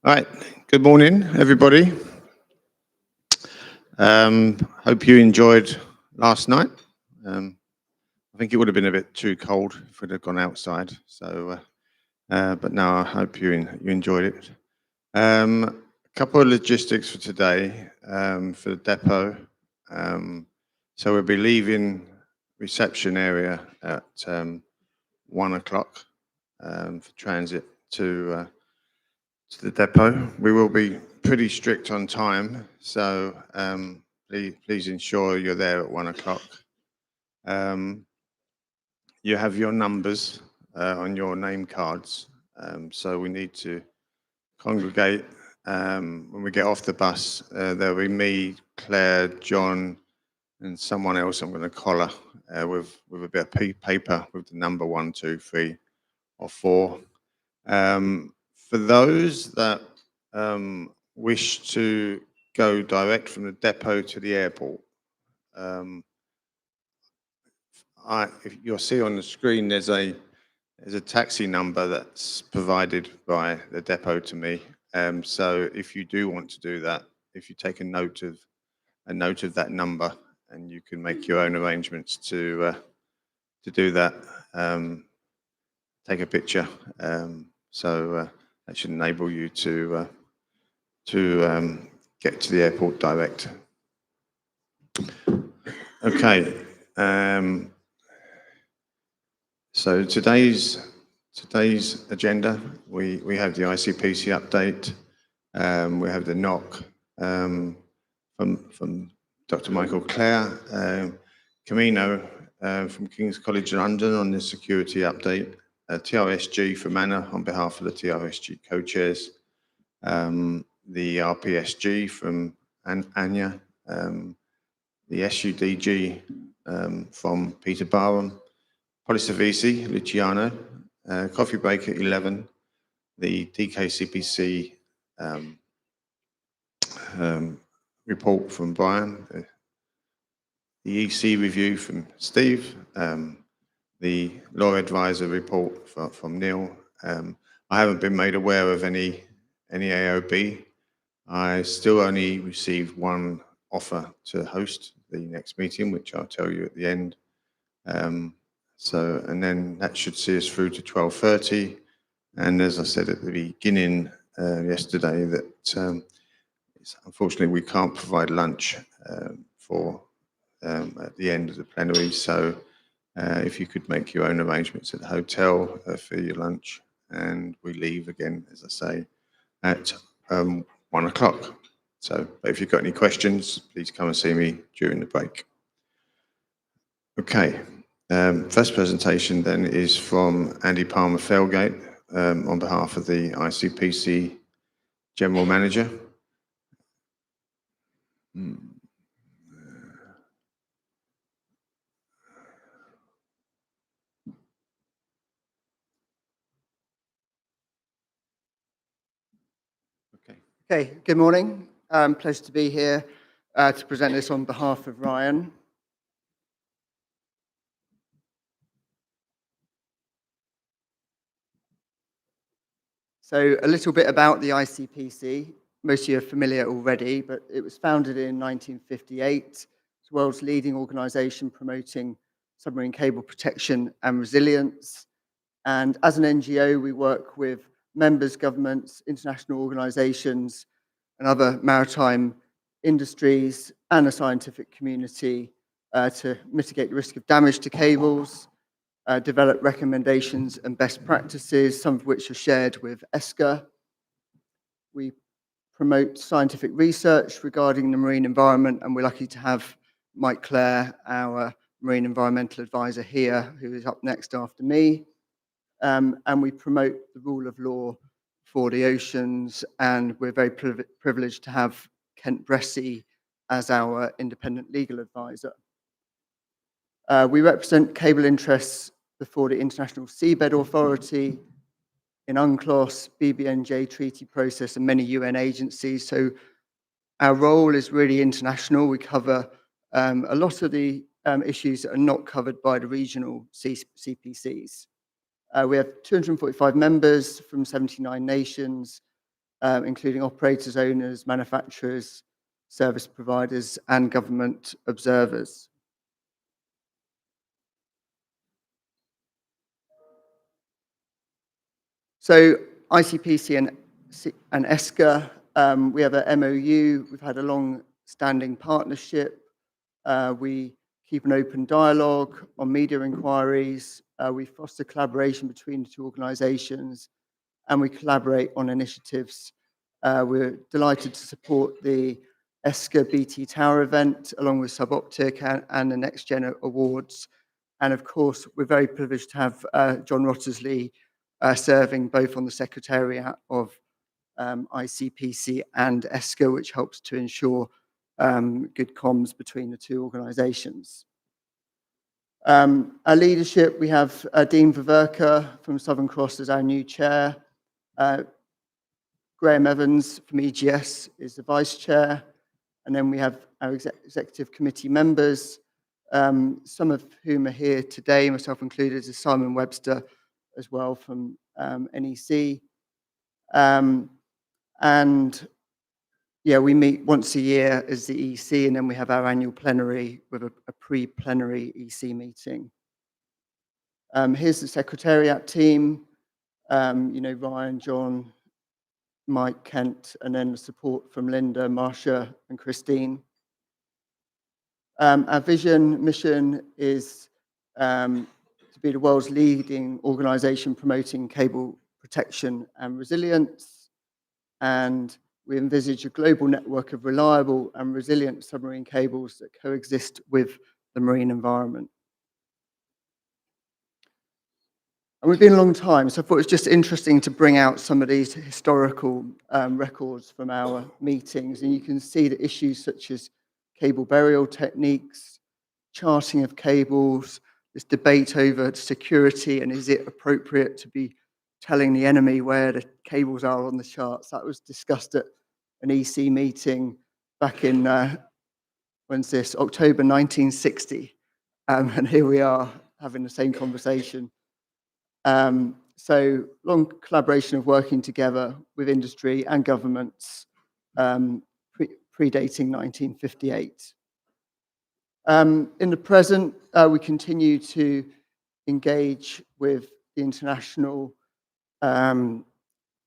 All right, good morning, everybody. Hope you enjoyed last night. I think it would have been a bit too cold if we'd have gone outside. But no, I hope you enjoyed it. A couple of logistics for today for the depot. So we'll be leaving reception area at 1 o'clock for transit to the depot. We will be pretty strict on time, so please ensure you're there at 1 o'clock. You have your numbers on your name cards, so we need to congregate. When we get off the bus, there'll be me, Claire, John, and someone else I'm going to collar with a bit of paper with the number 1, 2, 3, or 4. For those that wish to go direct from the depot to the airport, if you'll see on the screen, there's a taxi number that's provided by the depot to me. So if you do want to do that, if you take a note of that number, and you can make your own arrangements to do that, take a picture. So that should enable you to get to the airport direct. Okay. So today's agenda, we have the ICPC update. We have the knock from Dr. Michael Clare, Camino from King's College London on the security update, TRSG from Anna on behalf of the TRSG co-chairs, the RPSG from Anya, the SUDG from Peter Barham, Polisavici, Luciano, coffee break at 11, the DKCPC report from Brian, the EC review from Steve, the Law Advisor report from Neil. I haven't been made aware of any AOB. I still only received one offer to host the next meeting, which I'll tell you at the end. And then that should see us through to 12:30. And as I said at the beginning yesterday, that unfortunately we can't provide lunch at the end of the plenary. So if you could make your own arrangements at the hotel for your lunch, and we leave again, as I say, at 1 o'clock. So if you've got any questions, please come and see me during the break. Okay. First presentation then is from Andy Palmer-Felgate on behalf of the ICPC General Manager. Okay, good morning. Pleasure to be here to present this on behalf of Ryan. So a little bit about the ICPC. Most of you are familiar already, but it was founded in 1958. It's the world's leading organisation promoting submarine cable protection and resilience. And as an NGO, we work with members, governments, international organisations, and other maritime industries and the scientific community to mitigate the risk of damage to cables, develop recommendations and best practices, some of which are shared with ESCA. We promote scientific research regarding the marine environment, and we're lucky to have Mike Clare, our Marine Environmental Advisor here, who is up next after me. And we promote the rule of law for the oceans, and we're very privileged to have Kent Bressy as our independent legal advisor. We represent cable interests before the International Seabed Authority, in UNCLOS, BBNJ treaty process, and many UN agencies. So our role is really international. We cover a lot of the issues that are not covered by the regional CPCs. We have 245 members from 79 nations, including operators, owners, manufacturers, service providers, and government observers. So ICPC and ESCA, we have an MOU. We've had a long-standing partnership. We keep an open dialogue on media inquiries. We foster collaboration between the two organisations, and we collaborate on initiatives. We're delighted to support the ESCA BT Tower event, along with Suboptic and the Next Gen Awards. And of course, we're very privileged to have John Rottersley serving both on the Secretariat of ICPC and ESCA, which helps to ensure good comms between the two organisations. Our leadership, we have Dean Viverka from Southern Cross as our new chair. Graham Evans from EGS is the vice chair. And then we have our executive committee members, some of whom are here today, myself included, is Simon Webster as well from NEC. And yeah, we meet once a year as the EC, and then we have our annual plenary with a pre-plenary EC meeting. Here's the Secretariat team, Ryan, John, Mike, Kent, and then the support from Linda, Marcia, and Christine. Our mission is to be the world's leading organisation promoting cable protection and resilience. And we envisage a global network of reliable and resilient submarine cables that coexist with the marine environment. And we've been a long time, so I thought it was just interesting to bring out some of these historical records from our meetings. And you can see the issues such as cable burial techniques, charting of cables, this debate over security, and is it appropriate to be telling the enemy where the cables are on the charts. That was discussed at an EC meeting back in, when's this, October 1960. And here we are having the same conversation. So long collaboration of working together with industry and governments, predating 1958. In the present, we continue to engage with the international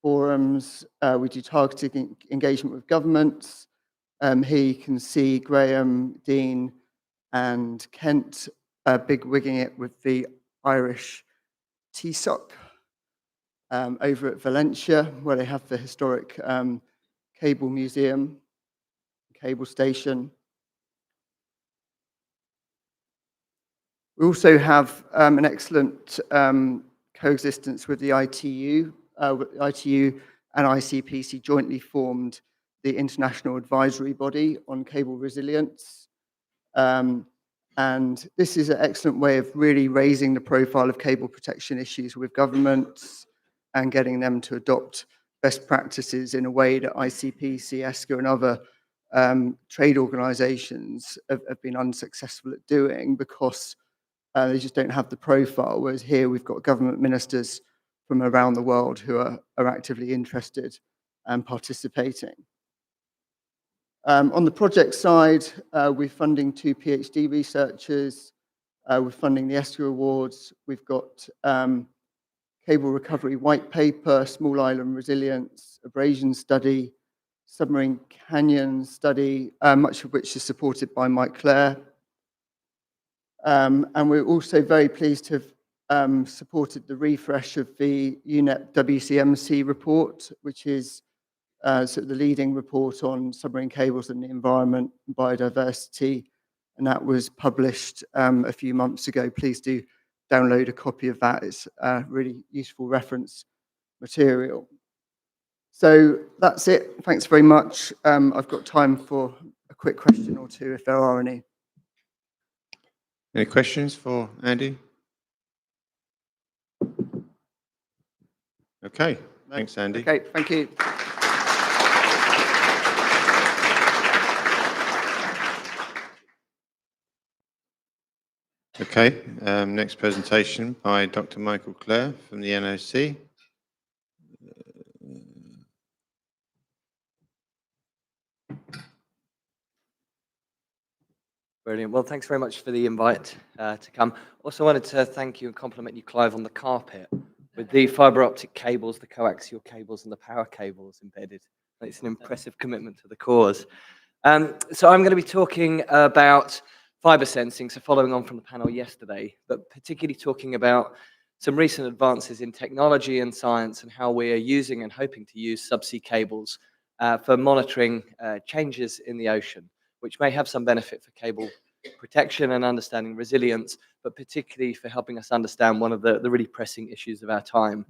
forums. We do targeted engagement with governments. Here you can see Graham, Dean, and Kent big-wigging it with the Irish TSOC over at Valencia, where they have the historic cable museum, cable station. We also have an excellent coexistence with the ITU. ITU and ICPC jointly formed the International Advisory Body on Cable Resilience. And this is an excellent way of really raising the profile of cable protection issues with governments and getting them to adopt best practices in a way that ICPC, ESCA, and other trade organisations have been unsuccessful at doing because they just don't have the profile, whereas here we've got government ministers from around the world who are actively interested and participating. On the project side, we're funding 2 PhD researchers. We're funding the ESCA Awards. We've got cable recovery white paper, small island resilience, abrasion study, submarine canyon study, much of which is supported by Mike Clare. And we're also very pleased to have supported the refresh of the UNEP WCMC report, which is sort of the leading report on submarine cables and the environment and biodiversity. And that was published a few months ago. Please do download a copy of that. It's really useful reference material. So that's it. Thanks very much. I've got time for a quick question or two if there are any. Any questions for Andy? Okay, thanks, Andy. Okay, thank you. Okay, next presentation by Dr. Michael Clare from the NOC. Brilliant. Well, thanks very much for the invite to come. Also wanted to thank you and compliment you, Clive, on the carpet with the fibre optic cables, the coaxial cables and the power cables embedded. It's an impressive commitment to the cause. So I'm going to be talking about fibre sensing, so following on from the panel yesterday, but particularly talking about some recent advances in technology and science and how we are using and hoping to use subsea cables for monitoring changes in the ocean, which may have some benefit for cable protection and understanding resilience, but particularly for helping us understand one of the really pressing issues of our time.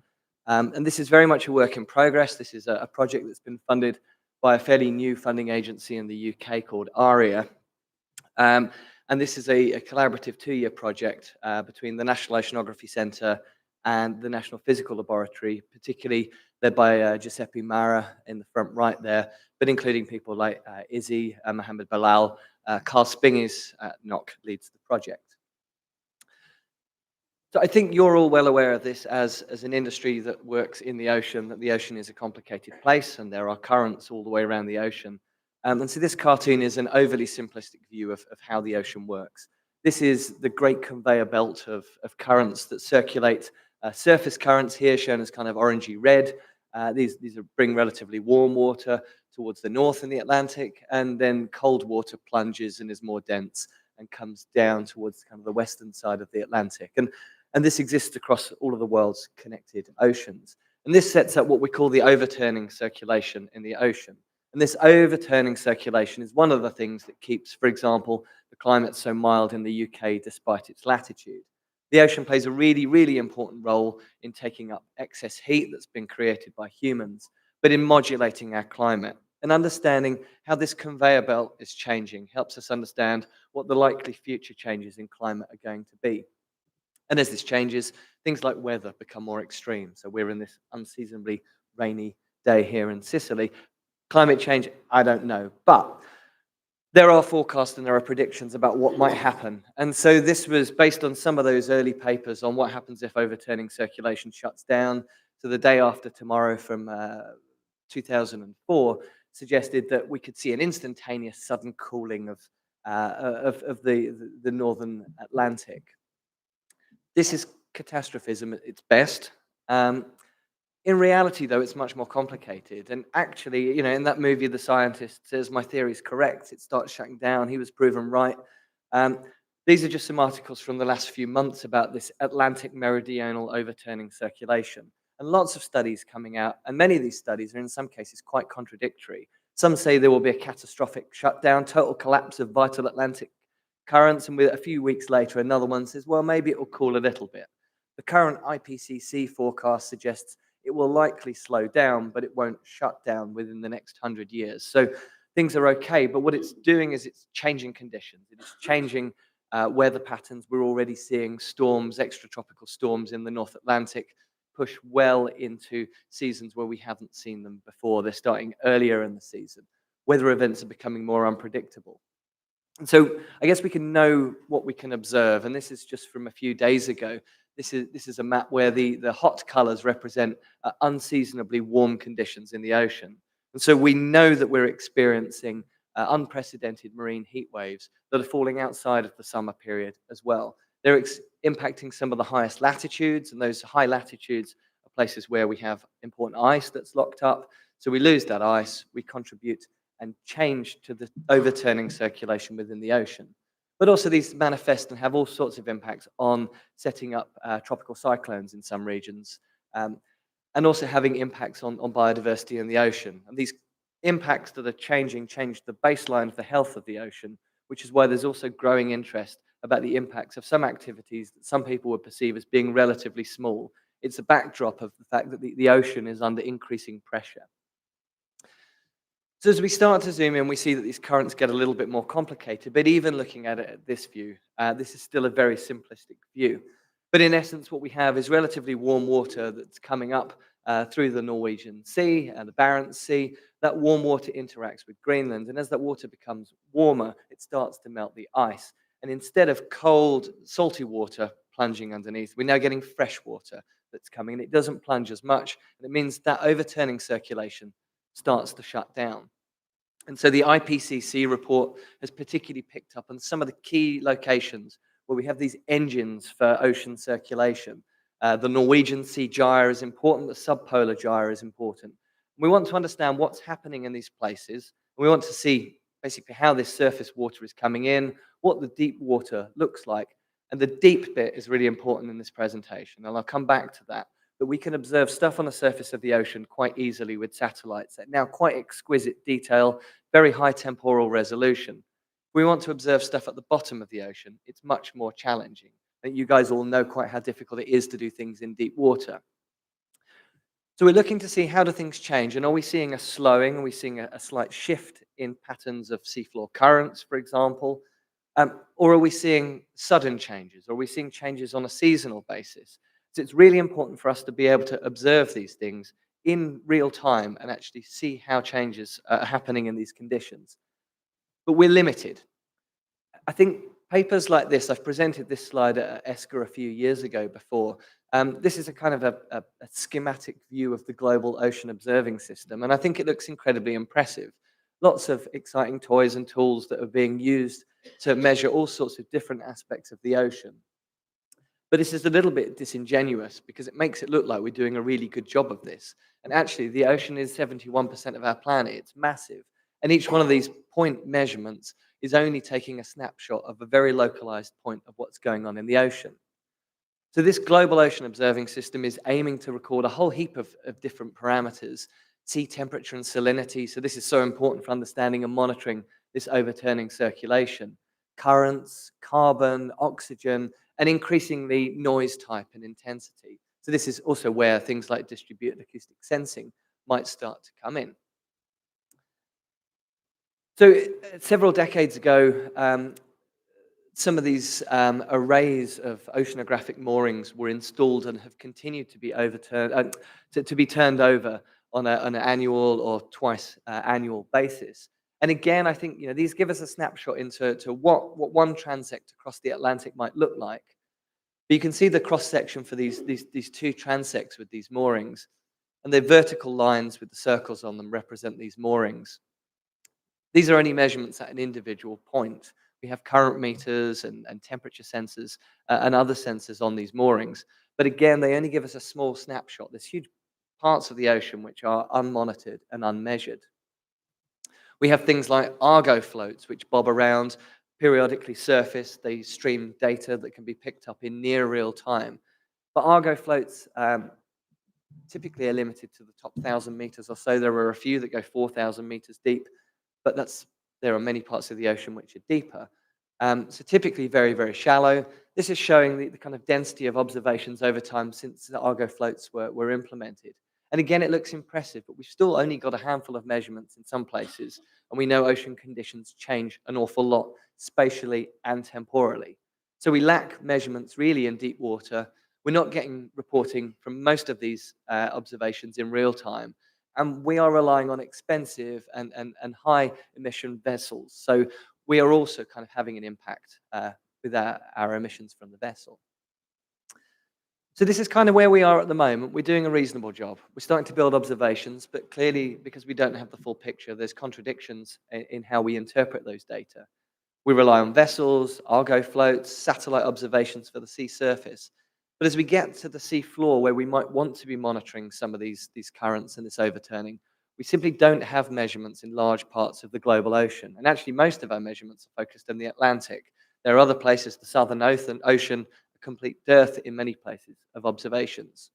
And this is very much a work in progress. This is a project that's been funded by a fairly new funding agency in the UK called ARIA. And this is a collaborative 2-year project between the National Oceanography Centre and the National Physical Laboratory, particularly led by Giuseppe Mara in the front right there, but including people like Izzy, Mohammed Bilal, Carl Spingis at NOC leads the project. So I think you're all well aware of this as an industry that works in the ocean, that the ocean is a complicated place and there are currents all the way around the ocean. And so this cartoon is an overly simplistic view of how the ocean works. This is the great conveyor belt of currents that circulate. Surface currents here shown as kind of orangey red. These bring relatively warm water towards the north in the Atlantic, and then cold water plunges and is more dense and comes down towards kind of the western side of the Atlantic. And this exists across all of the world's connected oceans. And this sets up what we call the overturning circulation in the ocean. And this overturning circulation is one of the things that keeps, for example, the climate so mild in the UK despite its latitude. The ocean plays a really, really important role in taking up excess heat that's been created by humans, but in modulating our climate. And understanding how this conveyor belt is changing helps us understand what the likely future changes in climate are going to be. And as this changes, things like weather become more extreme. So we're in this unseasonably rainy day here in Sicily. Climate change, I don't know. But there are forecasts and there are predictions about what might happen. And so this was based on some of those early papers on what happens if overturning circulation shuts down. So the day after tomorrow from 2004 suggested that we could see an instantaneous sudden cooling of the northern Atlantic. This is catastrophism at its best. In reality, though, it's much more complicated. And actually, you know, in that movie, the scientist says, my theory is correct. It starts shutting down. He was proven right. These are just some articles from the last few months about this Atlantic meridional overturning circulation. And lots of studies coming out. And many of these studies are, in some cases, quite contradictory. Some say there will be a catastrophic shutdown, total collapse of vital Atlantic currents. And a few weeks later, another one says, well, maybe it will cool a little bit. The current IPCC forecast suggests it will likely slow down, but it won't shut down within the next 100 years. So things are okay, but what it's doing is it's changing conditions. It is changing weather patterns. We're already seeing storms, extratropical storms in the North Atlantic push well into seasons where we haven't seen them before. They're starting earlier in the season. Weather events are becoming more unpredictable. And so I guess we can know what we can observe, and this is just from a few days ago. This is a map where the hot colors represent unseasonably warm conditions in the ocean. And so we know that we're experiencing unprecedented marine heat waves that are falling outside of the summer period as well. They're impacting some of the highest latitudes, and those high latitudes are places where we have important ice that's locked up. So we lose that ice, we contribute and change to the overturning circulation within the ocean. But also these manifest and have all sorts of impacts on setting up tropical cyclones in some regions, and also having impacts on biodiversity in the ocean. And these impacts that are changing change the baseline of the health of the ocean, which is why there's also growing interest about the impacts of some activities that some people would perceive as being relatively small. It's a backdrop of the fact that the ocean is under increasing pressure. So as we start to zoom in, we see that these currents get a little bit more complicated, but even looking at it at this view, this is still a very simplistic view. But in essence, what we have is relatively warm water that's coming up through the Norwegian Sea and the Barents Sea. That warm water interacts with Greenland, and as that water becomes warmer, it starts to melt the ice. And instead of cold, salty water plunging underneath, we're now getting fresh water that's coming, and it doesn't plunge as much, and it means that overturning circulation starts to shut down. And so the IPCC report has particularly picked up on some of the key locations where we have these engines for ocean circulation. The Norwegian Sea gyre is important, the subpolar gyre is important. We want to understand what's happening in these places. We want to see basically how this surface water is coming in, what the deep water looks like. And the deep bit is really important in this presentation, and I'll come back to that. But we can observe stuff on the surface of the ocean quite easily with satellites at now quite exquisite detail, very high temporal resolution. If we want to observe stuff at the bottom of the ocean, it's much more challenging. I think you guys all know quite how difficult it is to do things in deep water. So we're looking to see how do things change, and are we seeing a slowing? Are we seeing a slight shift in patterns of seafloor currents, for example? Or are we seeing sudden changes? Or are we seeing changes on a seasonal basis? So it's really important for us to be able to observe these things in real time and actually see how changes are happening in these conditions. But we're limited. I think papers like this, I've presented this slide at ESCA a few years ago before. This is a kind of a schematic view of the global ocean observing system, and I think it looks incredibly impressive. Lots of exciting toys and tools that are being used to measure all sorts of different aspects of the ocean. But this is a little bit disingenuous because it makes it look like we're doing a really good job of this. And actually, the ocean is 71% of our planet. It's massive. And each one of these point measurements is only taking a snapshot of a very localized point of what's going on in the ocean. So this global ocean observing system is aiming to record a whole heap of different parameters, sea temperature and salinity. So this is so important for understanding and monitoring this overturning circulation. Currents, carbon, oxygen, and increasingly noise type and intensity. So this is also where things like distributed acoustic sensing might start to come in. So several decades ago, some of these arrays of oceanographic moorings were installed and have continued to be overturned, to be turned over on an annual or twice annual basis. And again, I think these give us a snapshot into what one transect across the Atlantic might look like. But you can see the cross section for these two transects with these moorings, and the vertical lines with the circles on them represent these moorings. These are only measurements at an individual point. We have current meters and temperature sensors and other sensors on these moorings. But again, they only give us a small snapshot. There's huge parts of the ocean which are unmonitored and unmeasured. We have things like Argo floats, which bob around, periodically surface. They stream data that can be picked up in near real time. But Argo floats typically are limited to the top 1,000 meters or so. There are a few that go 4,000 meters deep, but there are many parts of the ocean which are deeper. So typically very, very shallow. This is showing the kind of density of observations over time since the Argo floats were implemented. And again, it looks impressive, but we've still only got a handful of measurements in some places. And we know ocean conditions change an awful lot spatially and temporally. So we lack measurements really in deep water. We're not getting reporting from most of these observations in real time. And we are relying on expensive and high emission vessels. So we are also kind of having an impact with our emissions from the vessel. So this is kind of where we are at the moment. We're doing a reasonable job. We're starting to build observations, but clearly, because we don't have the full picture, there's contradictions in how we interpret those data. We rely on vessels, Argo floats, satellite observations for the sea surface. But as we get to the sea floor, where we might want to be monitoring some of these currents and this overturning, we simply don't have measurements in large parts of the global ocean. And actually, most of our measurements are focused in the Atlantic. There are other places, the Southern Ocean, complete dearth in many places of observations.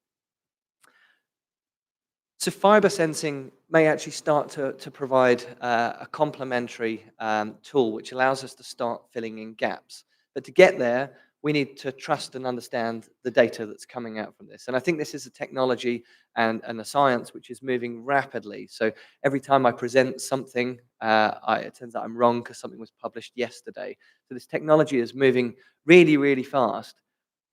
So fibre sensing may actually start to provide a complementary tool which allows us to start filling in gaps. But to get there, we need to trust and understand the data that's coming out from this. And I think this is a technology and a science which is moving rapidly. So every time I present something, it turns out I'm wrong because something was published yesterday. So this technology is moving really, really fast.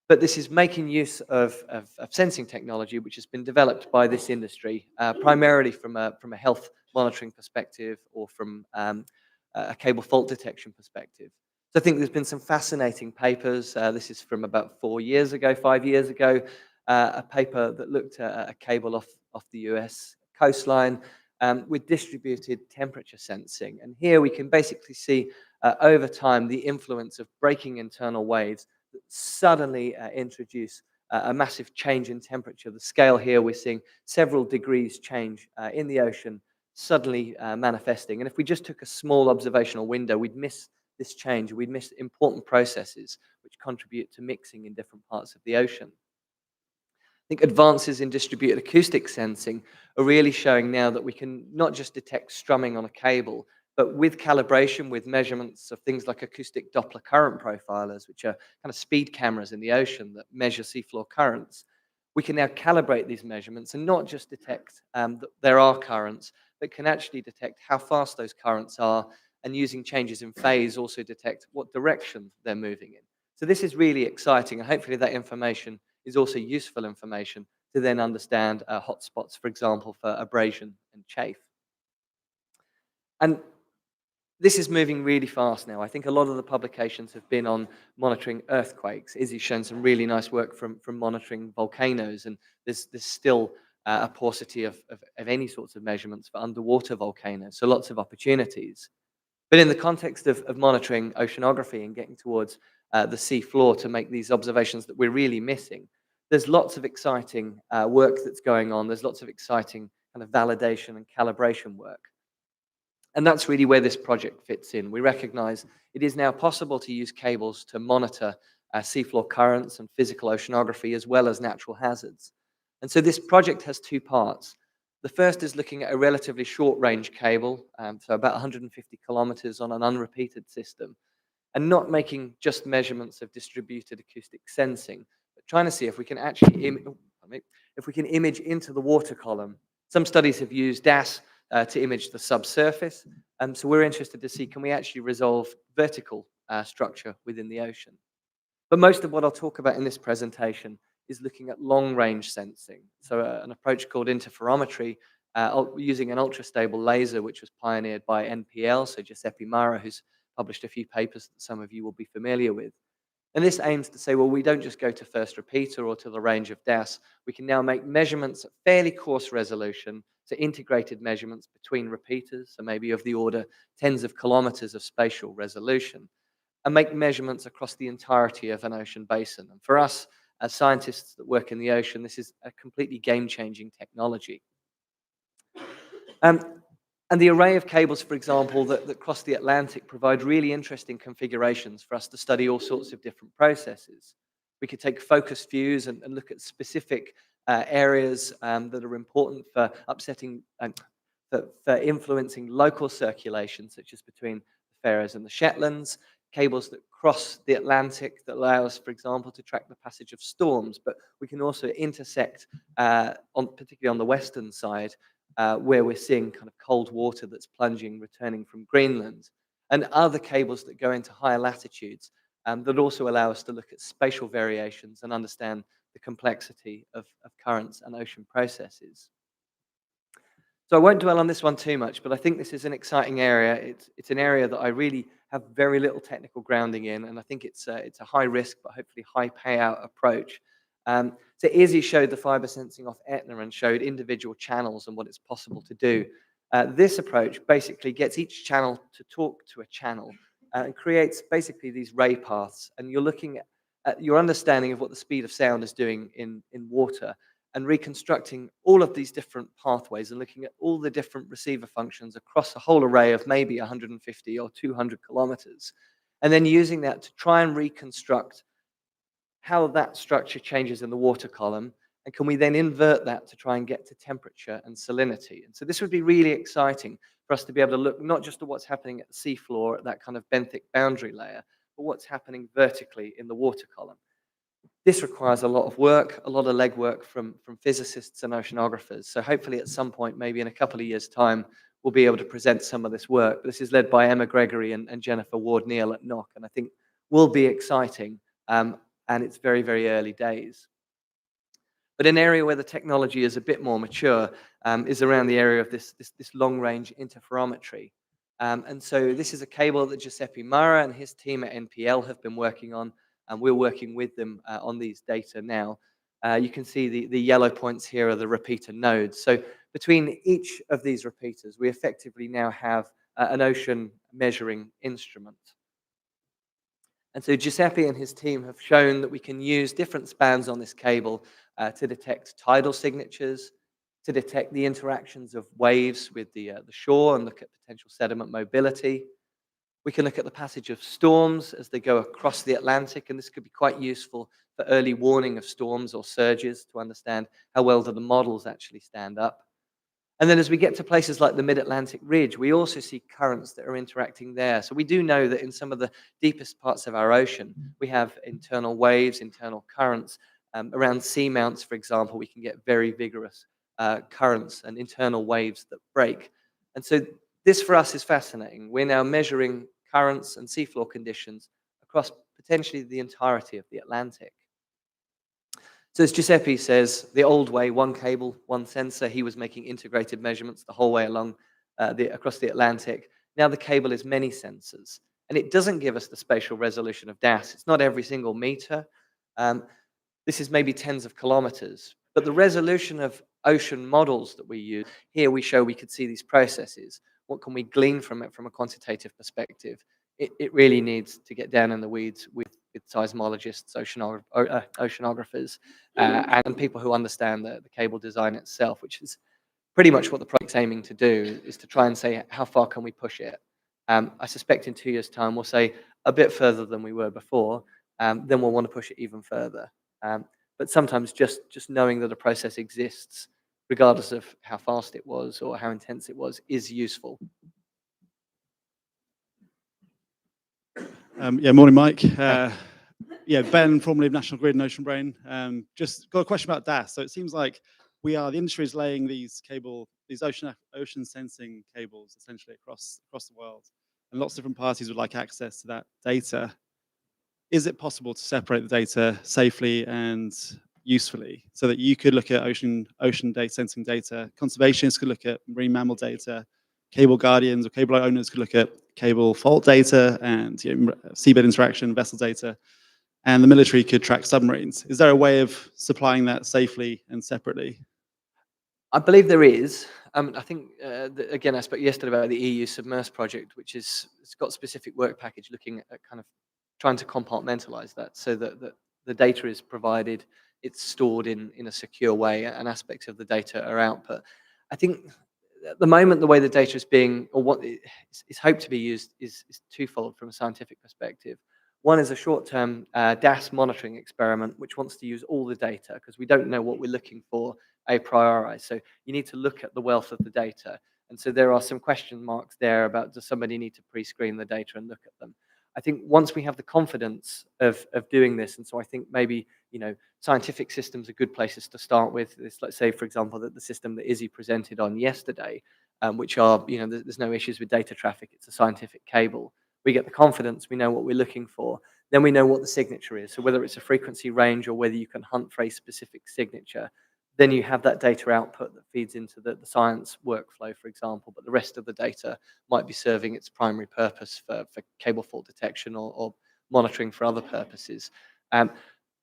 But this is making use of sensing technology, which has been developed by this industry, primarily from a health monitoring perspective or from a cable fault detection perspective. So I think there's been some fascinating papers. This is from about 5 years ago, a paper that looked at a cable off the US coastline, with distributed temperature sensing. And here we can basically see over time the influence of breaking internal waves that suddenly introduce a massive change in temperature. The scale here, we're seeing several degrees change in the ocean suddenly manifesting. And if we just took a small observational window, we'd miss this change. We'd miss important processes which contribute to mixing in different parts of the ocean. I think advances in distributed acoustic sensing are really showing now that we can not just detect strumming on a cable, but with calibration, with measurements of things like acoustic Doppler current profilers, which are kind of speed cameras in the ocean that measure seafloor currents, we can now calibrate these measurements and not just detect that there are currents, but can actually detect how fast those currents are, and using changes in phase also detect what direction they're moving in. So this is really exciting, and hopefully that information is also useful information to then understand hotspots, for example, for abrasion and chafe. And this is moving really fast now. I think a lot of the publications have been on monitoring earthquakes. Izzy's shown some really nice work from monitoring volcanoes, and there's still a paucity of any sorts of measurements for underwater volcanoes, so lots of opportunities. But in the context of monitoring oceanography and getting towards the sea floor to make these observations that we're really missing, there's lots of exciting work that's going on. There's lots of exciting kind of validation and calibration work. And that's really where this project fits in. We recognize it is now possible to use cables to monitor seafloor currents and physical oceanography as well as natural hazards. And so this project has two parts. The first is looking at a relatively short-range cable, so about 150 kilometers on an unrepeated system, and not making just measurements of distributed acoustic sensing, but trying to see if we can actually image into the water column. Some studies have used DAS to image the subsurface, so we're interested to see, can we actually resolve vertical structure within the ocean? But most of what I'll talk about in this presentation is looking at long-range sensing, so an approach called interferometry, using an ultra-stable laser, which was pioneered by NPL, so Giuseppe Mara, who's published a few papers that some of you will be familiar with. And this aims to say, well, we don't just go to first repeater or to the range of DAS. We can now make measurements at fairly coarse resolution, so integrated measurements between repeaters, so maybe of the order tens of kilometers of spatial resolution, and make measurements across the entirety of an ocean basin. And for us, as scientists that work in the ocean, this is a completely game-changing technology. And the array of cables, for example, that cross the Atlantic provide really interesting configurations for us to study all sorts of different processes. We could take focus views and look at specific areas that are important for upsetting, for influencing local circulation, such as between the Faroes and the Shetlands, cables that cross the Atlantic that allow us, for example, to track the passage of storms. But we can also intersect, particularly on the western side, where we're seeing kind of cold water that's plunging, returning from Greenland, and other cables that go into higher latitudes that also allow us to look at spatial variations and understand the complexity of currents and ocean processes. So I won't dwell on this one too much, but I think this is an exciting area. It's an area that I really have very little technical grounding in, and I think it's a high risk but hopefully high payout approach. So Izzy showed the fibre sensing off Etna and showed individual channels and what it's possible to do. This approach basically gets each channel to talk to a channel and creates basically these ray paths. And you're looking at your understanding of what the speed of sound is doing in water and reconstructing all of these different pathways and looking at all the different receiver functions across a whole array of maybe 150 or 200 kilometers. And then using that to try and reconstruct how that structure changes in the water column, and can we then invert that to try and get to temperature and salinity. And so this would be really exciting for us to be able to look not just at what's happening at the seafloor, at that kind of benthic boundary layer, but what's happening vertically in the water column. This requires a lot of work, a lot of legwork from physicists and oceanographers. So hopefully at some point, maybe in a couple of years' time, we'll be able to present some of this work. This is led by Emma Gregory and Jennifer Ward-Neal at NOC, and I think will be exciting. And it's very, very early days. But an area where the technology is a bit more mature is around the area of this long-range interferometry. And so this is a cable that Giuseppe Mara and his team at NPL have been working on, and we're working with them on these data now. You can see the yellow points here are the repeater nodes. So between each of these repeaters, we effectively now have an ocean measuring instrument. And so Giuseppe and his team have shown that we can use different spans on this cable to detect tidal signatures, to detect the interactions of waves with the shore and look at potential sediment mobility. We can look at the passage of storms as they go across the Atlantic, and this could be quite useful for early warning of storms or surges to understand how well do the models actually stand up. And then as we get to places like the Mid-Atlantic Ridge, we also see currents that are interacting there. So we do know that in some of the deepest parts of our ocean, we have internal waves, internal currents. Around seamounts, for example, we can get very vigorous currents and internal waves that break. And so this for us is fascinating. We're now measuring currents and seafloor conditions across potentially the entirety of the Atlantic. So as Giuseppe says, the old way, one cable, one sensor, he was making integrated measurements the whole way along across the Atlantic. Now the cable is many sensors, and it doesn't give us the spatial resolution of DAS. It's not every single meter. This is maybe tens of kilometers, but the resolution of ocean models that we use, here we show we could see these processes. What can we glean from it from a quantitative perspective? It really needs to get down in the weeds with seismologists, oceanographers, and people who understand the cable design itself, which is pretty much what the project's aiming to do, is to try and say, how far can we push it? I suspect in 2 years' time, we'll say a bit further than we were before, then we'll want to push it even further. But sometimes just knowing that a process exists, regardless of how fast it was or how intense it was, is useful. Morning, Mike. Ben, formerly of National Grid and Ocean Brain. Just got a question about DAS. So it seems like the industry is laying these ocean sensing cables essentially across the world, and lots of different parties would like access to that data. Is it possible to separate the data safely and usefully so that you could look at ocean data sensing data, conservationists could look at marine mammal data, cable guardians or cable owners could look at cable fault data and seabed interaction, vessel data, and the military could track submarines? Is there a way of supplying that safely and separately? I believe there is. I think, again, I spoke yesterday about the EU Submerse project, which it's got a specific work package looking at kind of trying to compartmentalize that so that the data is provided, it's stored in a secure way, and aspects of the data are output. I think at the moment, the way the data is being, or what is hoped to be used, is twofold from a scientific perspective. One is a short-term DAS monitoring experiment, which wants to use all the data because we don't know what we're looking for a priori. So you need to look at the wealth of the data. And so there are some question marks there about, does somebody need to pre-screen the data and look at them? I think once we have the confidence of doing this, and so I think maybe, scientific systems are good places to start with. Let's say, for example, that the system that Izzy presented on yesterday, which are, there's no issues with data traffic, it's a scientific cable. We get the confidence, we know what we're looking for, then we know what the signature is. So whether it's a frequency range or whether you can hunt for a specific signature, then you have that data output that feeds into the science workflow, for example, but the rest of the data might be serving its primary purpose for cable fault detection or monitoring for other purposes.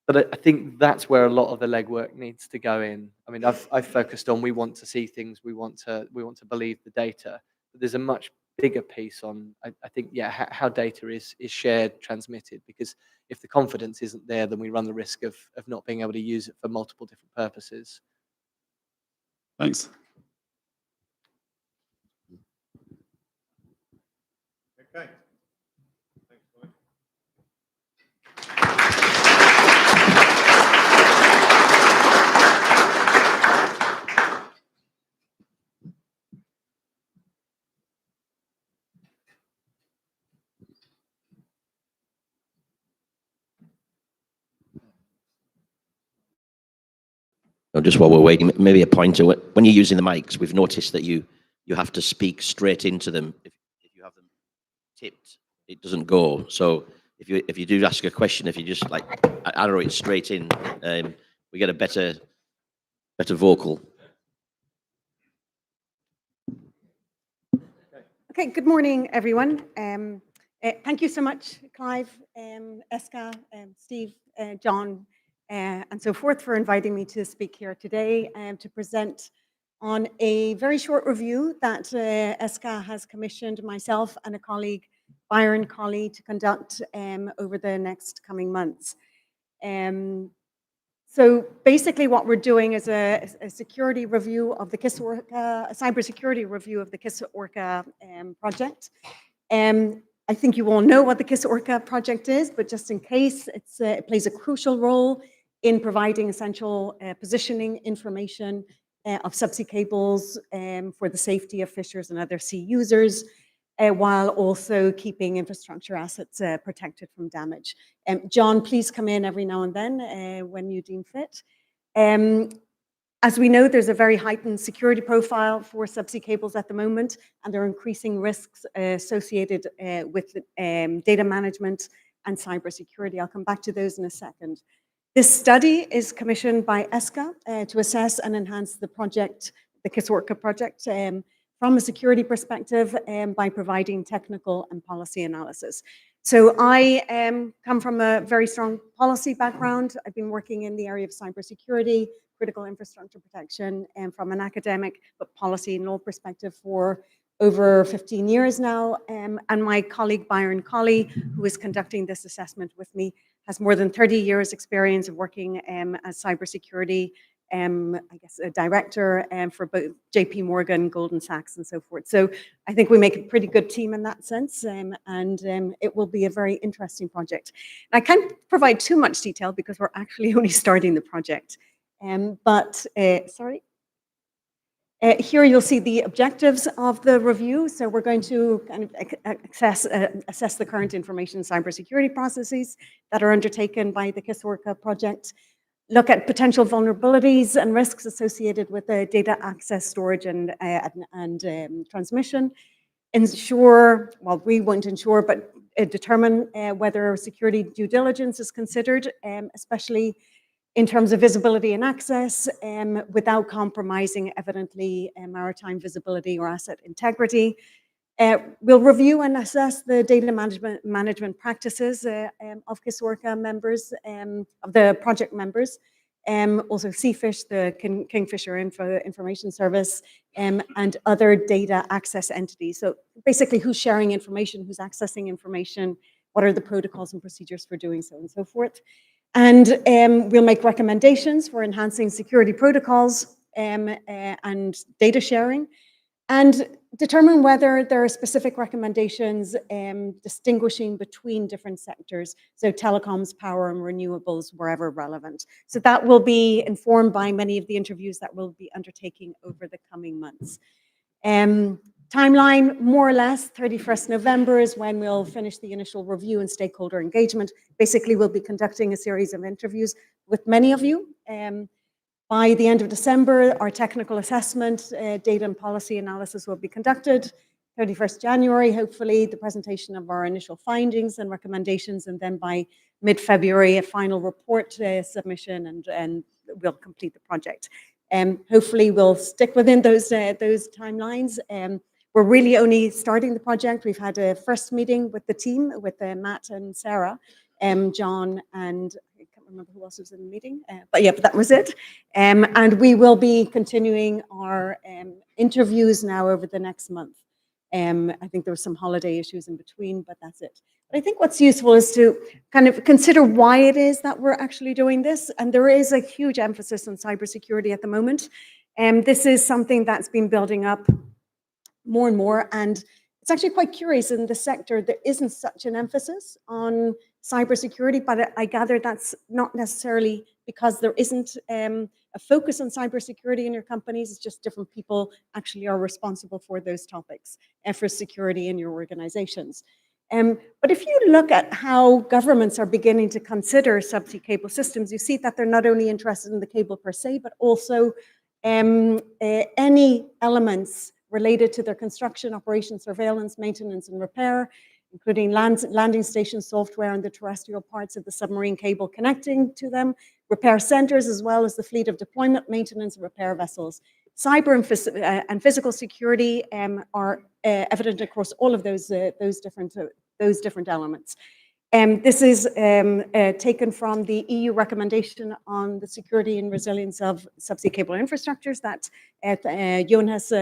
But I think that's where a lot of the legwork needs to go in. I mean, I've focused on, we want to see things, we want to believe the data. But there's a much bigger piece on, I think, how data is shared, transmitted, because if the confidence isn't there, then we run the risk of not being able to use it for multiple different purposes. Thanks. Okay. Thanks, Mike. Just while we're waiting, maybe a pointer. When you're using the mics, we've noticed that you have to speak straight into them. If you have them tipped, it doesn't go. So if you do ask a question, if you just arrow it straight in, we get a better vocal. Okay, good morning, everyone. Thank you so much, Clive, ESCA, Steve, John, and so forth, for inviting me to speak here today and to present on a very short review that ESCA has commissioned myself and a colleague, Byron Colley, to conduct over the next coming months. So basically what we're doing is a security review of the KISA Orca, a cybersecurity review of the KISA Orca project. I think you all know what the KISA Orca project is, but just in case, it plays a crucial role in providing essential positioning information of subsea cables for the safety of fishers and other sea users, while also keeping infrastructure assets protected from damage. John, please come in every now and then when you deem fit. As we know, there's a very heightened security profile for subsea cables at the moment, and there are increasing risks associated with data management and cybersecurity. I'll come back to those in a second. This study is commissioned by ESCA to assess and enhance the project, the KISA Orca project, from a security perspective by providing technical and policy analysis. So I come from a very strong policy background. I've been working in the area of cybersecurity, critical infrastructure protection, and from an academic but policy and law perspective for over 15 years now. And my colleague Byron Colley, who is conducting this assessment with me, has more than 30 years experience of working as cybersecurity, I guess, a director for both JP Morgan, Goldman Sachs, and so forth. So I think we make a pretty good team in that sense, and it will be a very interesting project. I can't provide too much detail because we're actually only starting the project. Here you'll see the objectives of the review. So we're going to kind of assess the current information cybersecurity processes that are undertaken by the KISA Orca project, look at potential vulnerabilities and risks associated with the data access, storage, and transmission, ensure, well, we won't ensure, but determine whether security due diligence is considered, especially in terms of visibility and access, without compromising evidently maritime visibility or asset integrity. We'll review and assess the data management practices of KISA Orca members, of the project members, also Seafish, the Kingfisher Information Service, and other data access entities. So basically who's sharing information, who's accessing information, what are the protocols and procedures for doing so, and so forth. And we'll make recommendations for enhancing security protocols and data sharing, and determine whether there are specific recommendations distinguishing between different sectors, so telecoms, power, and renewables, wherever relevant. So that will be informed by many of the interviews that we'll be undertaking over the coming months. Timeline, more or less, 31st November is when we'll finish the initial review and stakeholder engagement. Basically, we'll be conducting a series of interviews with many of you. By the end of December, our technical assessment, data and policy analysis will be conducted. 31st January, hopefully, the presentation of our initial findings and recommendations, and then by mid-February, a final report submission, and we'll complete the project. Hopefully, we'll stick within those timelines. We're really only starting the project. We've had a first meeting with the team, with Matt and Sarah, John, and I can't remember who else was in the meeting, but that was it. And we will be continuing our interviews now over the next month. I think there were some holiday issues in between, but that's it. But I think what's useful is to kind of consider why it is that we're actually doing this. And there is a huge emphasis on cybersecurity at the moment. This is something that's been building up more and more, and it's actually quite curious in the sector there isn't such an emphasis on cybersecurity, but I gather that's not necessarily because there isn't a focus on cybersecurity in your companies. It's just different people actually are responsible for those topics for security in your organizations. But if you look at how governments are beginning to consider subsea cable systems, you see that they're not only interested in the cable per se, but also any elements related to their construction, operation, surveillance, maintenance, and repair, including landing station software and the terrestrial parts of the submarine cable connecting to them, repair centers, as well as the fleet of deployment, maintenance, and repair vessels. Cyber and physical security are evident across all of those different elements. This is taken from the EU recommendation on the security and resilience of subsea cable infrastructures that Johannes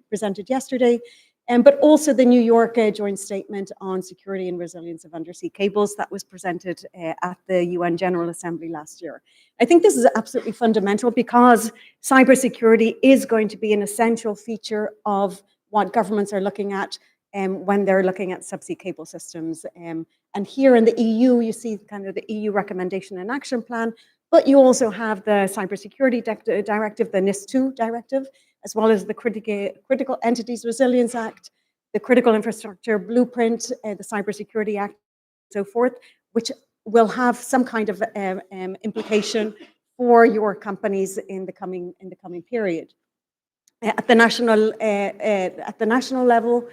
presented yesterday, but also the New York joint statement on security and resilience of undersea cables that was presented at the UN General Assembly last year. I think this is absolutely fundamental because cybersecurity is going to be an essential feature of what governments are looking at when they're looking at subsea cable systems. And here in the EU, you see kind of the EU recommendation and action plan, but you also have the Cybersecurity Directive, the NIS2 directive, as well as the Critical Entities Resilience Act, the Critical Infrastructure Blueprint, the Cybersecurity Act, and so forth, which will have some kind of implication for your companies in the coming period. At the national level,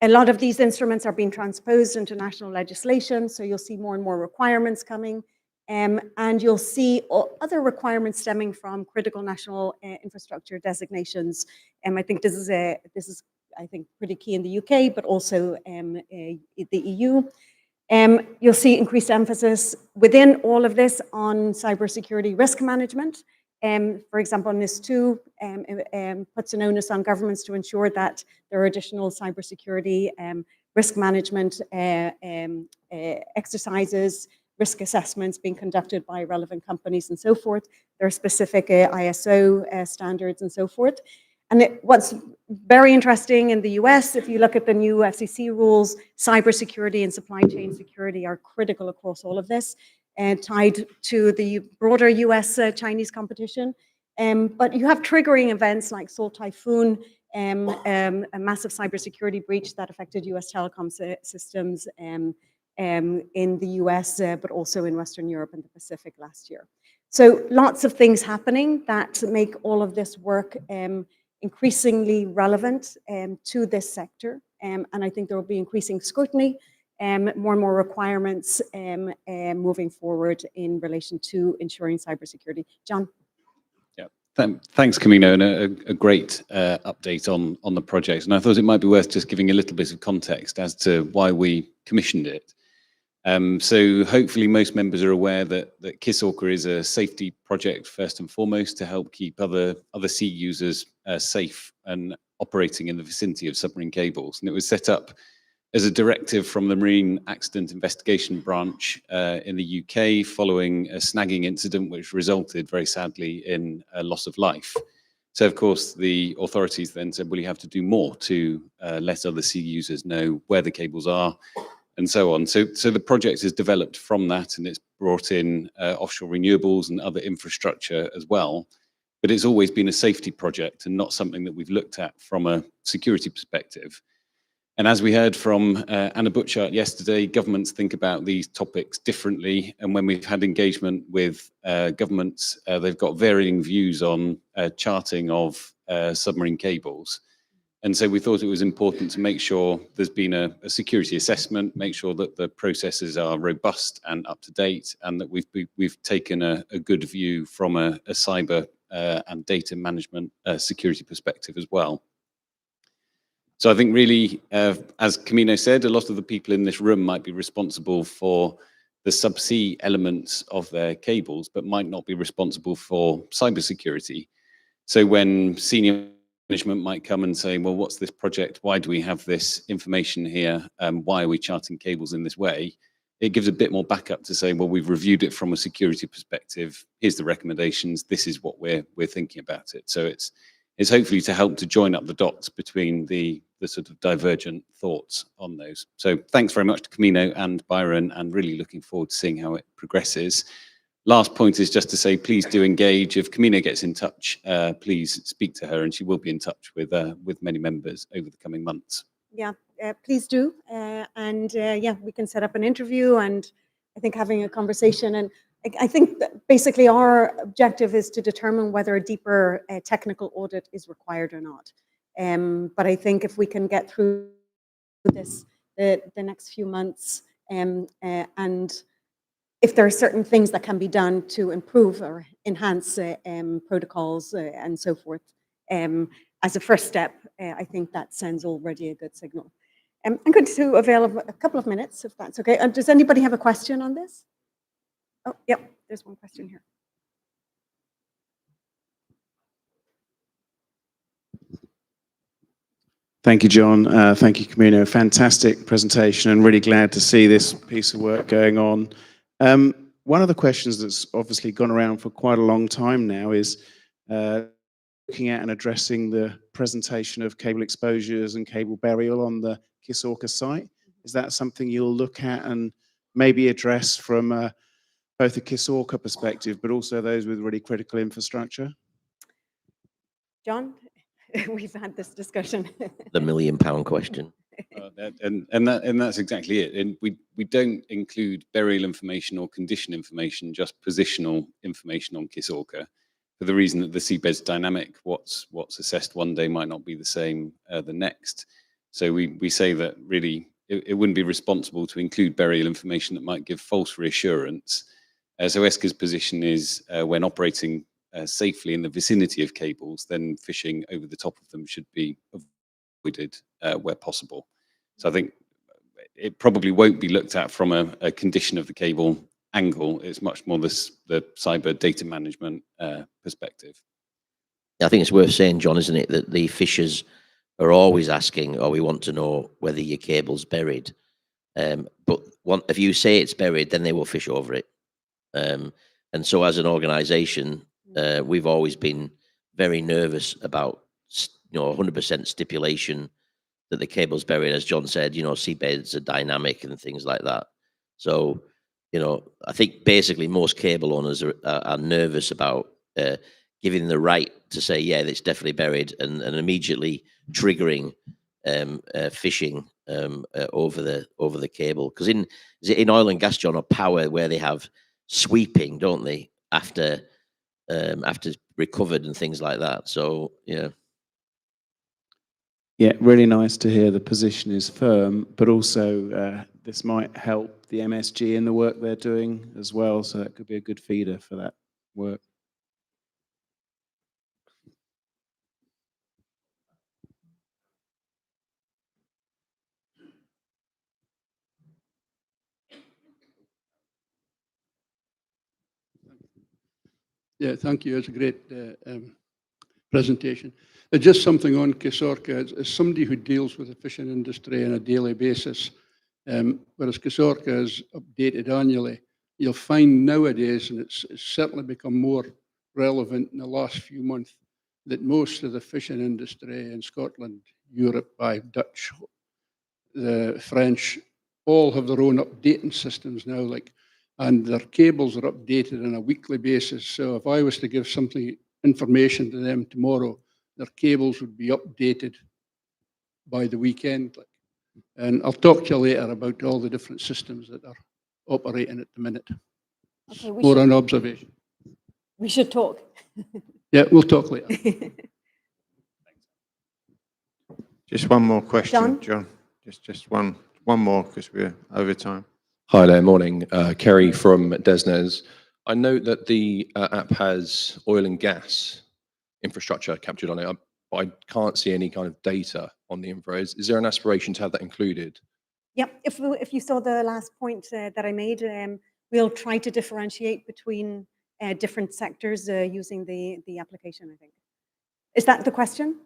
a lot of these instruments are being transposed into national legislation, so you'll see more and more requirements coming, and you'll see other requirements stemming from critical national infrastructure designations. I think this is I think pretty key in the UK, but also the EU. You'll see increased emphasis within all of this on cybersecurity risk management. For example, NIS2 puts an onus on governments to ensure that there are additional cybersecurity risk management exercises, risk assessments being conducted by relevant companies and so forth. There are specific ISO standards and so forth. And what's very interesting in the US, if you look at the new FCC rules, cybersecurity and supply chain security are critical across all of this, tied to the broader US-Chinese competition. But you have triggering events like Seoul Typhoon, a massive cybersecurity breach that affected US telecom systems in the US, but also in Western Europe and the Pacific last year. So lots of things happening that make all of this work increasingly relevant to this sector. And I think there will be increasing scrutiny, more and more requirements moving forward in relation to ensuring cybersecurity. John? Yeah, thanks, Camino, and a great update on the project. And I thought it might be worth just giving a little bit of context as to why we commissioned it. So hopefully most members are aware that KISS-ORCA is a safety project first and foremost to help keep other sea users safe and operating in the vicinity of submarine cables. And it was set up as a directive from the Marine Accident Investigation Branch in the UK following a snagging incident which resulted very sadly in a loss of life. So of course the authorities then said, well, you have to do more to let other sea users know where the cables are, and so on. So the project is developed from that, and it's brought in offshore renewables and other infrastructure as well. But it's always been a safety project and not something that we've looked at from a security perspective. And as we heard from Anna Butchart yesterday, governments think about these topics differently. And when we've had engagement with governments, they've got varying views on charting of submarine cables. And so we thought it was important to make sure there's been a security assessment, make sure that the processes are robust and up to date, and that we've taken a good view from a cyber and data management security perspective as well. So I think really, as Camino said, a lot of the people in this room might be responsible for the subsea elements of their cables, but might not be responsible for cybersecurity. So when senior management might come and say, well, what's this project? Why do we have this information here? Why are we charting cables in this way? It gives a bit more backup to say, well, we've reviewed it from a security perspective. Here's the recommendations. This is what we're thinking about it. So it's hopefully to help to join up the dots between the sort of divergent thoughts on those. So thanks very much to Camino and Byron, and really looking forward to seeing how it progresses. Last point is just to say, please do engage. If Camino gets in touch, please speak to her, and she will be in touch with many members over the coming months. Yeah, please do. Yeah, we can set up an interview, and I think having a conversation. And I think that basically our objective is to determine whether a deeper technical audit is required or not. But I think if we can get through this the next few months, and if there are certain things that can be done to improve or enhance protocols and so forth, as a first step, I think that sends already a good signal. I'm going to avail of a couple of minutes, if that's okay. Does anybody have a question on this? Oh, yep, there's one question here. Thank you, John. Thank you, Camino. Fantastic presentation, and really glad to see this piece of work going on. One of the questions that's obviously gone around for quite a long time now is looking at and addressing the presentation of cable exposures and cable burial on the Kisorka site. Is that something you'll look at and maybe address from both a Kisorka perspective, but also those with really critical infrastructure? John, we've had this discussion. The £1 million question. And that's exactly it. And we don't include burial information or condition information, just positional information on Kisorka, for the reason that the seabed's dynamic. What's assessed one day might not be the same the next. So we say that really it wouldn't be responsible to include burial information that might give false reassurance. So ESCA's position is when operating safely in the vicinity of cables, then fishing over the top of them should be avoided where possible. So I think it probably won't be looked at from a condition of the cable angle. It's much more the cyber data management perspective. I think it's worth saying, John, isn't it, that the fishers are always asking, we want to know whether your cable's buried. But if you say it's buried, then they will fish over it. And so as an organisation, we've always been very nervous about 100% stipulation that the cable's buried. As John said, seabeds are dynamic and things like that. So, I think basically most cable owners are nervous about giving the right to say, yeah, it's definitely buried, and immediately triggering fishing over the cable. Because in oil and gas, John, or power, where they have sweeping, don't they, after recovered and things like that. So yeah. Yeah, really nice to hear the position is firm, but also this might help the MSG in the work they're doing as well. So that could be a good feeder for that work. Yeah, thank you. It's a great presentation. Just something on Kisorka. As somebody who deals with the fishing industry on a daily basis, whereas Kisorka is updated annually, you'll find nowadays, and it's certainly become more relevant in the last few months, that most of the fishing industry in Scotland, Europe, Dutch, the French, all have their own updating systems now, and their cables are updated on a weekly basis. So if I was to give information to them tomorrow, their cables would be updated by the weekend. And I'll talk to you later about all the different systems that are operating at the minute. Okay, more an observation. We should talk. Yeah, we'll talk later. Just one more question, John? John. Just one more, because we're over time. Hi there, morning. Kerry from Desnes. I note that the app has oil and gas infrastructure captured on it, but I can't see any kind of data on the infra. Is there an aspiration to have that included? Yep, if you saw the last point that I made, we'll try to differentiate between different sectors using the application, I think. Is that the question?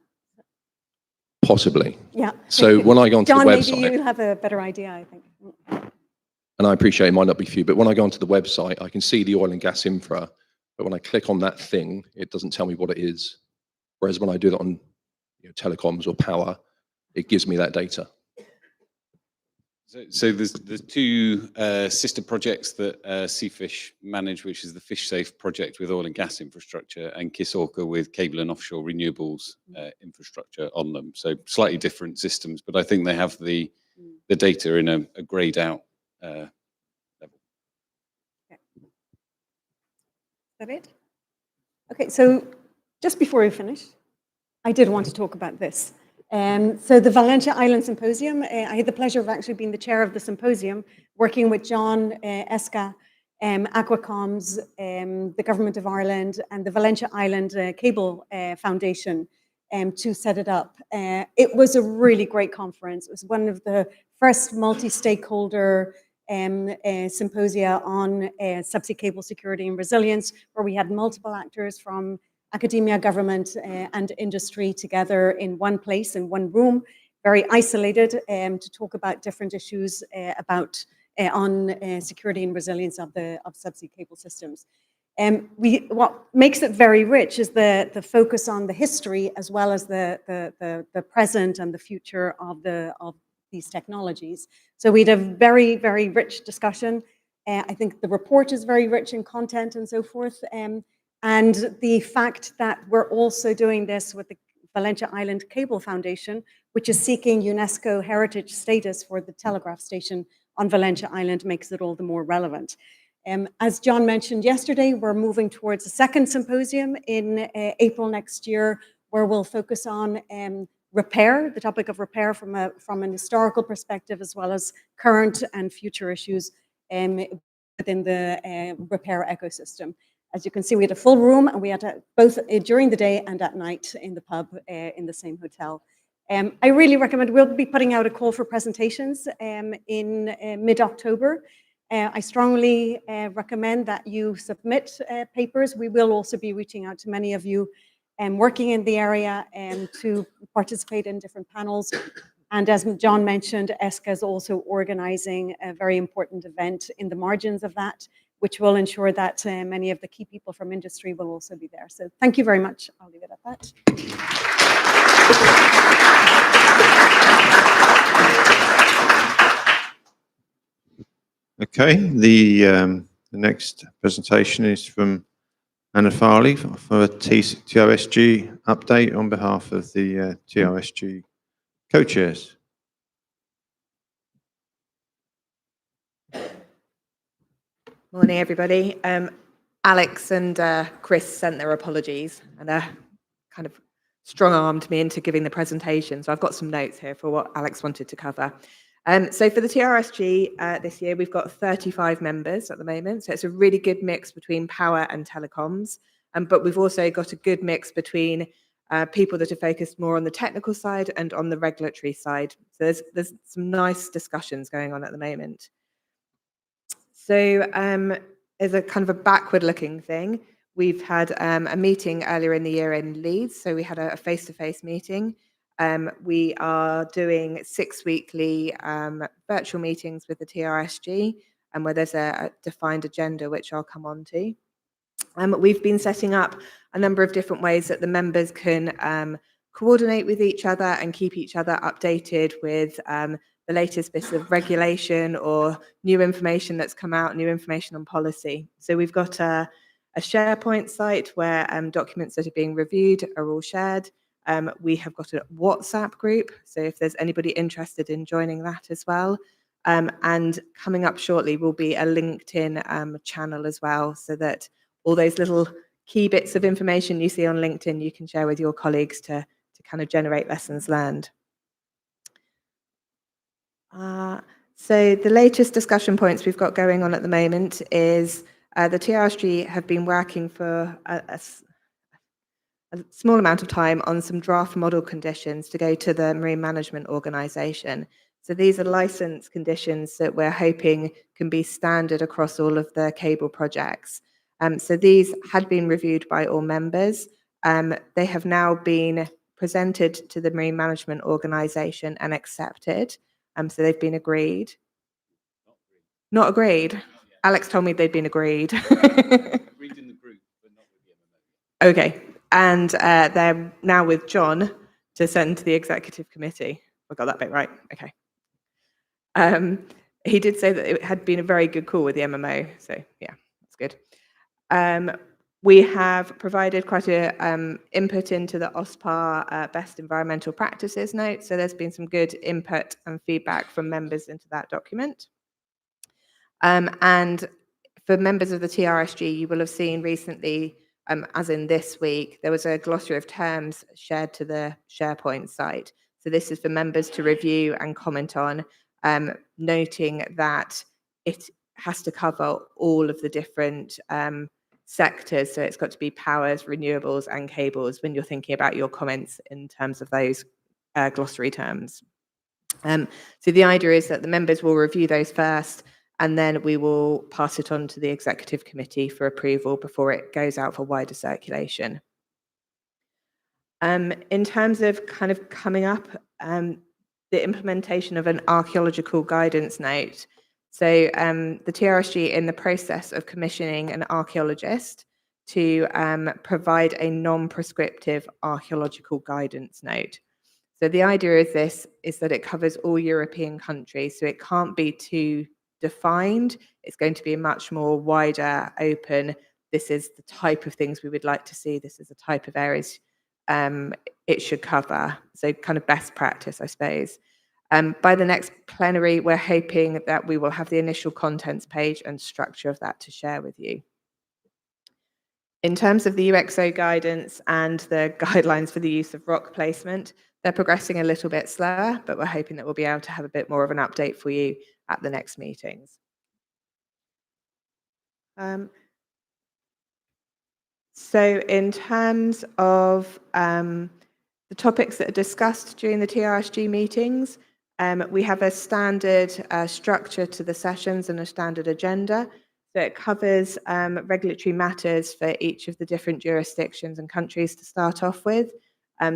Possibly. Yeah. So when I go onto John, the website, maybe you'll have a better idea, I think. and I appreciate it might not be for you, but when I go onto the website, I can see the oil and gas infra, but when I click on that thing, it doesn't tell me what it is. Whereas when I do that on telecoms or power, it gives me that data. So there's two sister projects that Seafish manage, which is the Fish Safe project with oil and gas infrastructure, and Kisorka with cable and offshore renewables infrastructure on them. So slightly different systems, but I think they have the data in a grayed out level. Okay. Is that it? Okay, so just before we finish, I did want to talk about this. So the Valentia Island Symposium, I had the pleasure of actually being the chair of the symposium, working with John, ESCA, Aquacoms, the Government of Ireland, and the Valentia Island Cable Foundation to set it up. It was a really great conference. It was one of the first multi-stakeholder symposia on subsea cable security and resilience, where we had multiple actors from academia, government, and industry together in one place, in one room, very isolated, to talk about different issues on security and resilience of subsea cable systems. What makes it very rich is the focus on the history as well as the present and the future of these technologies. So we had a very, very rich discussion. I think the report is very rich in content and so forth. And the fact that we're also doing this with the Valentia Island Cable Foundation, which is seeking UNESCO heritage status for the telegraph station on Valentia Island, makes it all the more relevant. As John mentioned yesterday, we're moving towards a second symposium in April next year, where we'll focus on repair, the topic of repair from an historical perspective, as well as current and future issues within the repair ecosystem. As you can see, we had a full room, and we had both during the day and at night in the pub in the same hotel. I really recommend, we'll be putting out a call for presentations in mid-October. I strongly recommend that you submit papers. We will also be reaching out to many of you working in the area to participate in different panels. And as John mentioned, ESCA is also organizing a very important event in the margins of that, which will ensure that many of the key people from industry will also be there. So thank you very much. I'll leave it at that. Okay, the next presentation is from Anna Farley for a TRSG update on behalf of the TRSG co-chairs. Morning, everybody. Alex and Chris sent their apologies and kind of strong-armed me into giving the presentation. So I've got some notes here for what Alex wanted to cover. So for the TRSG this year, we've got 35 members at the moment. So it's a really good mix between power and telecoms. But we've also got a good mix between people that are focused more on the technical side and on the regulatory side. So there's some nice discussions going on at the moment. So as a kind of a backward-looking thing, we've had a meeting earlier in the year in Leeds. So we had a face-to-face meeting. We are doing 6 weekly virtual meetings with the TRSG, where there's a defined agenda, which I'll come on to. We've been setting up a number of different ways that the members can coordinate with each other and keep each other updated with the latest bits of regulation or new information that's come out, new information on policy. So we've got a SharePoint site where documents that are being reviewed are all shared. We have got a WhatsApp group, so if there's anybody interested in joining that as well. And coming up shortly will be a LinkedIn channel as well, so that all those little key bits of information you see on LinkedIn, you can share with your colleagues to kind of generate lessons learned. So the latest discussion points we've got going on at the moment is the TRSG have been working for a small amount of time on some draft model conditions to go to the Marine Management Organisation. So these are license conditions that we're hoping can be standard across all of the cable projects. So these had been reviewed by all members. They have now been presented to the Marine Management Organisation and accepted. So they've been agreed. Not agreed. Alex told me they'd been agreed. Agreed in the group, but not with the MMA. Okay. And they're now with John to send to the executive committee. I got that bit right. Okay. He did say that it had been a very good call with the MMO. So yeah, that's good. We have provided quite a input into the OSPAR best environmental practices note. So there's been some good input and feedback from members into that document. And for members of the TRSG, you will have seen recently, as in this week, there was a glossary of terms shared to the SharePoint site. So this is for members to review and comment on, noting that it has to cover all of the different sectors. So it's got to be powers, renewables, and cables when you're thinking about your comments in terms of those glossary terms. So the idea is that the members will review those first, and then we will pass it on to the executive committee for approval before it goes out for wider circulation. In terms of kind of coming up, the implementation of an archaeological guidance note. So the TRSG in the process of commissioning an archaeologist to provide a non-prescriptive archaeological guidance note. So the idea of this is that it covers all European countries, so it can't be too defined. It's going to be much more wider, open. This is the type of things we would like to see. This is the type of areas it should cover. So kind of best practice, I suppose. By the next plenary, we're hoping that we will have the initial contents page and structure of that to share with you. In terms of the UXO guidance and the guidelines for the use of rock placement, they're progressing a little bit slower, but we're hoping that we'll be able to have a bit more of an update for you at the next meetings. So in terms of the topics that are discussed during the TRSG meetings, we have a standard structure to the sessions and a standard agenda. So it covers regulatory matters for each of the different jurisdictions and countries to start off with.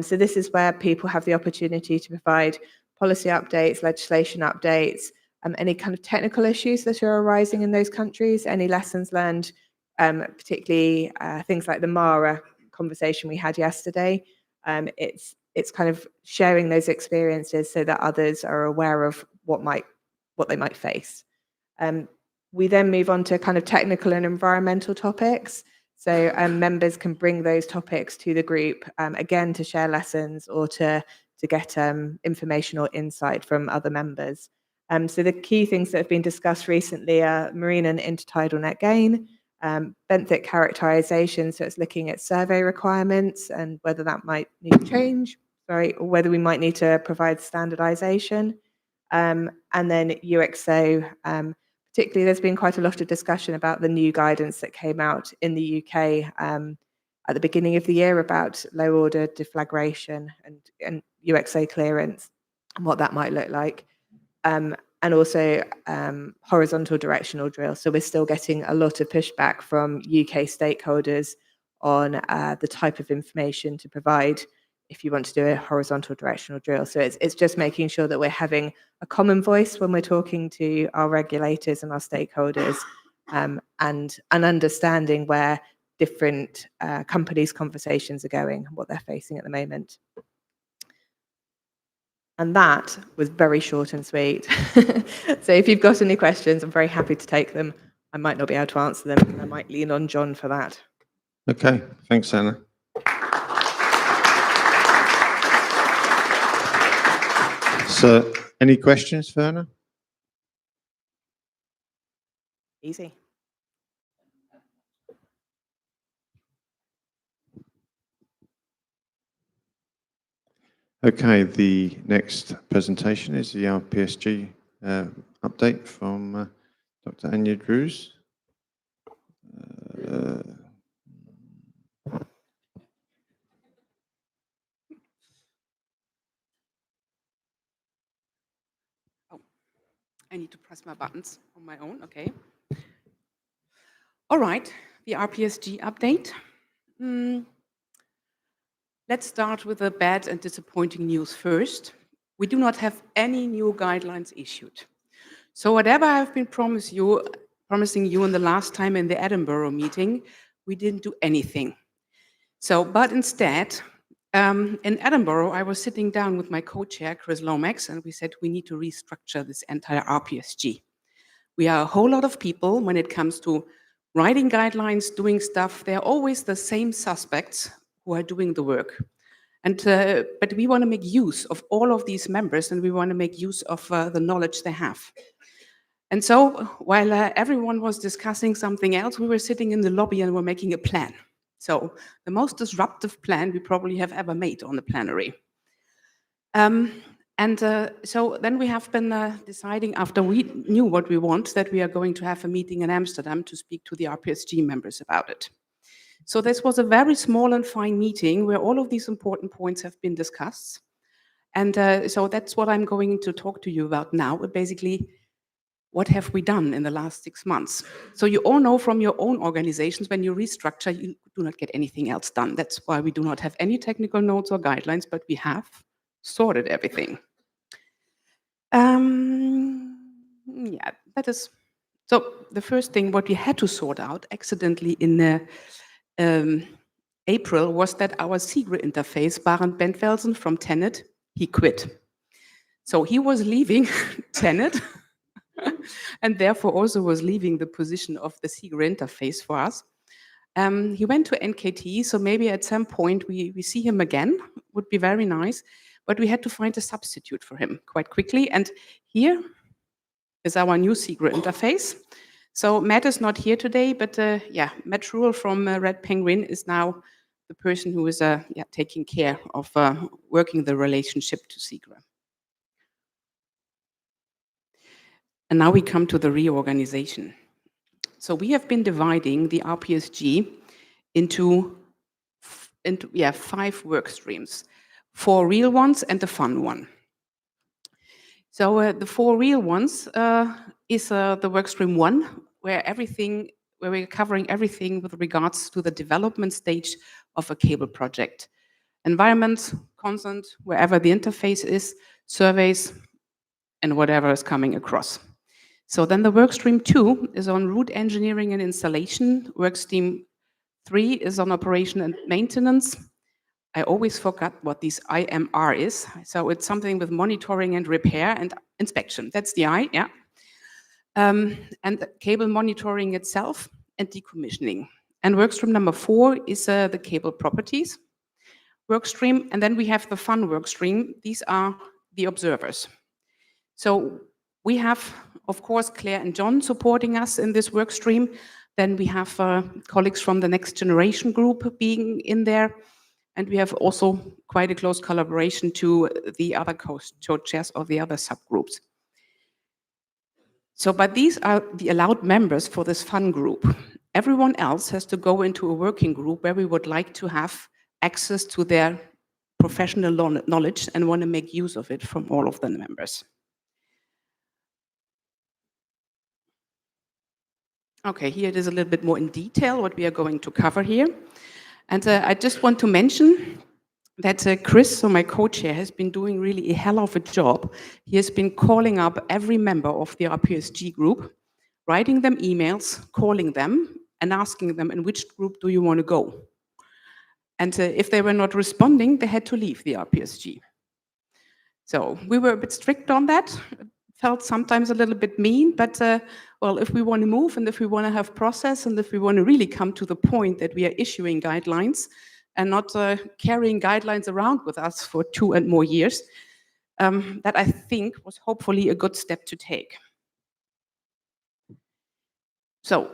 So this is where people have the opportunity to provide policy updates, legislation updates, any kind of technical issues that are arising in those countries, any lessons learned, particularly things like the MARA conversation we had yesterday. It's kind of sharing those experiences so that others are aware of what they might face. We then move on to kind of technical and environmental topics. So members can bring those topics to the group, again, to share lessons or to get information or insight from other members. So the key things that have been discussed recently are marine and intertidal net gain, benthic characterization, so it's looking at survey requirements and whether that might need to change, or whether we might need to provide standardization. And then UXO, particularly there's been quite a lot of discussion about the new guidance that came out in the UK at the beginning of the year about low order deflagration and UXO clearance and what that might look like. And also horizontal directional drill. So we're still getting a lot of pushback from UK stakeholders on the type of information to provide if you want to do a horizontal directional drill. So it's just making sure that we're having a common voice when we're talking to our regulators and our stakeholders, and understanding where different companies' conversations are going and what they're facing at the moment. And that was very short and sweet. So if you've got any questions, I'm very happy to take them. I might not be able to answer them, and I might lean on John for that. Okay, thanks, Anna. So, any questions for Anna? Easy. Okay, the next presentation is the RPSG update from Dr. Anya Drews. I need to press my buttons on my own, okay. All right, the RPSG update. Let's start with the bad and disappointing news first. We do not have any new guidelines issued. So whatever I've been promising you in the last time in the Edinburgh meeting, we didn't do anything. So, but instead, in Edinburgh, I was sitting down with my co-chair, Chris Lomax, and we said we need to restructure this entire RPSG. We are a whole lot of people when it comes to writing guidelines, doing stuff. They're always the same suspects who are doing the work. And but we want to make use of all of these members, and we want to make use of the knowledge they have. And so while everyone was discussing something else, we were sitting in the lobby and we're making a plan. So the most disruptive plan we probably have ever made on the plenary. So then we have been deciding, after we knew what we want, that we are going to have a meeting in Amsterdam to speak to the RPSG members about it. So this was a very small and fine meeting where all of these important points have been discussed. And so that's what I'm going to talk to you about now. Basically, what have we done in the last 6 months? So you all know from your own organizations, when you restructure, you do not get anything else done. That's why we do not have any technical notes or guidelines, but we have sorted everything. Yeah, that is. So the first thing what we had to sort out accidentally in April was that our SEGRE interface, Barend Bentvelsen from TenneT, he quit. So he was leaving TenneT and therefore also was leaving the position of the SEGRE interface for us. He went to NKT, so maybe at some point we see him again, would be very nice, but we had to find a substitute for him quite quickly. And here is our new SEGRE interface. So Matt is not here today, but yeah, Matt Ruhl from Red Penguin is now the person who is taking care of working the relationship to SEGRE. And now we come to the reorganization. So we have been dividing the RPSG into 5 work streams, 4 real ones and the fun one. So the 4 real ones is the work stream 1, where we're covering everything with regards to the development stage of a cable project. Environment, consent, wherever the interface is, surveys, and whatever is coming across. So then the work stream 2 is on route engineering and installation. Work stream 3 is on operation and maintenance. I always forgot what this IMR is. So it's something with monitoring and repair and inspection. That's the I, yeah. And the cable monitoring itself and decommissioning. And work stream number 4 is the cable properties work stream. And then we have the fun work stream. These are the observers. So we have, of course, Claire and John supporting us in this work stream. Then we have colleagues from the Next Generation group being in there. And we have also quite a close collaboration to the other co-chairs of the other subgroups. So, but these are the allowed members for this fun group. Everyone else has to go into a working group where we would like to have access to their professional knowledge and want to make use of it from all of the members. Okay, here it is a little bit more in detail what we are going to cover here. And I just want to mention that Chris, so my co-chair, has been doing really a hell of a job. He has been calling up every member of the RPSG group, writing them emails, calling them, and asking them, in which group do you want to go? And if they were not responding, they had to leave the RPSG. So we were a bit strict on that. It felt sometimes a little bit mean, but well, if we want to move and if we want to have process and if we want to really come to the point that we are issuing guidelines and not carrying guidelines around with us for 2 and more years, that I think was hopefully a good step to take. So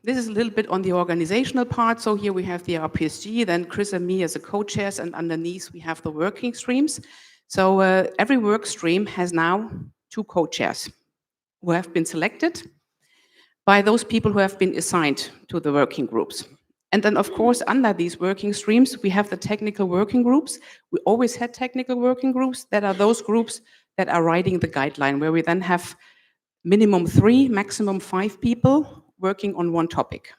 this is a little bit on the organizational part. So here we have the RPSG, then Chris and me as the co-chairs, and underneath we have the working streams. So every work stream has now 2 co-chairs who have been selected by those people who have been assigned to the working groups. And then, of course, under these working streams, we have the technical working groups. We always had technical working groups that are those groups that are writing the guideline, where we then have minimum 3, maximum 5 people working on one topic.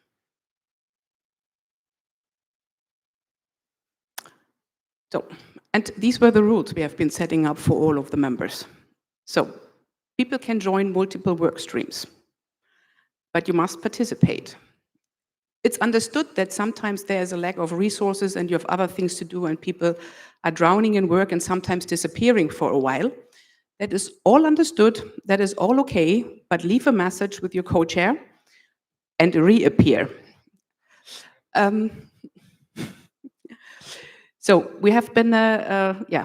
So, and these were the rules we have been setting up for all of the members. So, people can join multiple work streams, but you must participate. It's understood that sometimes there is a lack of resources and you have other things to do and people are drowning in work and sometimes disappearing for a while. That is all understood, that is all okay, but leave a message with your co-chair and reappear. So we have been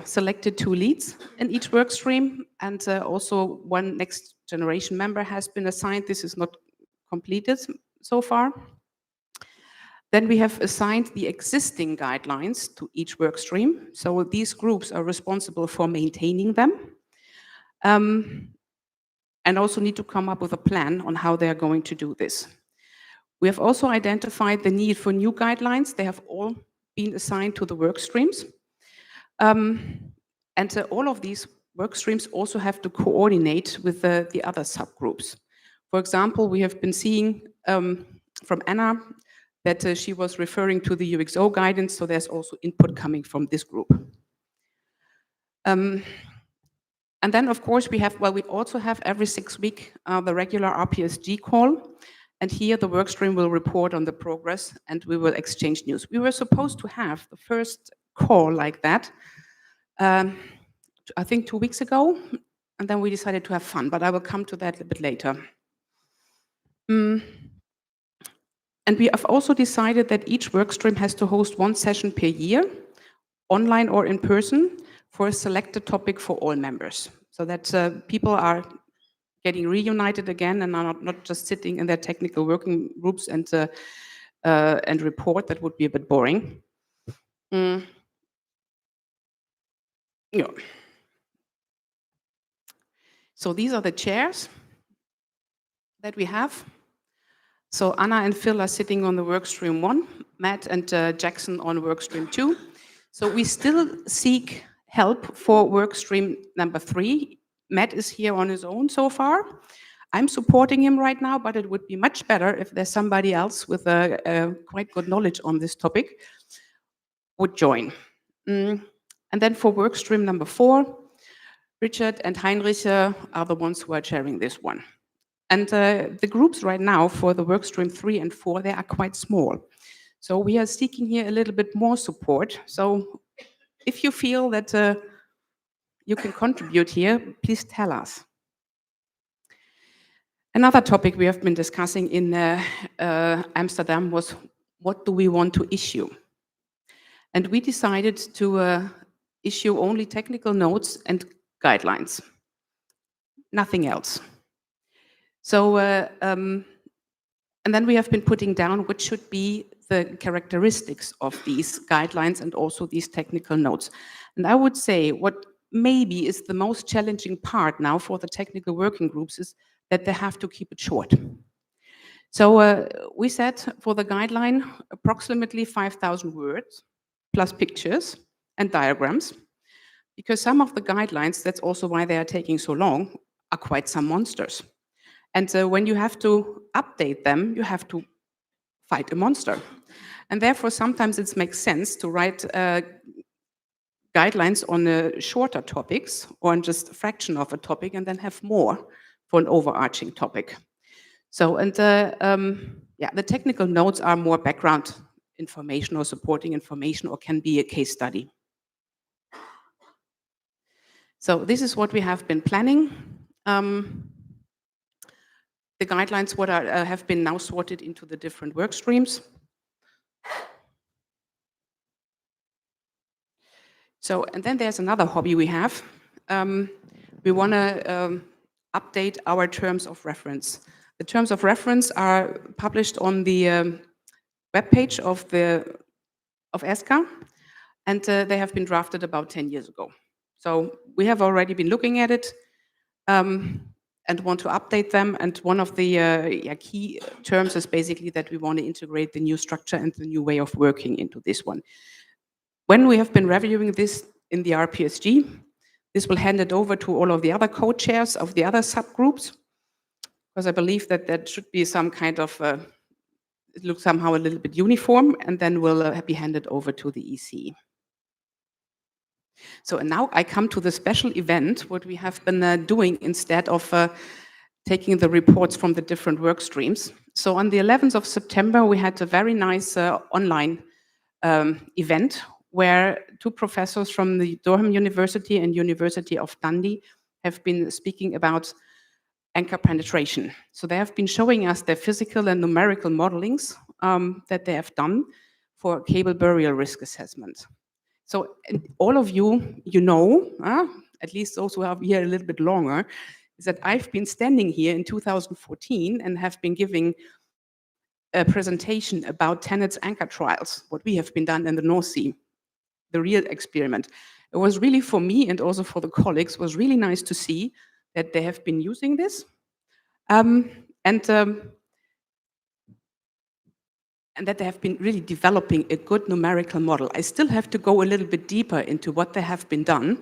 selected 2 leads in each work stream, and also 1 next generation member has been assigned. This is not completed so far. Then we have assigned the existing guidelines to each work stream. So these groups are responsible for maintaining them, and also need to come up with a plan on how they are going to do this. We have also identified the need for new guidelines. They have all been assigned to the work streams. All of these work streams also have to coordinate with the other subgroups. For example, we have been seeing from Anna that she was referring to the UXO guidance, so there's also input coming from this group. And then, of course, we also have every 6 weeks the regular RPSG call. And here the workstream will report on the progress and we will exchange news. We were supposed to have the first call like that, I think 2 weeks ago, and then we decided to have fun, but I will come to that a bit later. And we have also decided that each workstream has to host 1 session per year, online or in person, for a selected topic for all members, so that people are getting reunited again and are not just sitting in their technical working groups and report. That would be a bit boring. Yeah. So these are the chairs that we have. So Anna and Phil are sitting on the workstream 1, Matt and Jackson on workstream 2. So we still seek help for workstream number 3. Matt is here on his own so far. I'm supporting him right now, but it would be much better if there's somebody else with a quite good knowledge on this topic would join. And then for workstream number 4, Richard and Heinrich are the ones who are chairing this one. And the groups right now for the workstream 3 and 4, they are quite small. So we are seeking here a little bit more support. So if you feel that you can contribute here, please tell us. Another topic we have been discussing in Amsterdam was, what do we want to issue? And we decided to issue only technical notes and guidelines, nothing else. So, and then we have been putting down what should be the characteristics of these guidelines and also these technical notes. And I would say what maybe is the most challenging part now for the technical working groups is that they have to keep it short. So we said for the guideline, approximately 5,000 words, plus pictures and diagrams, because some of the guidelines, that's also why they are taking so long, are quite some monsters. And when you have to update them, you have to fight a monster. And therefore, sometimes it makes sense to write guidelines on shorter topics or on just a fraction of a topic and then have more for an overarching topic. So, and yeah, the technical notes are more background information or supporting information or can be a case study. So this is what we have been planning. The guidelines have been now sorted into the different work streams. So, and then there's another hobby we have. We want to update our terms of reference. The terms of reference are published on the webpage of ESCA, and they have been drafted about 10 years ago. So we have already been looking at it and want to update them. And one of the key terms is basically that we want to integrate the new structure and the new way of working into this one. When we have been reviewing this in the RPSG, this will hand it over to all of the other co-chairs of the other subgroups, because I believe that that should be some kind of, it looks somehow a little bit uniform, and then will be handed over to the EC. So and now I come to the special event, what we have been doing instead of taking the reports from the different work streams. So on the 11th of September, we had a very nice online event where 2 professors from the Durham University and University of Dundee have been speaking about anchor penetration. So they have been showing us their physical and numerical modelings that they have done for cable burial risk assessment. So all of you, you know, at least those who have here a little bit longer, is that I've been standing here in 2014 and have been giving a presentation about TenneT's anchor trials, what we have been done in the North Sea, the real experiment. It was really, for me and also for the colleagues, was really nice to see that they have been using this. and that they have been really developing a good numerical model. I still have to go a little bit deeper into what they have been done.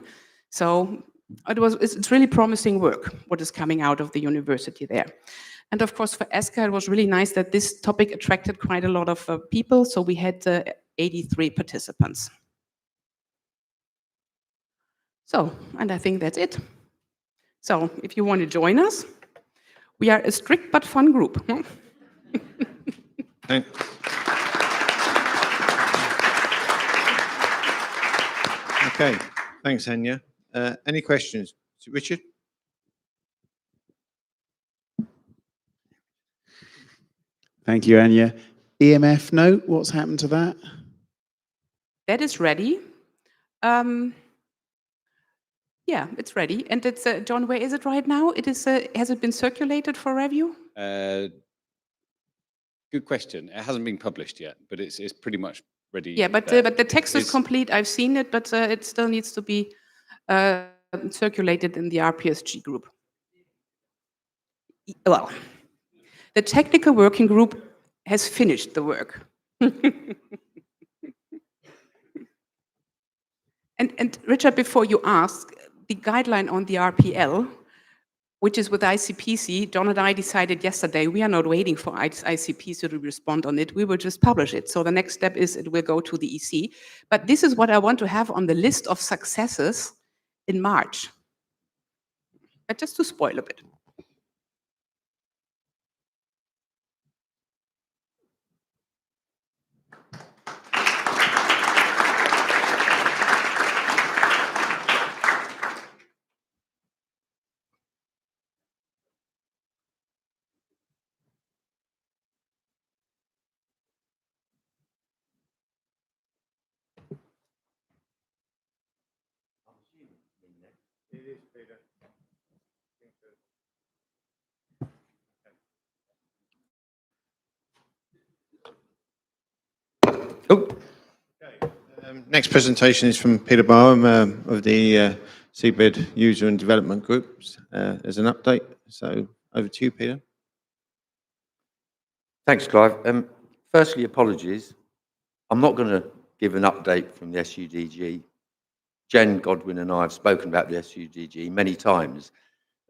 So it's really promising work, what is coming out of the university there. And of course, for ESCA, it was really nice that this topic attracted quite a lot of people. So we had 83 participants. So, and I think that's it. So if you want to join us, we are a strict but fun group. Thanks. Okay, thanks, Anya. Any questions? Richard? Thank you, Anya. EMF note, what's happened to that? That is ready. Yeah, it's ready. And it's, John, where is it right now? It is, has it been circulated for review? Good question. It hasn't been published yet, but it's pretty much ready. Yeah, but the text is complete. I've seen it, but it still needs to be circulated in the RPSG group. Well, the technical working group has finished the work. And Richard, before you ask, the guideline on the RPL, which is with ICPC, John and I decided yesterday, we are not waiting for ICPC to respond on it, we will just publish it. So the next step is it will go to the EC. But this is what I want to have on the list of successes in March. But just to spoil a bit. Next presentation is from Peter Barham of the Seabed User and Development Groups as an update. So over to you, Peter. Thanks, Clive. Firstly, apologies. I'm not going to give an update from the SUDG. Jen, Godwin and I have spoken about the SUDG many times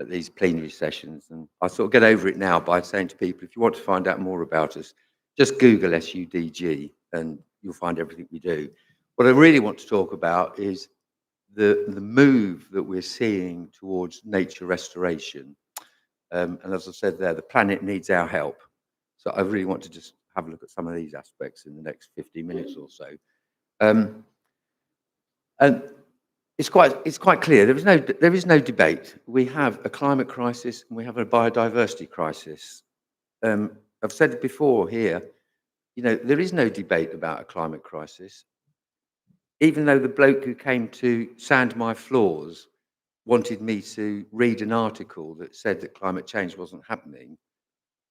at these plenary sessions, and I sort of get over it now by saying to people, if you want to find out more about us, just Google SUDG and you'll find everything we do. What I really want to talk about is the move that we're seeing towards nature restoration. And as I said there, the planet needs our help. So I really want to just have a look at some of these aspects in the next 15 minutes or so. And it's quite clear, there is no debate. We have a climate crisis and we have a biodiversity crisis. I've said it before here, you know, there is no debate about a climate crisis. Even though the bloke who came to sand my floors wanted me to read an article that said that climate change wasn't happening,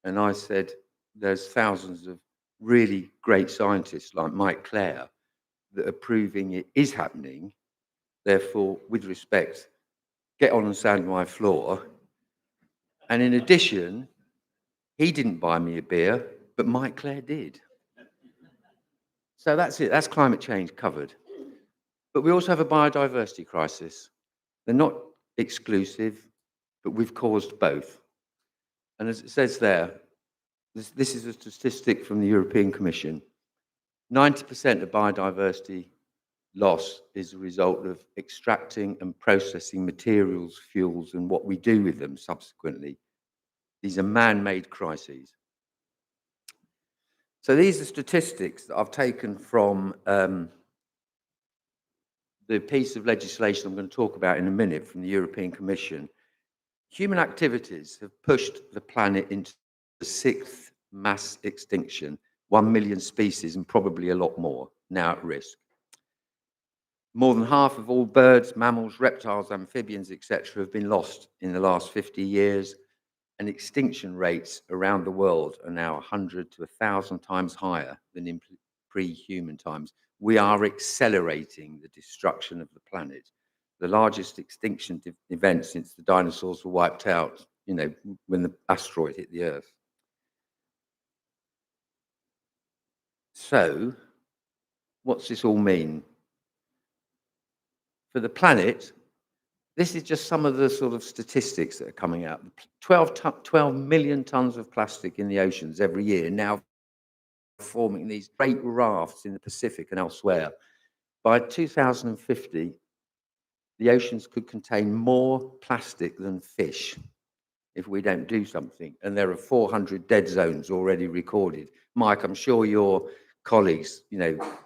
and I said, there's thousands of really great scientists like Mike Clare that are proving it is happening. Therefore, with respect, get on and sand my floor. And in addition, he didn't buy me a beer, but Mike Clare did. So that's it, that's climate change covered. But we also have a biodiversity crisis. They're not exclusive, but we've caused both. And as it says there, this is a statistic from the European Commission. 90% of biodiversity loss is a result of extracting and processing materials, fuels, and what we do with them subsequently. These are man-made crises. So these are statistics that I've taken from the piece of legislation I'm going to talk about in a minute from the European Commission. Human activities have pushed the planet into the 6th mass extinction, 1 million species and probably a lot more now at risk. More than half of all birds, mammals, reptiles, amphibians, etc. have been lost in the last 50 years, and extinction rates around the world are now 100 to 1,000 times higher than in pre-human times. We are accelerating the destruction of the planet. The largest extinction event since the dinosaurs were wiped out, you know, when the asteroid hit the Earth. So, what's this all mean? For the planet, this is just some of the sort of statistics that are coming out. 12 million tons of plastic in the oceans every year, now forming these great rafts in the Pacific and elsewhere. By 2050, the oceans could contain more plastic than fish if we don't do something. And there are 400 dead zones already recorded. Mike, I'm sure your colleagues,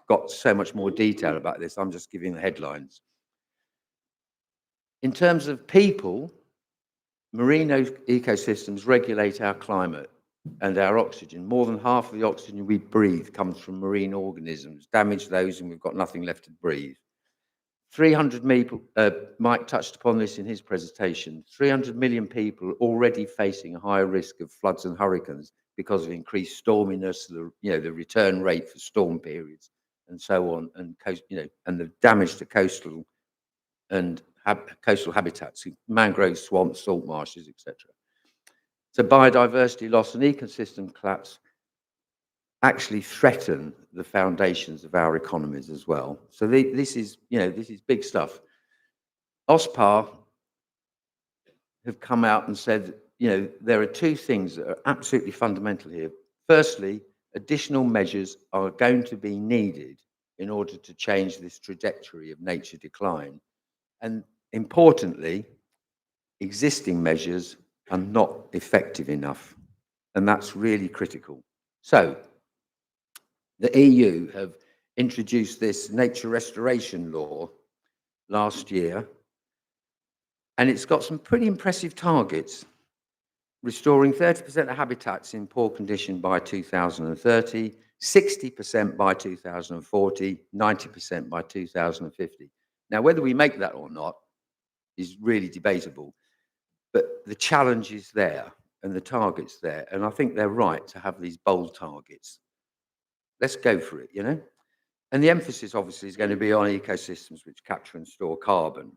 got so much more detail about this. I'm just giving the headlines. In terms of people, marine ecosystems regulate our climate and our oxygen. More than half of the oxygen we breathe comes from marine organisms. Damage those and we've got nothing left to breathe. 300 people, Mike touched upon this in his presentation, 300 million people already facing a higher risk of floods and hurricanes because of increased storminess, the return rate for storm periods and so on, and and the damage to coastal and coastal habitats, mangrove swamps, salt marshes, etc. So biodiversity loss and ecosystem collapse actually threaten the foundations of our economies as well. So this is big stuff. OSPAR have come out and said, there are two things that are absolutely fundamental here. Firstly, additional measures are going to be needed in order to change this trajectory of nature decline. And importantly, existing measures are not effective enough. And that's really critical. So, the EU have introduced this nature restoration law last year, and it's got some pretty impressive targets. Restoring 30% of habitats in poor condition by 2030, 60% by 2040, 90% by 2050. Now, whether we make that or not is really debatable, but the challenge is there and the target's there, and I think they're right to have these bold targets. Let's go for it, And the emphasis, obviously, is going to be on ecosystems which capture and store carbon.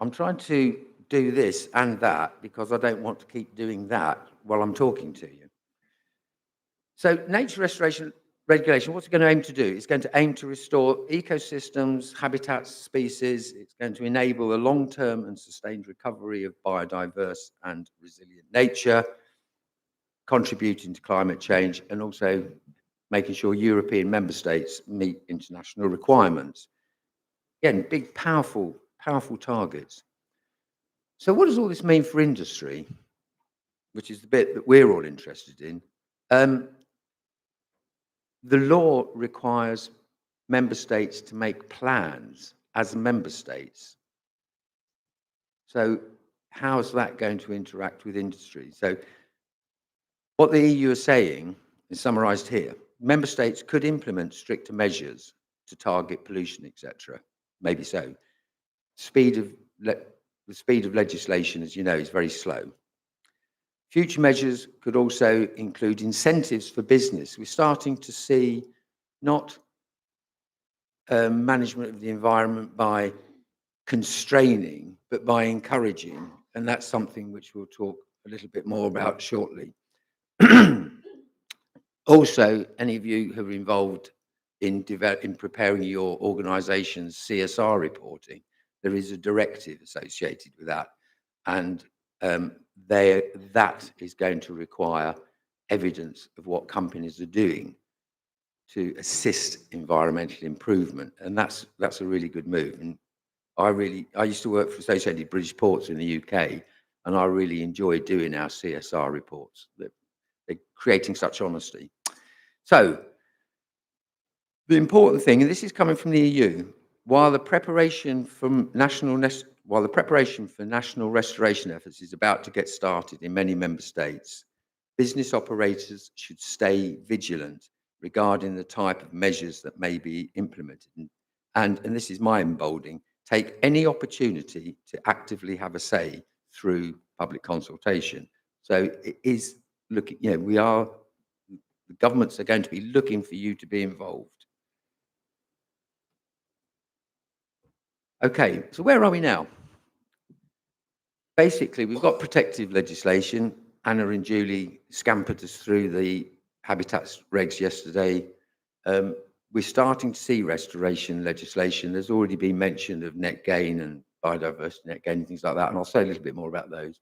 I'm trying to do this and that because I don't want to keep doing that while I'm talking to you. So nature restoration regulation, what's it going to aim to do? It's going to aim to restore ecosystems, habitats, species. It's going to enable a long-term and sustained recovery of biodiverse and resilient nature, contributing to climate change, and also making sure European member states meet international requirements. Again, big, powerful targets. So what does all this mean for industry, which is the bit that we're all interested in? The law requires member states to make plans as member states. So how is that going to interact with industry? So what the EU is saying is summarised here. Member states could implement stricter measures to target pollution, etc. Maybe so. The speed of legislation, as you know, is very slow. Future measures could also include incentives for business. We're starting to see not management of the environment by constraining, but by encouraging. And that's something which we'll talk a little bit more about shortly. Also, any of you who are involved in preparing your organisation's CSR reporting, there is a directive associated with that, and that is going to evidence of what companies are doing to assist environmental improvement, and that's a really good move. And I used to work for Associated British Ports in the UK, and I really enjoy doing our CSR reports. They're creating such honesty. So the important thing, and this is coming from the EU, while the preparation for national restoration efforts is about to get started in many member states, business operators should stay vigilant regarding the type of measures that may be implemented. And this is my emboldening, take any opportunity to actively have a say through public consultation. So it is looking, the governments are going to be looking for you to be involved. Okay, so where are we now? Basically, we've got protective legislation, Anna and Julie scampered us through the habitats regs yesterday. We're starting to see restoration legislation. There's already been mention of net gain and biodiversity net gain and things like that, and I'll say a little bit more about those.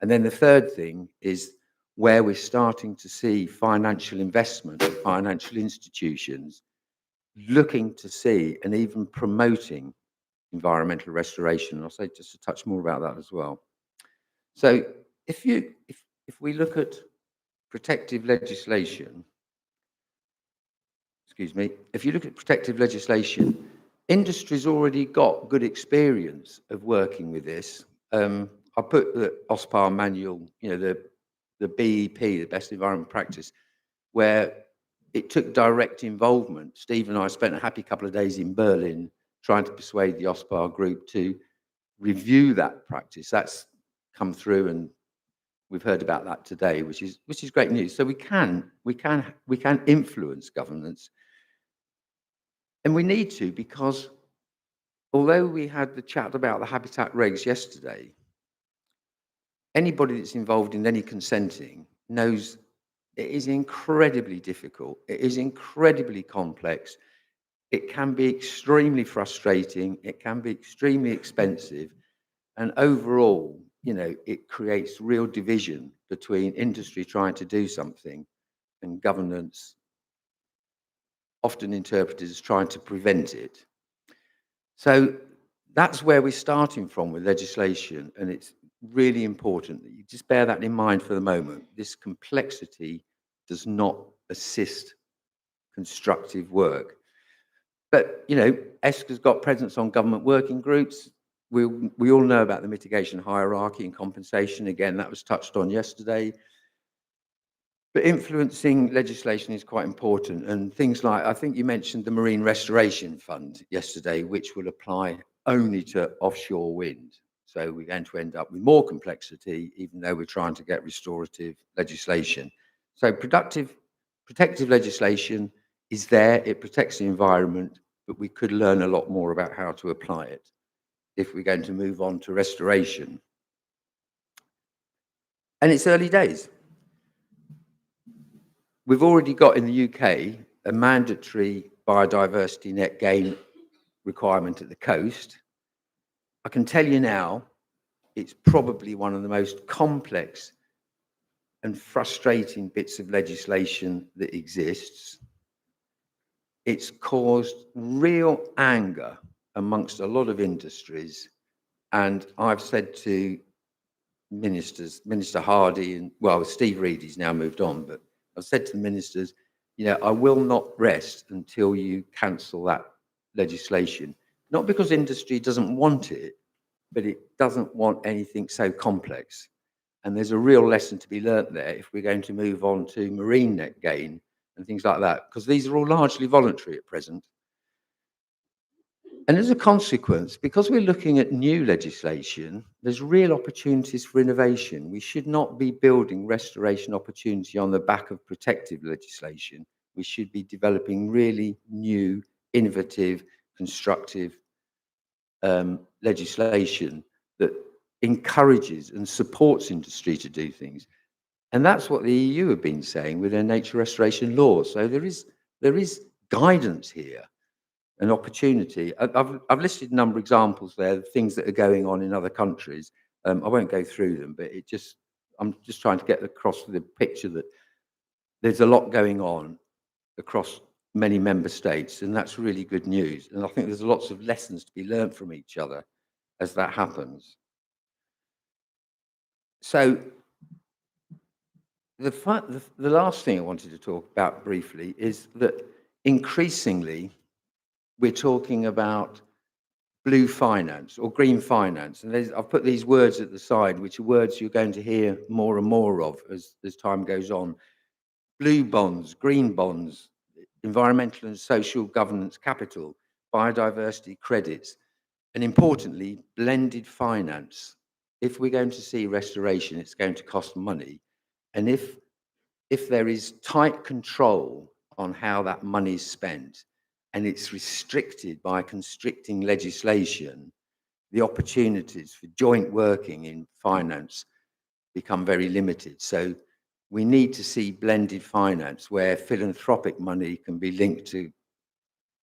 And then the third thing is where we're starting to see financial investment and financial institutions looking to see and even promoting environmental restoration. I'll say just a touch more about that as well. So if we look at protective legislation, if you look at protective legislation, industry's already got good experience of working with this. I put the OSPAR manual, the BEP, the Best Environment Practice, where it took direct involvement. Steve and I spent a happy couple of days in Berlin trying to persuade the OSPAR group to review that practice. That's come through, and we've heard about that today, which is great news. So we can influence governance, and we need to, because although we had the chat about the habitat regs yesterday, anybody that's involved in any consenting knows it is incredibly difficult. It is incredibly complex. It can be extremely frustrating. It can be extremely expensive. And overall, it creates real division between industry trying to do something and governance, often interpreted as trying to prevent it. So that's where we're starting from with legislation, and it's really important that you just bear that in mind for the moment. This complexity does not assist constructive work. But, ESCA's got presence on government working groups. We all know about the mitigation hierarchy and compensation. Again, that was touched on yesterday. But influencing legislation is quite important. And things like, I think you mentioned the Marine Restoration Fund yesterday, which will apply only to offshore wind. So we're going to end up with more complexity, even though we're trying to get restorative legislation. So protective legislation is there. It protects the environment, but we could learn a lot more about how to apply it if we're going to move on to restoration. And it's early days. We've already got in the UK a mandatory biodiversity net gain requirement at the coast. I can tell you now, it's probably one of the most complex and frustrating bits of legislation that exists. It's caused real anger amongst a lot of industries. And I've said to ministers, Minister Hardy, and Steve Reed, he's now moved on, but I've said to the ministers, I will not rest until you cancel that legislation. Not because industry doesn't want it, but it doesn't want anything so complex. And there's a real lesson to be learnt there if we're going to move on to marine net gain and things like that, because these are all largely voluntary at present. And as a consequence, because we're looking at new legislation, there's real opportunities for innovation. We should not be building restoration opportunity on the back of protective legislation. We should be developing really new, innovative, constructive legislation that encourages and supports industry to do things. And that's what the EU have been saying with their nature restoration laws. So there is guidance here, an opportunity. I've listed a number of examples there, things that are going on in other countries. I won't go through them, but I'm just trying to get across the picture that there's a lot going on across many member states, and that's really good news. And I think there's lots of lessons to be learned from each other as that happens. So the last thing I wanted to talk about briefly is that increasingly we're talking about blue finance or green finance. And I've put these words at the side, which are words you're going to hear more and more of as time goes on. Blue bonds, green bonds, environmental and social governance capital, biodiversity credits, and importantly, blended finance. If we're going to see restoration, it's going to cost money. And if there is tight control on how that money is spent, and it's restricted by constricting legislation, the opportunities for joint working in finance become very limited. So we need to see blended finance where philanthropic money can be linked to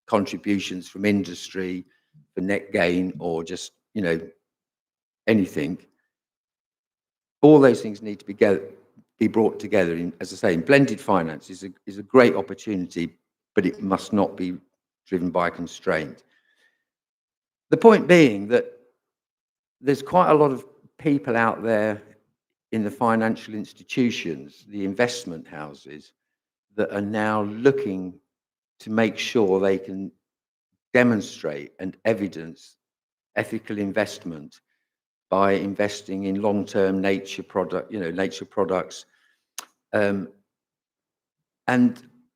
contributions from industry for net gain or just, anything. All those things need to be brought together. As I say, in blended finance is a great opportunity, but it must not be driven by constraint. The point being that there's quite a lot of people out there in the financial institutions, the investment houses, that are now looking to make sure they can demonstrate and evidence ethical investment by investing in long-term nature products. And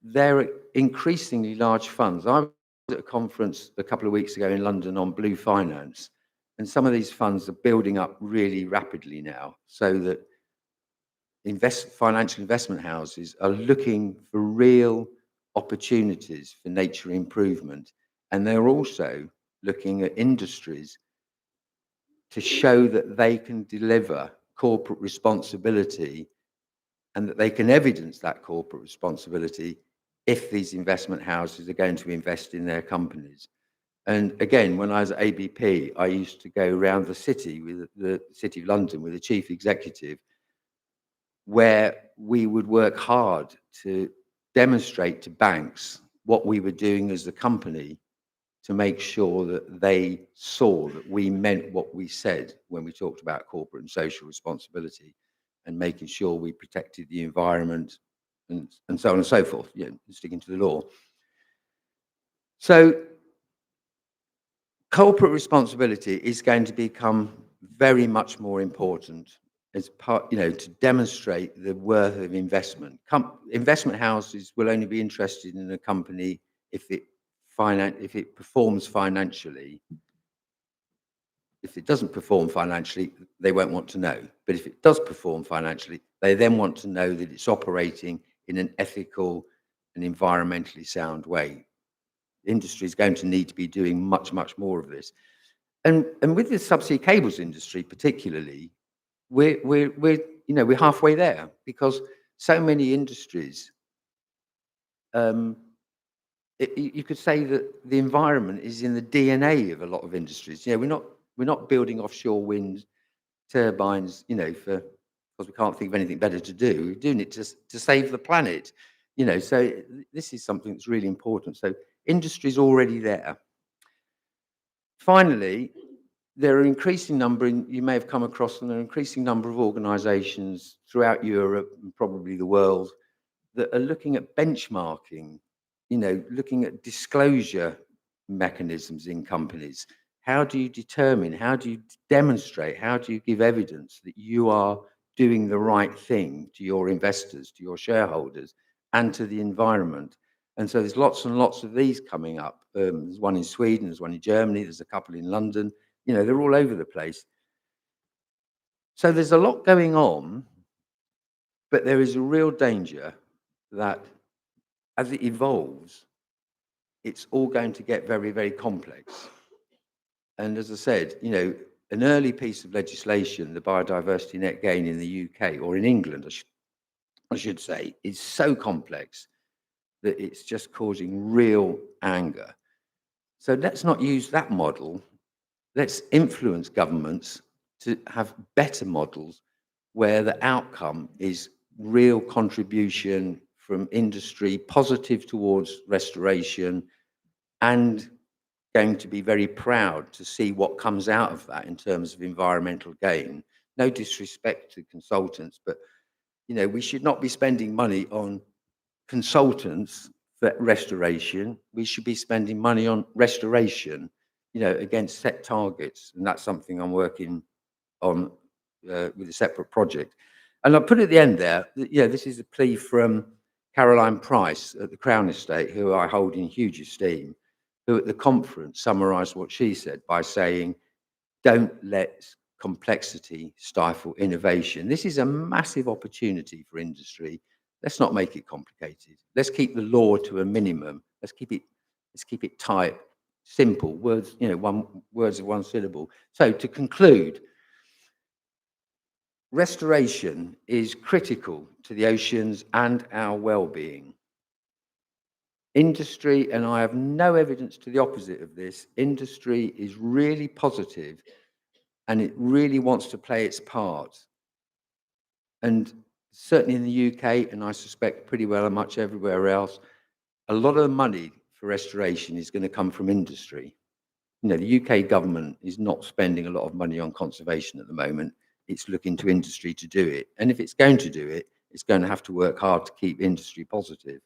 they're increasingly large funds. I was at a conference a couple of weeks ago in London on blue finance, and some of these funds are building up really rapidly now, so that financial investment houses are looking for real opportunities for nature improvement. And they're also looking at industries to show that they can deliver corporate responsibility and that they can evidence that corporate responsibility if these investment houses are going to invest in their companies. And again, when I was at ABP, I used to go around the city, with the City of London, with the chief executive, where we would work hard to demonstrate to banks what we were doing as a company to make sure that they saw that we meant what we said when we talked about corporate and social responsibility, and making sure we protected the environment and so on and so forth, sticking to the law. So corporate responsibility is going to become very much more important as part, to demonstrate the worth of investment. Investment houses will only be interested in a company if it performs financially. If it doesn't perform financially, they won't want to know. But if it does perform financially, they then want to know that it's operating in an ethical and environmentally sound way. The industry is going to need to be doing much, much more of this. And with the subsea cables industry particularly, we're halfway there, because so many industries, you could say that the environment is in the DNA of a lot of industries. We're not building offshore wind turbines, because we can't think of anything better to do. We're doing it to save the planet. So this is something that's really important. So industry's already there. Finally, there are an increasing number, you may have come across them, there are an increasing number of organisations throughout Europe and probably the world that are looking at benchmarking, looking at disclosure mechanisms in companies. How do you determine, how do you demonstrate, how do you give evidence that you are doing the right thing to your investors, to your shareholders, and to the environment? And so there's lots and lots of these coming up. There's one in Sweden, there's one in Germany, there's a couple in London. They're all over the place. So there's a lot going on, but there is a real danger that as it evolves, it's all going to get very, very complex. And as I said, an early piece of legislation, the biodiversity net gain in the UK, or in England, I should say, is so complex that it's just causing real anger. So let's not use that model. Let's influence governments to have better models where the outcome is real contribution from industry, positive towards restoration, and going to be very proud to see what comes out of that in terms of environmental gain. No disrespect to consultants, but we should not be spending money on consultants for restoration. We should be spending money on restoration, against set targets. And that's something I'm working on with a separate project. And I'll put at the end there, this is a plea from Caroline Price at the Crown Estate, who I hold in huge esteem, who at the conference summarised what she said by saying, don't let complexity stifle innovation. This is a massive opportunity for industry. Let's not make it complicated. Let's keep the law to a minimum. Let's keep it tight, simple, words, words of one syllable. So to conclude, restoration is critical to the oceans and our well-being. Industry, and I have no evidence to the opposite of this, industry is really positive and it really wants to play its part. And certainly in the UK, and I suspect pretty well much everywhere else, a lot of the money for restoration is going to come from industry. You know, the UK government is not spending a lot of money on conservation at the moment. It's looking to industry to do it. And if it's going to do it, it's going to have to work hard to keep industry positive.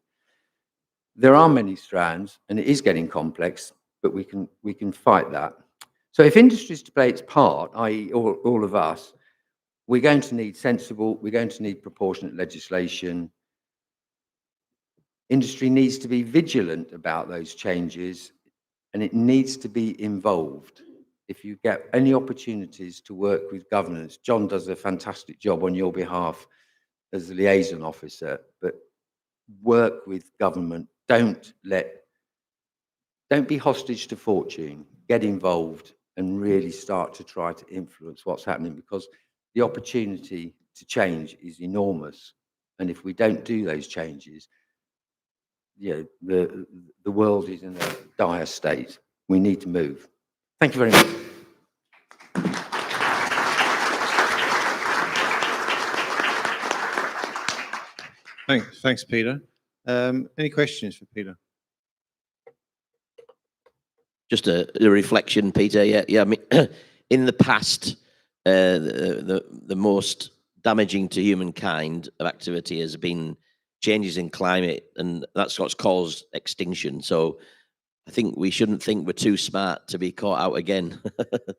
There are many strands, and it is getting complex, but we can fight that. So if industry is to play its part, i.e. all of us, we're going to need sensible, we're going to need proportionate legislation. Industry needs to be vigilant about those changes, and it needs to be involved. If you get any opportunities to work with governance, John does a fantastic job on your behalf as the liaison officer, but work with government. Don't be hostage to fortune. Get involved and really start to try to influence what's happening, because the opportunity to change is enormous. And if we don't do those changes, you know, the world is in a dire state. We need to move. Thank you very much. Thanks, Peter. Any questions for Peter? Just a reflection, Peter. Yeah. I mean, in the past, the most damaging to humankind of activity has been changes in climate, and that's what's caused extinction. So I think we shouldn't think we're too smart to be caught out again.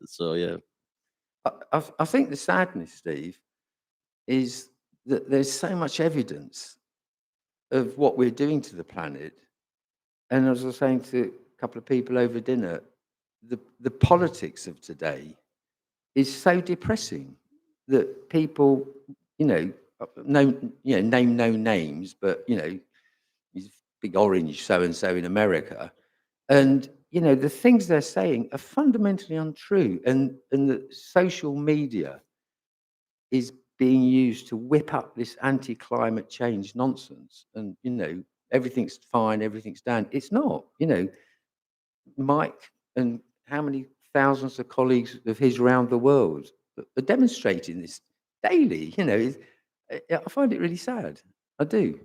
So yeah. I think the sadness, Steve, is that there's so much evidence of what we're doing to the planet. And as I was saying to a couple of people over dinner, the politics of today is so depressing that people, name no names, but he's big orange so-and-so in America. And, the things they're saying are fundamentally untrue. And the social media is being used to whip up this anti-climate change nonsense. And, everything's fine, everything's done. It's not, Mike and how many thousands of colleagues of his around the world are demonstrating this daily. I find it really sad. I do.